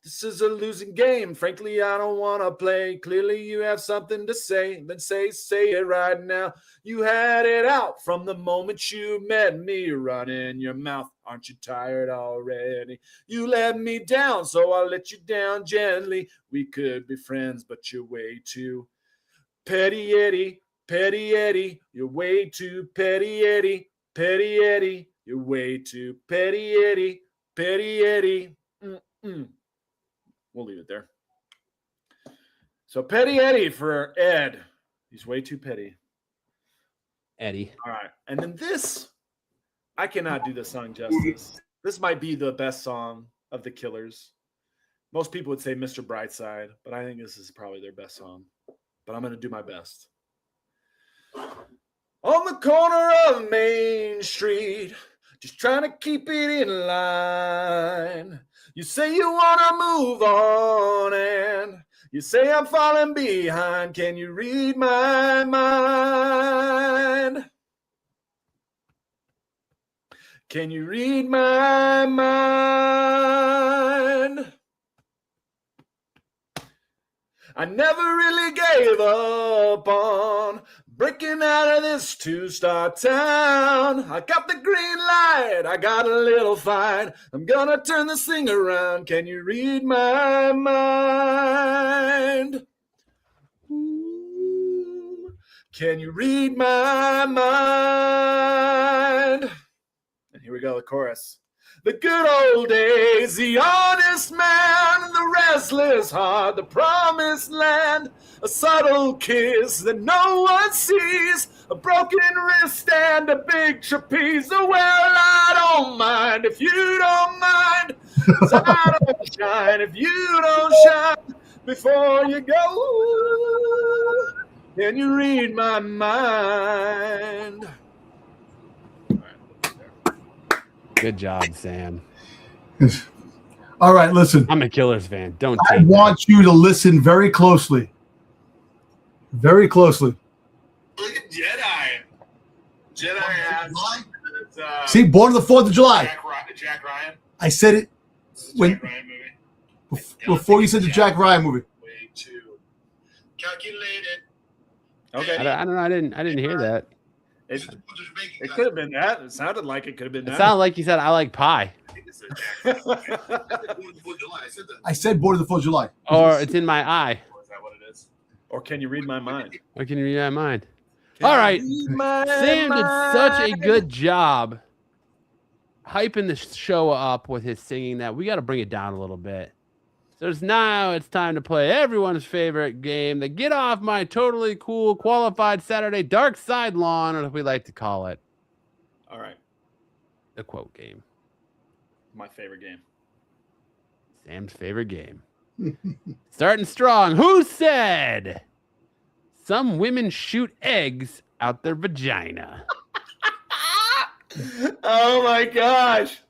S4: This is a losing game. Frankly, I don't want to play. Clearly, you have something to say. Then say it right now. You had it out from the moment you met me, running your mouth. Aren't you tired already? You let me down, so I'll let you down gently. We could be friends, but you're way too petty, Eddie, petty, Eddie. You're way too petty, Eddie, petty, Eddie. You're way too petty, Eddie, petty, Eddie. We'll leave it there. So petty Eddie for Ed. He's way too petty.
S3: Eddie.
S4: All right. And then this, I cannot do this song justice. This might be the best song of the Killers. Most people would say Mr. Brightside, but I think this is probably their best song. But I'm going to do my best. On the corner of Main Street, just trying to keep it in line. You say you want to move on, and you say I'm falling behind. Can you read my mind? Can you read my mind? I never really gave up on breaking out of this two-star town. I got the green light, I got a little fight. I'm gonna turn this thing around. Can you read my mind? Ooh, can you read my mind? And here we go, the chorus. The good old days, the honest man, the restless heart, the promised land, a subtle kiss that no one sees, a broken wrist and a big trapeze. Well, I don't mind if you don't mind, 'cause I don't shine if you don't shine. Before you go, can you read my mind?
S3: Good job, Sam.
S5: All right, listen.
S3: I'm a Killers fan. Don't
S5: I
S3: take
S5: want you to listen very closely. Very closely.
S4: Look at Jedi. Jedi has
S5: See, born on the 4th of July.
S4: Jack Ryan.
S5: I said it when
S4: Jack Ryan movie.
S5: before you said the Jack Ryan movie.
S4: Way too calculated.
S3: I
S4: Okay.
S3: don't know. I didn't hear that.
S4: It could have been that. It sounded like it could have been
S3: It
S4: that.
S3: sounded like you said I like pie,
S5: I said born on the 4th of July.
S3: or it's in my eye.
S4: Is that what it is? Or can you read my mind?
S3: Or can you read my mind? All right, Sam did such a good job hyping the show up with his singing that we got to bring it down a little bit. So now it's time to play everyone's favorite game, the Get Off My Totally Cool Qualified Saturday Dark Side Lawn, or as we like to call it,
S4: All right.
S3: the quote game.
S4: My favorite game.
S3: Sam's favorite game. Starting strong. Who said some women shoot eggs out their vagina?
S4: Oh my gosh.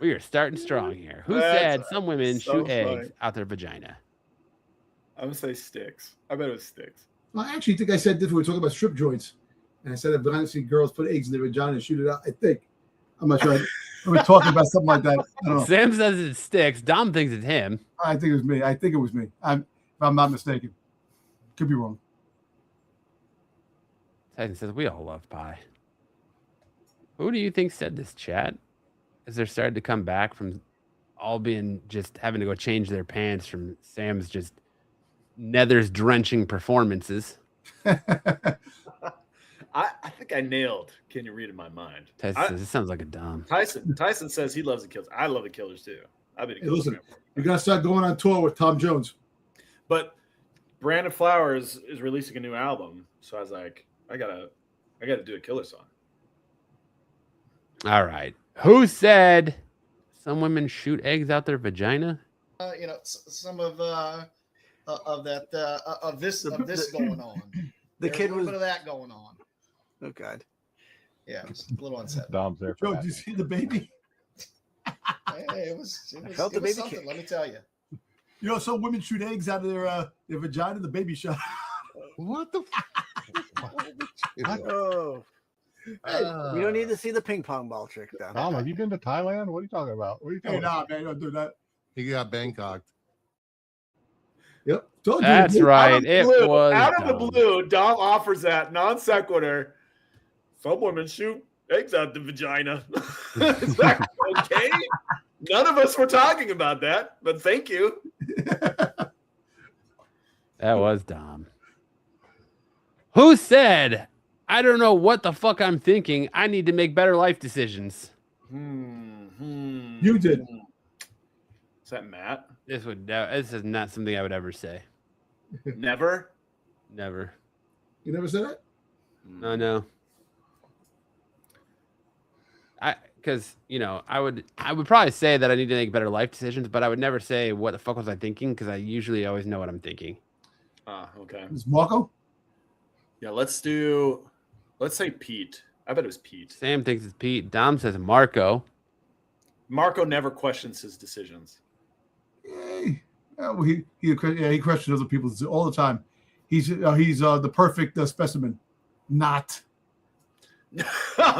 S3: We are starting strong here. Who
S4: That's
S3: said some women
S4: so
S3: shoot
S4: funny.
S3: eggs out their vagina?
S4: I'm going to say sticks. I bet it was sticks.
S5: Well, I actually think I said this when we were talking about strip joints. And I said if I see girls put eggs in their vagina and shoot it out, I think. I'm not sure. We were talking about something like that. I don't know.
S3: Sam says it sticks. Dom thinks it's him.
S5: I think it was me. If I'm not mistaken. Could be wrong.
S3: Titan says we all love pie. Who do you think said this, chat? As they're starting to come back from all being just having to go change their pants from Sam's just nethers drenching performances.
S4: I think I nailed. Can you read in my mind?
S3: Tyson says, this sounds like a Dom.
S4: Tyson says he loves the Killers. I love the Killers too. I've been a Killers
S5: Listen,
S4: fan for-
S5: you're gonna start going on tour with Tom Jones.
S4: But Brandon Flowers is releasing a new album, so I was like, I gotta do a Killer song.
S3: All right. Who said some women shoot eggs out their vagina?
S9: Some of that of this going on.
S10: The kid
S9: a little
S10: was
S9: bit of that going on.
S10: oh god.
S9: Yeah, it was a little unsettling.
S11: Dom's there. For
S5: Joe,
S11: that.
S5: did you see the baby?
S9: Hey, it was
S10: felt the baby
S9: something,
S10: kick.
S9: let me tell you.
S5: You know, some women shoot eggs out of their vagina. The baby shot.
S11: What the?
S10: Oh. Hey, we don't need to see the ping pong ball trick though.
S11: Tom, have you been to Thailand? What are you talking about? What are you talking
S5: Hey, nah, man, don't do that.
S11: He got Bangkok.
S5: Yep. Told you.
S3: That's right. It was
S4: out of the
S3: Dom.
S4: blue. Dom offers that non sequitur. Some women shoot eggs out the vagina. It's like, okay. None of us were talking about that, but thank you.
S3: That was Dom. Who said, I don't know what the fuck I'm thinking. I need to make better life decisions.
S5: You did.
S4: Is that Matt?
S3: This is not something I would ever say.
S4: Never?
S3: Never.
S5: You never said that?
S3: No. because I would probably say that I need to make better life decisions, but I would never say what the fuck was I thinking because I usually always know what I'm thinking.
S4: Okay.
S5: Is Marco?
S4: Yeah, let's say Pete. I bet it was Pete.
S3: Sam thinks it's Pete. Dom says Marco.
S4: Marco never questions his decisions.
S5: Well, he questions other people's all the time. He's the perfect specimen. Not.
S4: He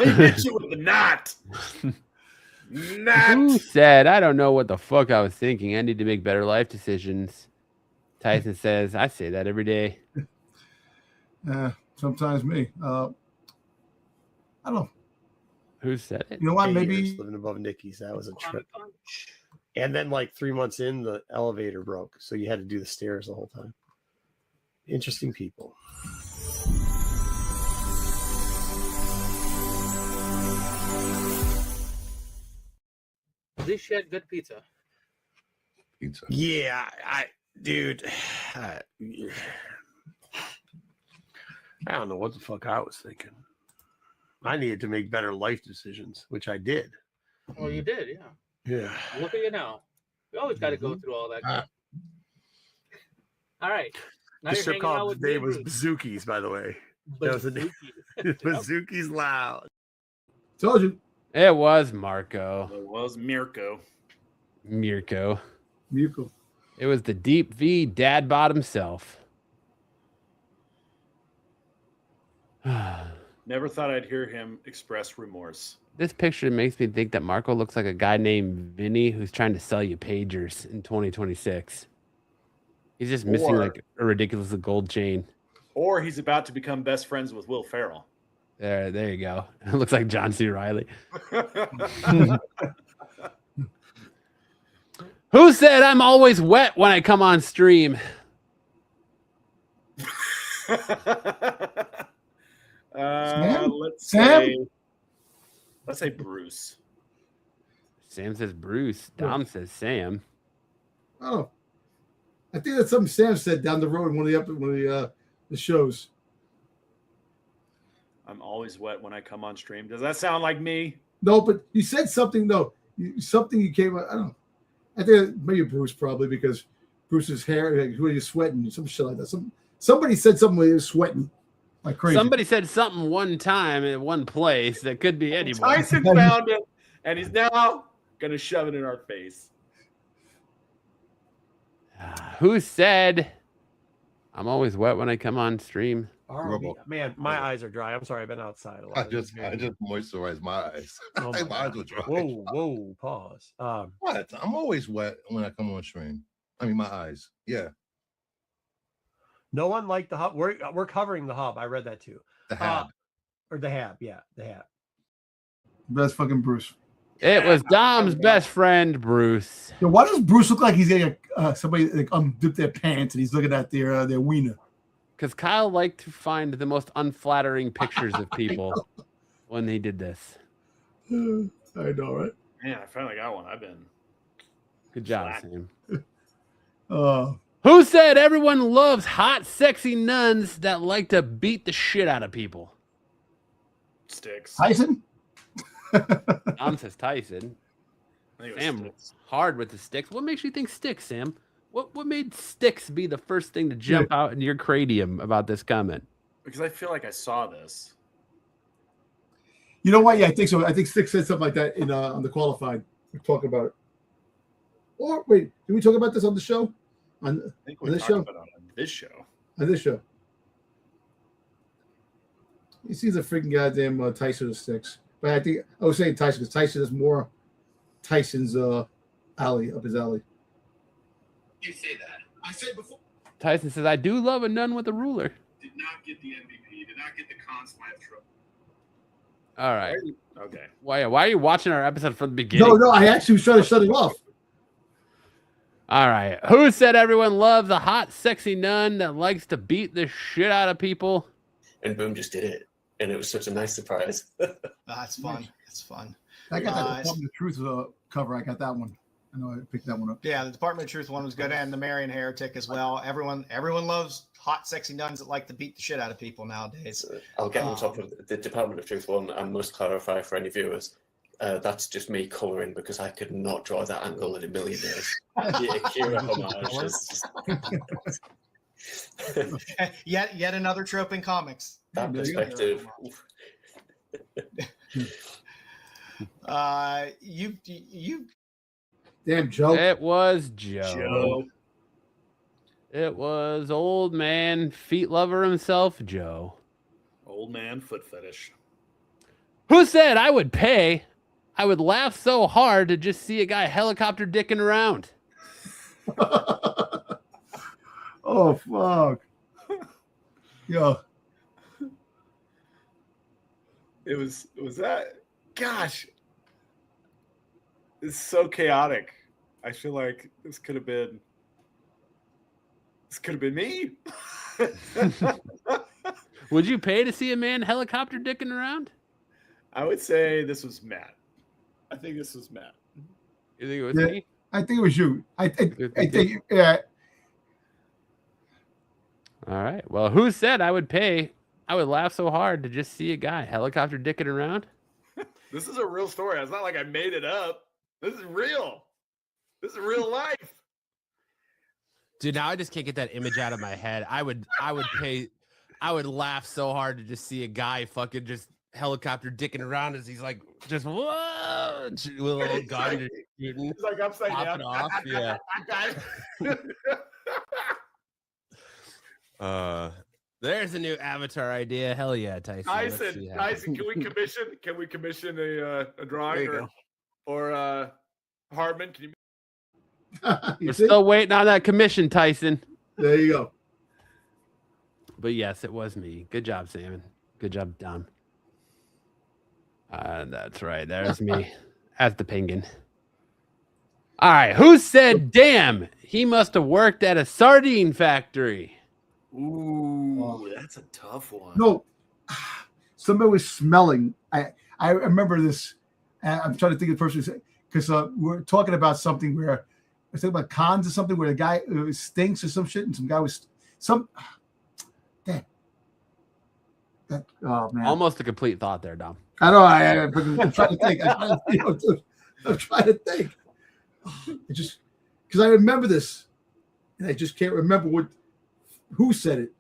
S4: hit you with the not. Not.
S3: Who said I don't know what the fuck I was thinking? I need to make better life decisions. Tyson says I say that every day.
S5: Sometimes me. I don't know.
S3: Who said it?
S5: You know what?
S12: Hey,
S5: Maybe
S12: years living above Nikki's. That was a trip. And then, like 3 months in, the elevator broke, so you had to do the stairs the whole time. Interesting people.
S7: This shit good pizza.
S12: Yeah, dude. I don't know what the fuck I was thinking. I needed to make better life decisions, which I did.
S7: Well, you did, yeah.
S12: Yeah.
S7: Look at you now. We always got to go through all that. All right. Now
S12: The
S7: you're
S12: show
S7: hanging out
S12: called
S7: with
S12: the name
S7: me,
S12: was
S7: Bruce.
S12: Bazookies, by the way. That was the name. Bazookies Loud.
S5: told you.
S3: It was Marco.
S4: It was Mirko.
S3: Mirko.
S5: Mirko.
S3: It was the Deep V dad bod himself.
S4: Never thought I'd hear him express remorse.
S3: This picture makes me think that Marco looks like a guy named Vinny who's trying to sell you pagers in 2026. He's just missing
S4: Or-
S3: like a ridiculous gold chain.
S4: Or he's about to become best friends with Will Ferrell.
S3: There you go. It looks like John C. Reilly. Who said I'm always wet when I come on stream?
S4: Let's
S5: Sam?
S4: say Bruce.
S3: Sam says Bruce. Dom says Sam.
S5: Oh, I think that's something Sam said down the road in one of the shows.
S4: I'm always wet when I come on stream. Does that sound like me?
S5: No, but you said something. No, something you came. I don't know. I think maybe Bruce probably because Bruce's hair. Like, who are you sweating? Some shit like that. Somebody said something where he was sweating like crazy.
S3: Somebody said something one time in one place that could be anyone.
S4: Tyson found it, and he's now going to shove it in our face.
S3: Who said I'm always wet when I come on stream?
S12: Man, my eyes are dry. I'm sorry, I've been outside a lot.
S11: I just moisturized my eyes.
S12: Oh my
S11: my eyes were dry.
S12: Whoa, pause.
S11: What? I'm always wet when I come on stream. I mean, my eyes. Yeah.
S12: No one liked the hub. We're covering the hub. I read that too.
S11: The hab.
S12: Or the hab. Yeah, the hab.
S5: That's fucking Bruce.
S3: It was Dom's best friend, Bruce.
S5: Yo, why does Bruce look like he's getting somebody like undip their pants and he's looking at their wiener?
S3: Because Kyle liked to find the most unflattering pictures of people when he did this.
S5: I know, right?
S4: Man, I finally got one. I've been.
S3: Good job, Sam. Who said everyone loves hot, sexy nuns that like to beat the shit out of people?
S4: Sticks.
S5: Tyson?
S3: Dom says Tyson.
S4: I think it was
S3: Sam,
S4: Sticks.
S3: hard with the sticks. What makes you think sticks, Sam? What made sticks be the first thing to jump out in your cranium about this comment?
S4: Because I feel like I saw this.
S5: You know what? Yeah, I think so. I think Sticks said something like that in on the qualified. We're talking about it. Or wait, did we talk about this on the show?
S4: I think we
S5: this
S4: talked
S5: show?
S4: about it on this show.
S5: On this show. You see the freaking goddamn Tyson of Sticks. But I think I was saying Tyson because Tyson is more Tyson's alley, up his alley.
S13: You say that. I said before.
S3: Tyson says, I do love a nun with a ruler.
S13: Did not get the MVP. Did not get the Conn Smythe trophy.
S3: All right.
S4: Okay.
S3: Why are you watching our episode from the beginning?
S5: No, I actually was trying to shut it off.
S3: All right. Who said everyone loves a hot, sexy nun that likes to beat the shit out of people?
S13: And Boom just did it. And it was such a nice surprise.
S9: That's fun. It's fun.
S5: I got that Department of Truth cover. I got that one. I know I picked that one up.
S9: Yeah, the Department of Truth one was good, and the Marian Heretic as well. Everyone loves hot, sexy nuns that like to beat the shit out of people nowadays.
S13: I'll get on top of the Department of Truth one and must clarify for any viewers. that's just me colouring because I could not draw that angle in a million years. The Akira homage is
S9: yet another trope in comics.
S13: that perspective.
S9: You
S5: Damn, Joe.
S3: It was Joe. It was old man feet lover himself, Joe.
S4: Old man foot fetish.
S3: Who said I would pay? I would laugh so hard to just see a guy helicopter dicking around.
S5: Oh, fuck. Yo.
S4: It was that. Gosh, it's so chaotic. I feel like this could have been me.
S3: Would you pay to see a man helicopter dicking around?
S4: I would say this was Matt. I think this was Matt.
S3: You think it was me?
S5: I think it was you. I think, yeah.
S3: All right. Well, who said I would pay? I would laugh so hard to just see a guy helicopter dicking around.
S4: This is a real story. It's not like I made it up. This is real. This is real life.
S3: Dude, now I just can't get that image out of my head. I would pay. I would laugh so hard to just see a guy fucking just helicopter dicking around as he's like just whoa, with a little gun just shooting.
S4: It's like upside down.
S3: Off. Yeah. There's a new Avatar idea. Hell yeah, Tyson.
S4: Tyson, can we commission a drawing or Hartman? Can you?
S3: We're still waiting on that commission, Tyson.
S5: There you go.
S3: But yes, it was me. Good job, Salmon. Good job, Dom. That's right. There's me as the penguin. All right. Who said, damn, he must have worked at a sardine factory?
S4: Ooh, that's a tough one.
S5: No, somebody was smelling. I remember this. I'm trying to think of the person because we're talking about something where I was talking about cons or something where the guy stinks or some shit, and some guy was some. Damn. That, oh man.
S3: Almost a complete thought there, Dom.
S5: I know. I'm trying to think. I'm trying to think. It just because I remember this, and I just can't remember who said it.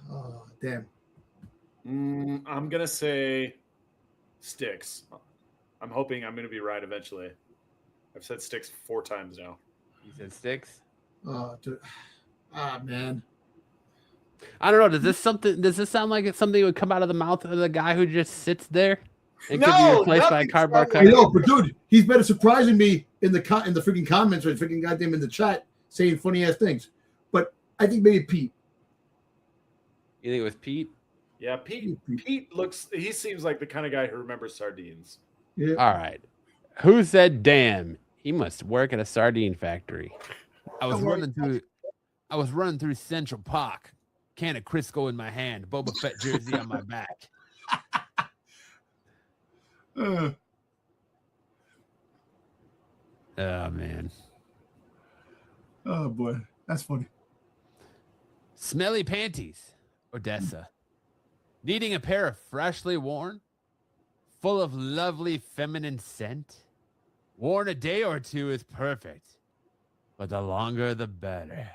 S5: Oh damn!
S4: I'm gonna say Sticks. I'm hoping I'm gonna be right eventually. I've said Sticks 4 times now.
S3: You said Sticks?
S5: Man.
S3: I don't know. Does this sound like it's something that would come out of the mouth of the guy who just sits there? It could be replaced by a cardboard cutout.
S5: I know, but dude, he's better surprising me in the freaking comments or freaking goddamn in the chat saying funny ass things. But I think maybe Pete.
S3: You think it was Pete?
S4: Yeah, Pete he seems like the kind of guy who remembers sardines.
S5: Yeah.
S3: All right. Who said, damn, he must work at a sardine factory? I was running through Central Park, can of Crisco in my hand, Boba Fett jersey on my back. Oh man.
S5: Oh boy, that's funny.
S3: Smelly panties, Odessa. Needing a pair of freshly worn, full of lovely feminine scent. Worn a day or two is perfect, but the longer the better.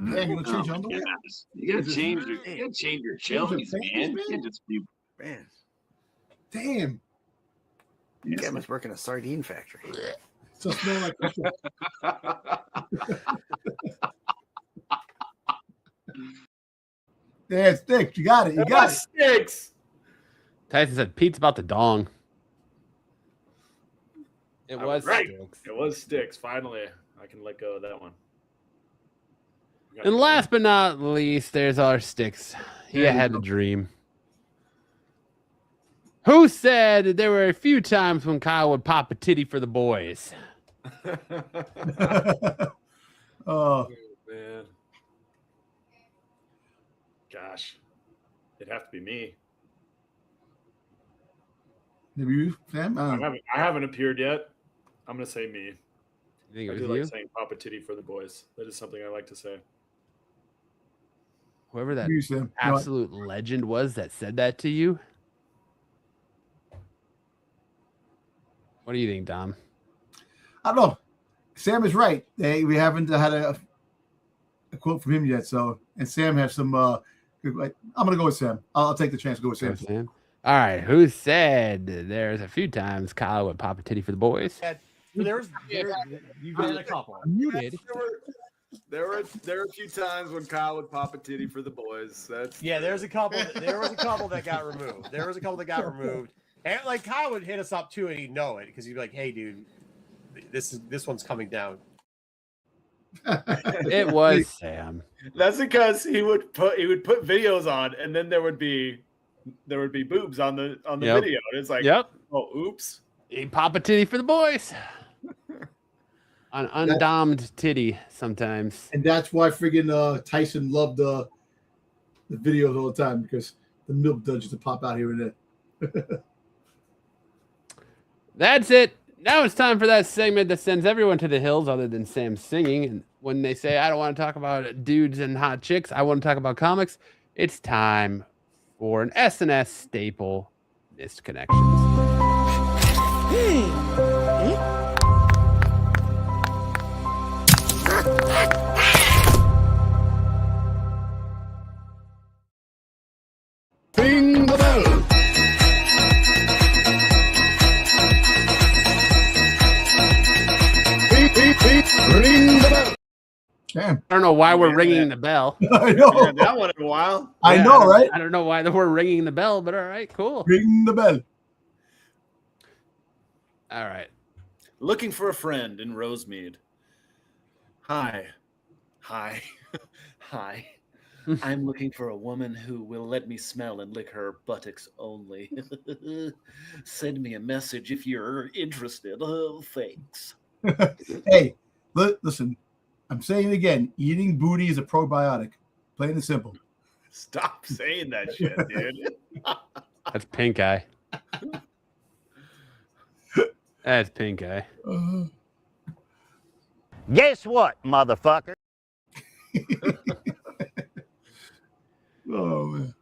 S5: Yeah, you change underwear?
S14: You gotta change your chilies, man. You can't just be man.
S5: Damn.
S10: You guy must work in a sardine factory.
S5: So smell like yeah, Sticks. You got it. You got it.
S4: Sticks.
S3: Tyson said Pete's about the dong. It was
S4: right.
S3: Sticks.
S4: It was Sticks. Finally, I can let go of that one.
S3: And last but not least, there's our Sticks. He had a dream. Who said there were a few times when Kyle would pop a titty for the boys?
S5: Oh
S4: man. Gosh. It'd have to be me.
S5: Maybe you, Sam?
S4: I haven't appeared yet. I'm gonna say me.
S3: You think it
S4: I
S3: was
S4: do
S3: you?
S4: like saying pop a titty for the boys. That is something I like to say.
S3: Whoever that
S5: You, Sam.
S3: absolute legend was that said that to you. What do you think, Dom?
S5: I don't know. Sam is right. We haven't had a quote from him yet. So, and Sam has some. I'm gonna go with Sam. I'll take the chance to go with Sam.
S3: All right. Who said there's a few times Kyle would pop a titty for the boys?
S9: You got a couple.
S3: Muted.
S4: There were a few times when Kyle would pop a titty for the boys.
S12: There's a couple. There was a couple that got removed. And like Kyle would hit us up too, and he'd know it because he'd be like, "Hey, dude, this one's coming down."
S3: It was Sam.
S4: That's because he would put videos on, and then there would be boobs on the video. And it's like, oh, oops.
S3: He pop a titty for the boys. An undomed titty sometimes.
S5: And that's why friggin' Tyson loved the videos all the time, because the milk does just pop out here and there.
S3: That's it. Now it's time for that segment that sends everyone to the hills other than Sam singing. And when they say, I don't want to talk about dudes and hot chicks, I want to talk about comics, it's time for an S&S staple, Missed Connections.
S15: Ring the bell. Ring the bell.
S5: Damn.
S3: I don't know why we're ringing the bell.
S5: I know.
S4: That one in a while.
S5: I know, right?
S3: I don't know why we're ringing the bell, but all right, cool.
S5: Ring the bell.
S3: All right.
S4: Looking for a friend in Rosemead. Hi. Hi. I'm looking for a woman who will let me smell and lick her buttocks only. Send me a message if you're interested. Oh, thanks.
S5: Hey, listen. I'm saying it again. Eating booty is a probiotic. Plain and simple.
S4: Stop saying that shit, dude.
S3: That's pink eye. That's pink eye.
S16: Guess what, motherfucker?
S5: Oh man.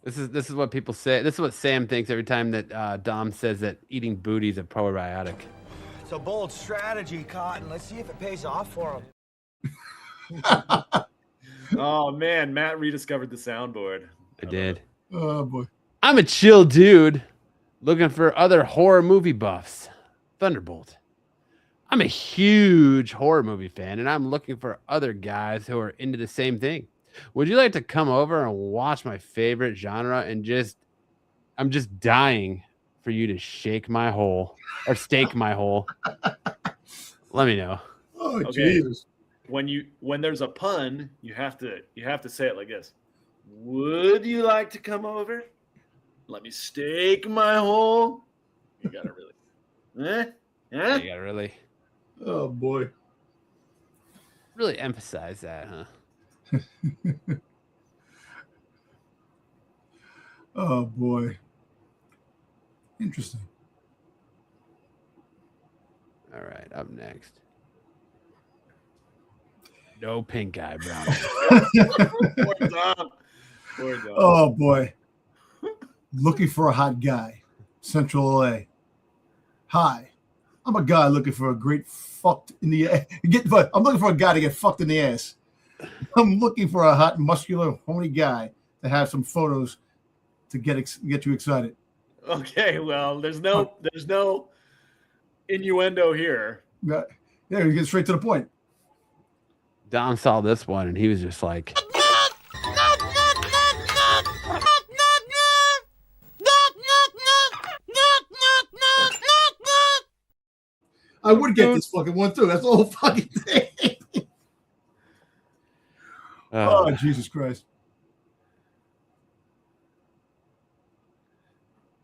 S3: This is what people say. This is what Sam thinks every time that Dom says that eating booty is a probiotic.
S17: It's a bold strategy, Cotton. Let's see if it pays off for him.
S4: Oh man, Matt rediscovered the soundboard.
S3: I did.
S5: Oh boy.
S3: I'm a chill dude looking for other horror movie buffs. Thunderbolt. I'm a huge horror movie fan, and I'm looking for other guys who are into the same thing. Would you like to come over and watch my favorite genre and I'm just dying for you to shake my hole or stake my hole? Let me know.
S5: Oh,
S4: Okay.
S5: Jesus.
S4: When there's a pun, you have to say it like this. Would you like to come over? Let me stake my hole. You gotta really.
S3: You gotta
S5: Oh boy.
S3: really emphasize that, huh?
S5: Oh boy. Interesting.
S3: All right, up next. No pink eye, brown.
S4: Poor Dom. Poor Dom.
S5: Oh boy. Looking for a hot guy. Central LA. Hi. I'm a guy looking for a great fucked in the ass. I'm looking for a guy to get fucked in the ass. I'm looking for a hot, muscular, horny guy to have some photos to get you excited.
S4: Okay, well, there's no innuendo here.
S5: Yeah, you get straight to the point.
S3: Dom saw this one and he was just like,
S5: I would get this fucking one too. That's the whole fucking thing. Oh, Jesus Christ.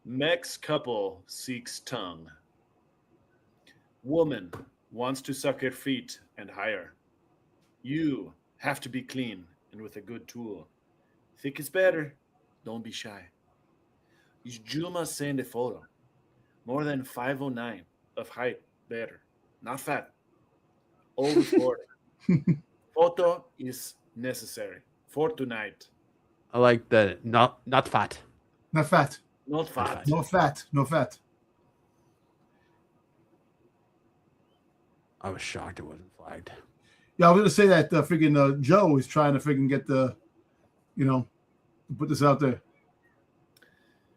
S4: Mex couple seeks tongue. Woman wants to suck her feet and higher. You have to be clean and with a good tool. Thick is better. Don't be shy. Is Juma send a photo? More than 509 of height. Better. Not fat. Over 40. Photo is necessary for tonight.
S3: I like the not fat.
S5: Not fat.
S4: Not fat.
S5: No fat. No fat.
S3: I was shocked it wasn't flagged.
S5: Yeah, I was gonna say that freaking Joe is trying to freaking get put this out there.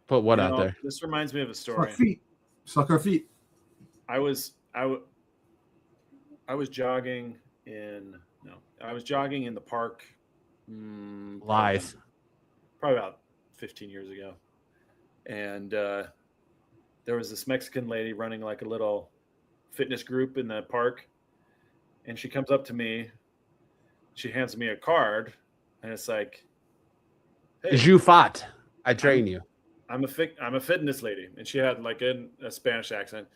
S3: Put what out there?
S4: This reminds me of a story.
S5: Suck our feet.
S4: I was jogging in the park.
S3: Lies.
S4: Probably about 15 years ago, and there was this Mexican lady running like a little fitness group in the park, and she comes up to me. She hands me a card, and it's like, "Hey,
S3: You fought. I train you."
S4: I'm a fitness lady, and she had like a Spanish accent.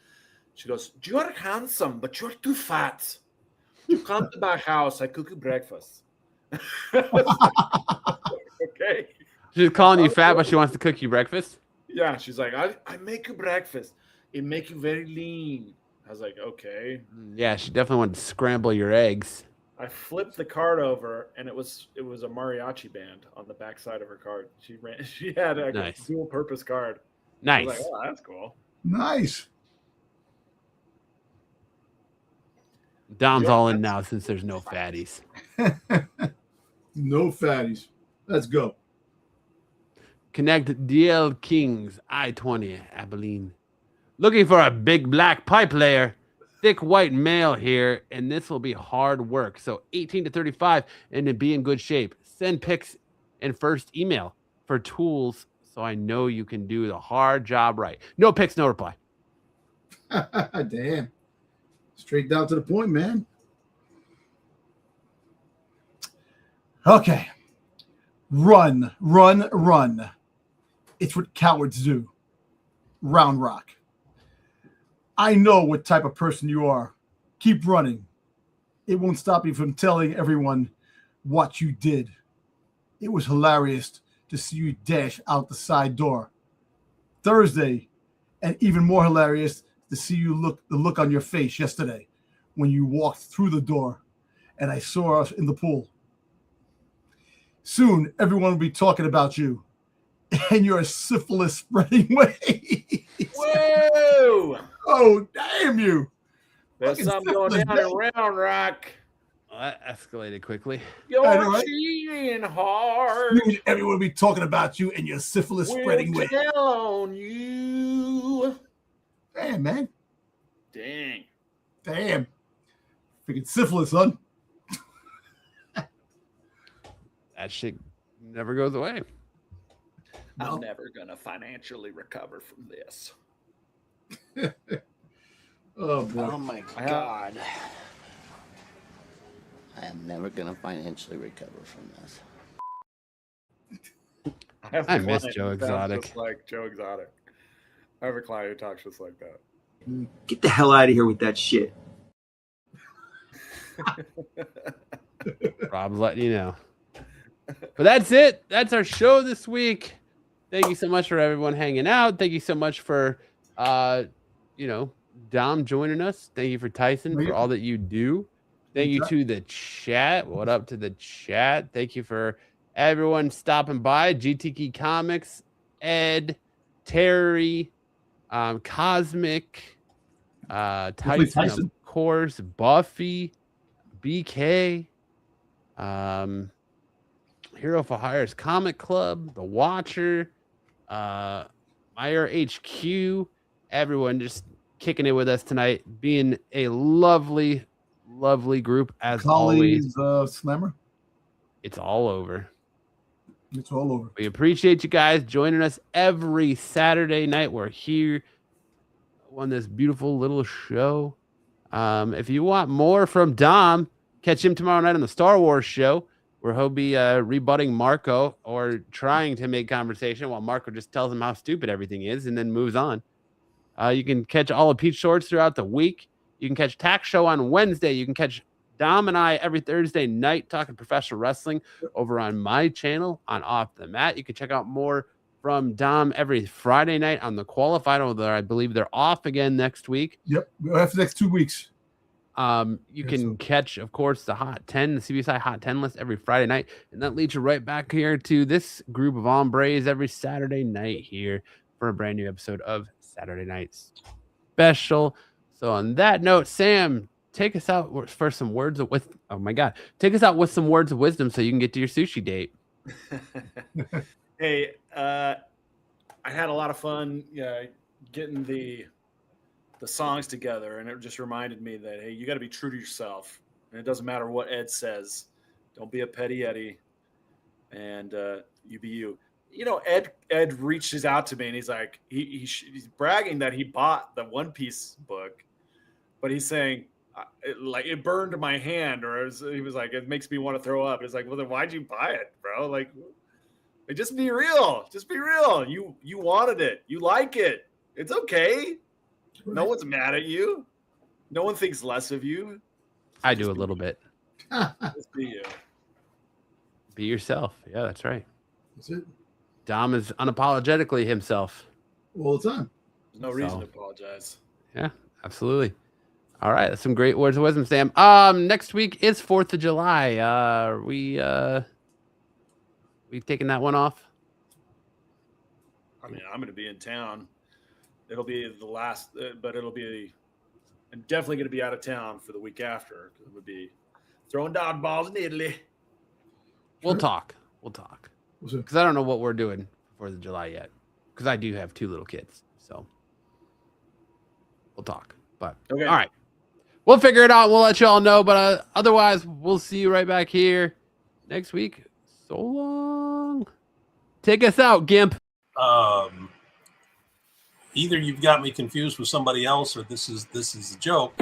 S4: She goes, "You're handsome, but you're too fat. You come to my house, I cook you breakfast." Okay.
S3: She's calling you fat, but she wants to cook you breakfast.
S4: Yeah, she's like, I make you breakfast. It make you very lean. I was like, okay.
S3: Yeah, she definitely wanted to scramble your eggs.
S4: I flipped the card over, and it was a mariachi band on the back side of her card. She had a
S3: Nice.
S4: dual purpose card.
S3: Nice.
S4: I was like, oh, that's cool.
S5: Nice.
S3: Dom's all in now since there's no fatties.
S5: No fatties. Let's go.
S3: Connect DL Kings, I-20, Abilene. Looking for a big black pipe layer. Thick white male here, and this will be hard work. So 18 to 35, and to be in good shape. Send pics and first email for tools so I know you can do the hard job right. No pics, no reply.
S5: Damn. Straight down to the point, man. Okay. Run, run, run. It's what cowards do. Round Rock. I know what type of person you are. Keep running. It won't stop you from telling everyone what you did. It was hilarious to see you dash out the side door. Thursday, and even more hilarious to see the look on your face yesterday when you walked through the door and I saw us in the pool. Soon, everyone will be talking about you and your syphilis spreading ways.
S4: Whoa!
S5: Oh, damn you.
S4: There's something going down in Round Rock.
S3: Well, that escalated quickly.
S4: You're cheating hard.
S5: Soon, everyone will be talking about you and your syphilis spreading ways.
S4: Tell on you.
S5: Damn, man.
S4: Dang.
S5: Damn. Freaking syphilis, son.
S3: That shit never goes away.
S4: I'm never going to financially recover from this.
S5: Oh, boy.
S18: Oh, my God. I am never going to financially recover from this.
S3: I miss Joe Exotic.
S4: Just like Joe Exotic. I have a client who talks just like that.
S19: Get the hell out of here with that shit.
S3: Rob's letting you know. But that's it. That's our show this week. Thank you so much for everyone hanging out. Thank you so much for, Dom joining us. Thank you for Tyson for all that you do. Thank you to the chat. What up to the chat? Thank you for everyone stopping by. GTK Comics, Ed, Terry, Cosmic, Tyson, of course, Buffy, BK, Hero for Hire's Comic Club, The Watcher, Meyer HQ, everyone just kicking it with us tonight, being a lovely, lovely group as always.
S5: Slammer.
S3: It's all over.
S5: It's all over.
S3: We appreciate you guys joining us every Saturday night. We're here on this beautiful little show. If you want more from Dom, catch him tomorrow night on the Star Wars show, where he'll be rebutting Marco or trying to make conversation while Marco just tells him how stupid everything is and then moves on. You can catch all of Pete's shorts throughout the week. You can catch Tax Show on Wednesday. You can catch Dom and I every Thursday night talking professional wrestling over on my channel on Off the Mat. You can check out more from Dom every Friday night on the Qualified, although I believe they're off again next week.
S5: Yep, after the next 2 weeks.
S3: You can catch, of course, the Hot 10, the CBSI Hot 10 list every Friday night. And that leads you right back here to this group of hombres every Saturday night here for a brand new episode of Saturday Night Special. So on that note, Sam, take us out for some words of with. Oh my God, take us out with some words of wisdom so you can get to your sushi date.
S4: Hey, I had a lot of fun getting the songs together, and it just reminded me that hey, you got to be true to yourself, and it doesn't matter what Ed says. Don't be a petty Eddie, and you be you. You know, Ed reaches out to me, and he's like, he's bragging that he bought the One Piece book, but he's saying it burned my hand, or he was like, it makes me want to throw up. It's like, well, then why'd you buy it, bro? Like just be real. Just be real. You wanted it. You like it. It's okay. No one's mad at you. No one thinks less of you.
S3: I do a little bit.
S4: Just be you.
S3: Be yourself. Yeah, that's right.
S5: That's it.
S3: Dom is unapologetically himself.
S5: All the time.
S4: There's no reason to apologize.
S3: Yeah, absolutely. All right, that's some great words of wisdom, Sam. Next week is 4th of July. We taking that one off?
S4: I mean, I'm going to be in town. It'll be the last, but I'm definitely going to be out of town for the week after. It would be throwing dodgeballs in Italy.
S3: We'll talk. Because I don't know what we're doing for the July yet. Because I do have 2 little kids, so we'll talk. But
S4: okay.
S3: All right, we'll figure it out. We'll let you all know. But otherwise, we'll see you right back here next week. So long. Take us out, Gimp.
S20: Either you've got me confused with somebody else, or this is a joke.